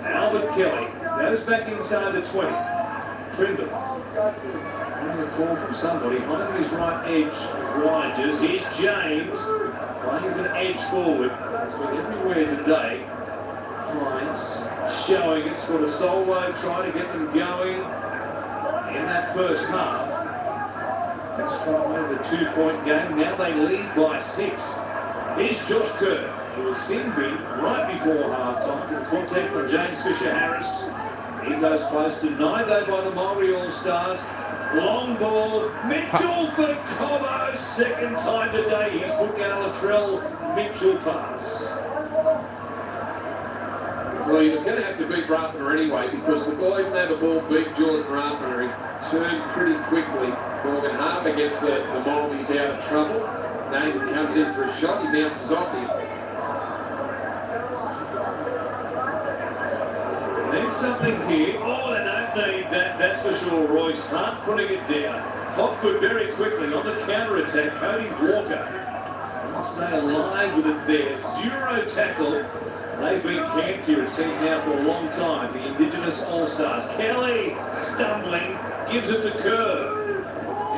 Albert Kelly goes back inside the 20. Trimble. Getting a call from somebody. Finds his right edge. Rogers. Here's James. Plays an edge forward. It's been everywhere today. Hines showing it. Scored a solo. Trying to get them going in that first half. Let's try and win the 2-point game. Now they lead by 6. Here's Josh Kerr. He was seen big right before half-time. Good contact from James Fisher-Harris. He goes close, denied though by the Maori All-Stars. Long ball, Mitchell for Cobbo. Second time today he's put down a Latrell Mitchell pass. Well, he was going to have to beat Ratner anyway because the guy who had the ball beat Jordan Ratner. He turned pretty quickly. Morgan Harper gets the Maldies out of trouble. Nathan comes in for a shot. He bounces off him. Need something here. Oh, they don't need that, that's for sure. Royce Hunt putting it down. Hopgood very quickly on the counter-attack. Cody Walker. I'll stay alive with it there. 0 tackle. They've been camped here, it seems now, for a long time. The Indigenous All-Stars. Kelly stumbling, gives it to Kerr.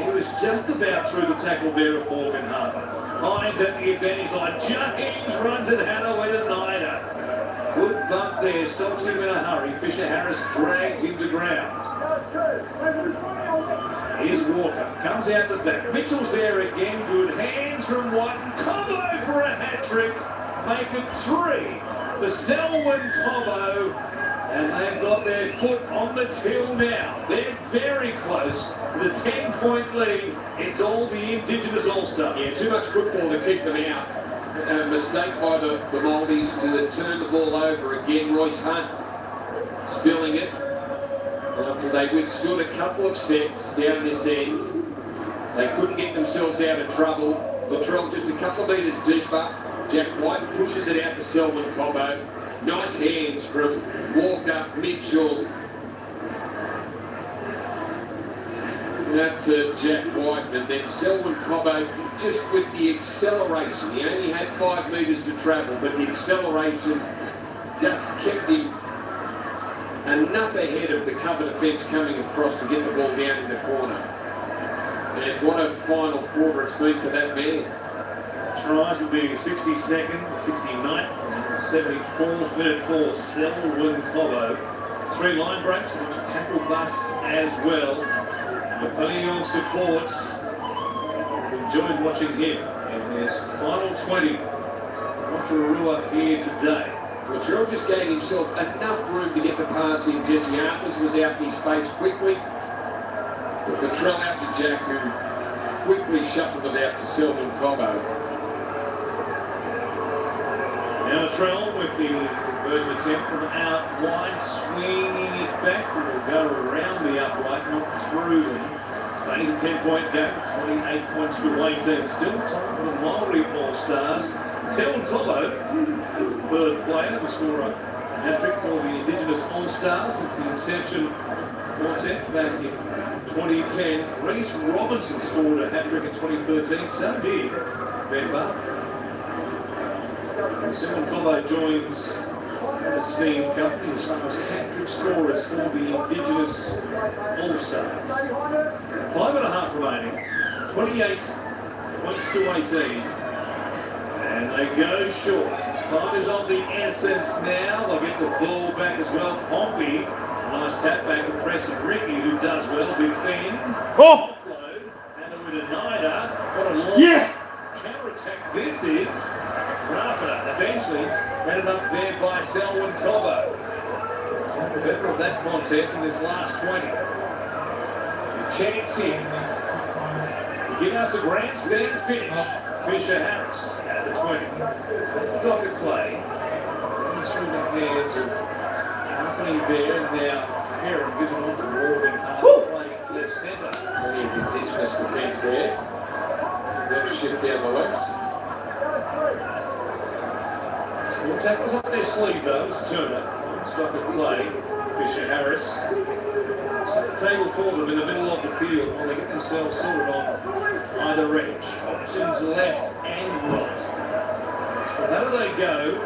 He was just about through the tackle there at Morgan Harper. Hines at the advantage line. James runs at Hannaway to Nida. Good bump there, stops him in a hurry. Fisher-Harris drags him to ground. Here's Walker, comes out the back. Mitchell's there again, good hands from White. Cobbo for a hat-trick. Make it 3 for Selwyn Cobbo. And they've got their foot on the till now. They're very close to the 10-point lead. It's all the Indigenous All-Stars. Yeah, too much football to keep them out. A mistake by the Maldies to turn the ball over again. Royce Hunt spilling it after they withstood a couple of sets down this end. They couldn't get themselves out of trouble. Latrell just a couple of metres deeper. Jack White pushes it out to Selwyn Cobbo. Nice hands from Walker, Mitchell. That to Jack White, and then Selwyn Cobbo just with the acceleration. He only had 5 metres to travel, but the acceleration just kept him enough ahead of the cover defence coming across to get the ball down in the corner. And what a final quarter it's been for that man. Tries to be 62nd, 69th, and 74th minute for Selwyn Cobbo. 3 line breaks and a tackle bus as well. With plenty of support. Enjoyed watching him in his final 20. Rotorua here today. Well, Gerald just gave himself enough room to get the pass in. Jesse Arthurs was out in his face quickly. But Latrell out to Jack, who quickly shuffled it out to Selwyn Cobbo. Now Latrell with the conversion attempt from out wide, swinging it back. Will go around the upright, not through them. Stays a 10-point game, 28 points to 18. Still time for the Maori All-Stars. Selwyn Cobbo, third player to score a hat-trick for the Indigenous All-Stars since the inception quartet back in 2010. Reece Robinson scored a hat-trick in 2013. So did Ben Barker. Selwyn Cobbo joins an esteemed company as far as hat-trick scorers for the Indigenous All-Stars. 5.5 remaining, 28 points to 18. And they go short. Time is of the essence now. They'll get the ball back as well. Pompey, nice tap back from Preston Ricky, who does well. Big Finn. Oh! And with a Nida. What a long counter-attack this is. Rafa eventually ended up there by Selwyn Cobbo. So the better of that contest in this last 20. The chance here. Give us a grandstand finish. Fisher-Harris at the 20. Docket play. He's through the hands of company there. Now Heron gives it on to Morgan Harper playing left centre. Plenty of Indigenous defence there. Left shift down the left. Well, tackles up their sleeve though, it's Turner. stop at play. Fisher Harris. Set the table for them in the middle of the field while they get themselves sorted on either edge. Options left and right. So how do they go?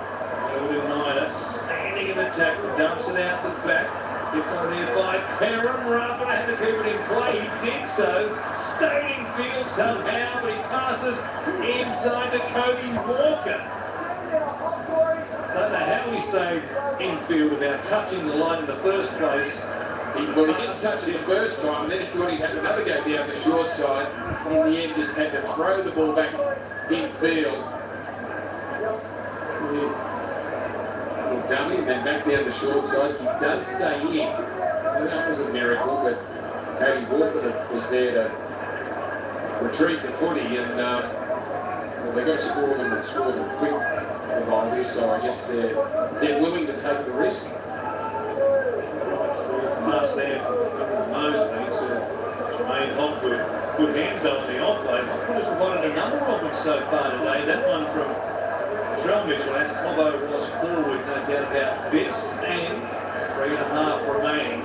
Over standing in the tackle, dumps it out the back. Tipped on there by Perrin. Ruffin had to keep it in play. He did so. Stayed in field somehow, but he passes inside to Cody Walker. Don't know how he stayed in field without touching the line in the first place. He didn't touch it the first time, and then he thought he'd have another go down the short side. In the end, just had to throw the ball back in field. Little dummy, and then back down the short side. He does stay in. Well, that was a miracle, but Cody Walker was there to retrieve the footy, and well, they got scored and scored them quick. So I guess they're willing to take the risk. Pass there from Mosley to Jermaine Hopgood. Good hands up on the offload. Hopgood has provided a number of them so far today. That one from Trell Mitchell. As Cobbo was forward, no doubt about this, and 3.5 remaining.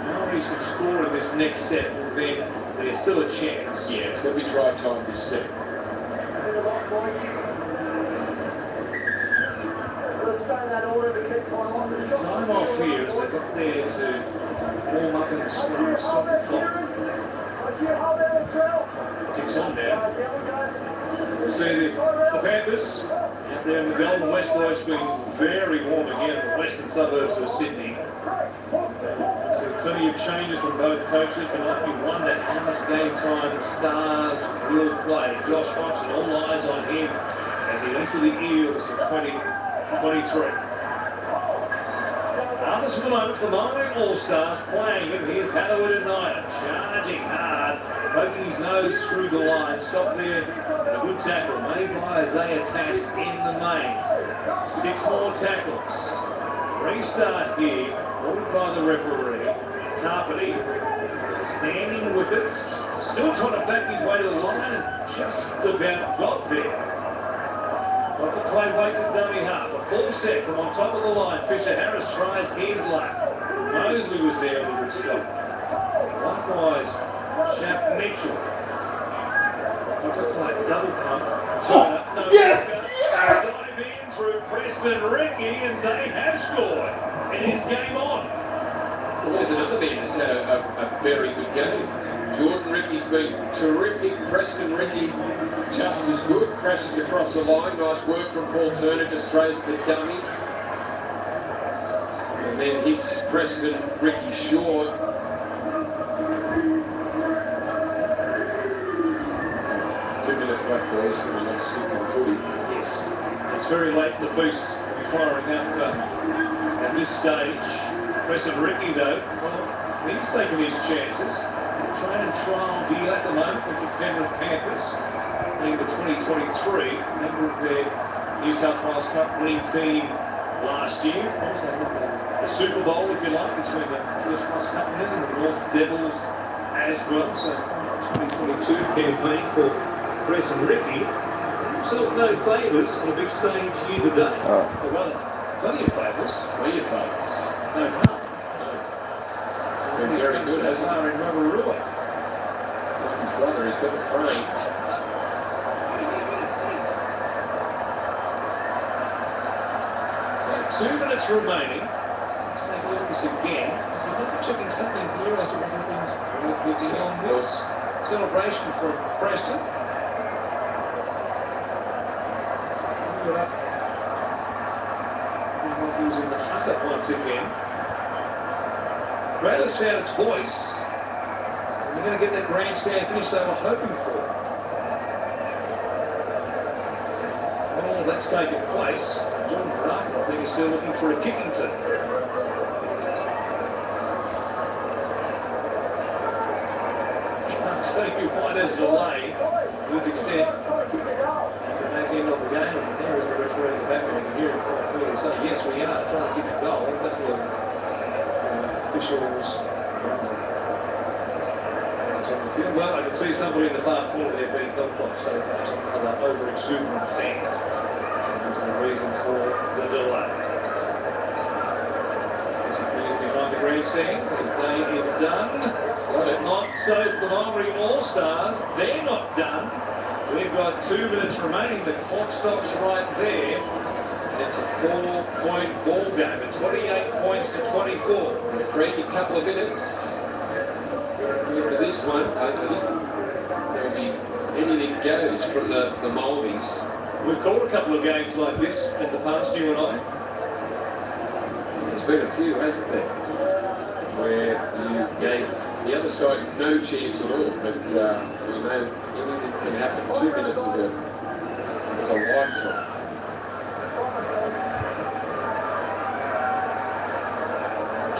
Maoris could score in this next set, well, then there's still a chance. Yeah, it's going to be try time this set. That order to keep time off the shot. Time off here as they got there to warm up in the scrum, stop the clock. Ticks on now. We'll see the Panthers out there in the Golden West Coast being very warm again in the western suburbs of Sydney. So plenty of changes from both coaches, but you wonder how much game time the Stars will play. Josh Hodgson, all eyes on him as he enters the Eels for 2023. Others for the moment for the Maori All-Stars playing it. Here's Hallowell and Knight charging hard, poking his nose through the line. Stop there. A good tackle made by Isaiah Tass in the main. 6 more tackles. Restart here, ordered by the referee. Tarpany standing with it. Still trying to back his way to the line and just about got there. Off the play waits at dummy half. A full set from on top of the line. Fisher Harris tries his luck. Mosley was there with a good stop. Likewise, Shap Mitchell. Off the play, double pump. Turner, no Yes! Yes! Dive in through Preston Ricky, and they have scored. It is game on. Well, there's another man that's had a very good game. Jordan Ricky's been terrific. Preston Ricky just as good. Crashes across the line. Nice work from Paul Turner. Just throws the dummy. And then hits Preston Ricky short. 2 minutes left, boys. Come on, let's stick to the footy. Yes. It's very late in the piece. We'll be firing up at this stage. Preston Ricky, though, well, he's taking his chances. Train and trial deal at the moment with the Penrith Panthers, being the 2023 member of their New South Wales Cup winning team last year. The Super Bowl, if you like, between the New South Wales Cup winners and the North Devils as well. So 2022 campaign for Preston Ricky. Himself no favours on a big stage here today. Oh. Well, plenty of favours. Plenty of favours. No harm. Been very good, hasn't he? In Rotorua. Like his brother, he's got the frame. So 2 minutes remaining. Let's take a look at this again. So we're not checking something here as to what happens on this celebration from Preston. Put up. Using the huck-up once again. Crowd has found its voice. And they're going to get that grandstand finish they were hoping for. Well, that's taken place. John Baraka, I think, is still looking for a kicking to. Can't tell you why there's a delay to this extent. At the back end of the game, and there is the referee in the back, and you can hear him quite clearly say, yes, we are trying to kick a goal. A couple of officials on the field. Well, I can see somebody in the far corner there being dumped off, so perhaps another over-exuberant fan. That's the reason for the delay. this end. His day is done. But not so for the Maori All-Stars. They're not done. We've got 2 minutes remaining. The clock stops right there. It's a 4-point ball game. It's 28 points to 24. A freaky couple of minutes. For this one, I think there'll be anything goes from the Maldives. We've called a couple of games like this in the past, you and I. There's been a few, hasn't there? Where you gave the other side no chance at all, but you know anything can happen. 2 minutes is a lifetime.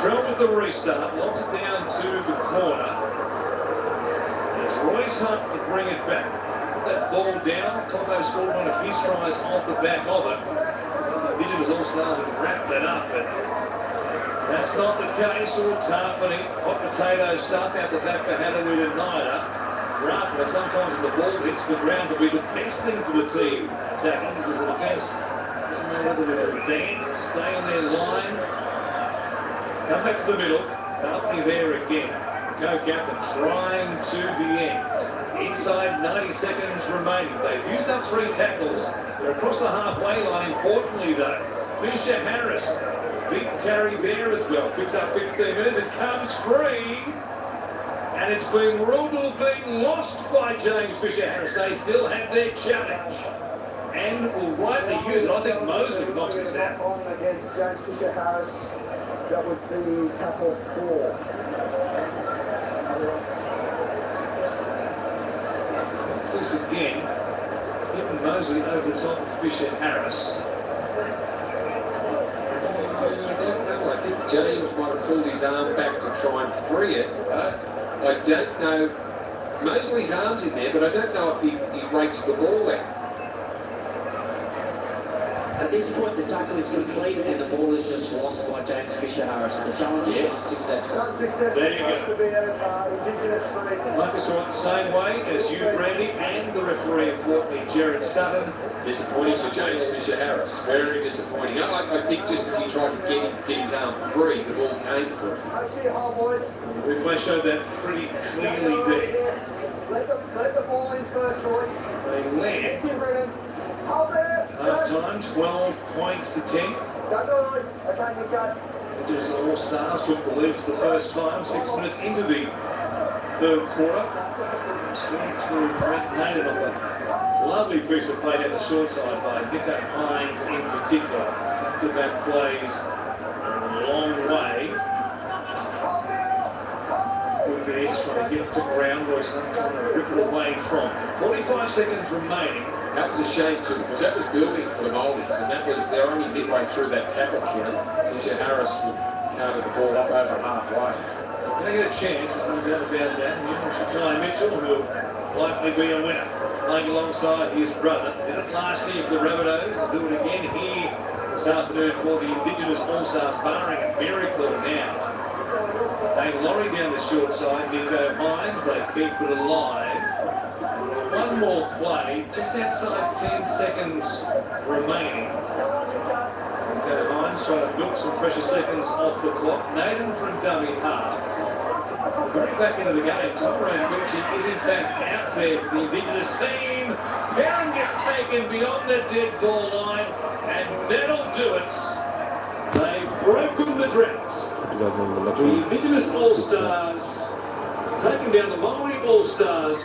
Drill with the restart, lobs it down to the corner. It's Royce Hunt to bring it back. That ball down, Congo scored one of his tries off the back of it. Indigenous All-Stars have wrapped that up, but that's not the case. All tarpany, hot potato stuff out the back for Hadawid and Nida. Rather, sometimes when the ball hits the ground, will be the best thing for the team attacking because the defence doesn't know whether to advance, stay on their line. Come back to the middle. Tarpany there again. Go captain, trying to the end. Inside 90 seconds remaining. They've used up 3 tackles. They're across the halfway line. Importantly, though, Fisher Harris, big carry there as well. Picks up 15 minutes. It comes free. And it's been ruled to have been lost by James Fisher Harris. They still have their challenge. And will rightly use it. I think Mosley knocks this out. On against James Fisher Harris. That would be tackle 4. This again, Clifton Mosley over the top of Fisher Harris. I don't know. I think James might have pulled his arm back to try and free it. I don't know. Mosley's arm's in there, but I don't know if he rakes the ball out. At this point, the tackle is complete and the ball is just lost by James Fisher Harris. The challenge is successful. There you go. Marcus Wright the same way as you, Brandy, and the referee, importantly, Jared Sutton. Disappointing for James Fisher Harris. Very disappointing. I think just as he tried to get his arm free, the ball came for him. Replay showed that pretty clearly there. Let the ball in first, Royce. They land. Half time, 12 points to 10. Indigenous All-Stars took the lead for the first time, 6 minutes into the third quarter. Straight through Brent Naden off a lovely piece of play down the short side by Nico Hines in particular. Back-to-back plays a long way. Good there, just trying to get it to ground. Royce Hunt trying to rip it away from. 45 seconds remaining. That was a shame too, because that was building for the Maldives, and that was they're only midway through that tackle count. Fisher Harris would counter the ball up over halfway. When they get a chance, there's no doubt about that. And you know, Shakai Mitchell, who'll likely be a winner, playing alongside his brother. Did it last year for the Rabbitohs. They'll do it again here this afternoon for the Indigenous All-Stars, barring a miracle now. Dave Laurie down the short side, Nico Hines, they keep it alive. One more play, just outside 10 seconds remaining. Nico Hines trying to milk some precious seconds off the clock. Naden from dummy half. Very back into the game. Tom Randucci is in fact out there for the Indigenous team. Perrin gets taken beyond the dead ball line, and that'll do it. They've broken the drought. The Indigenous All-Stars taking down the Maori All-Stars.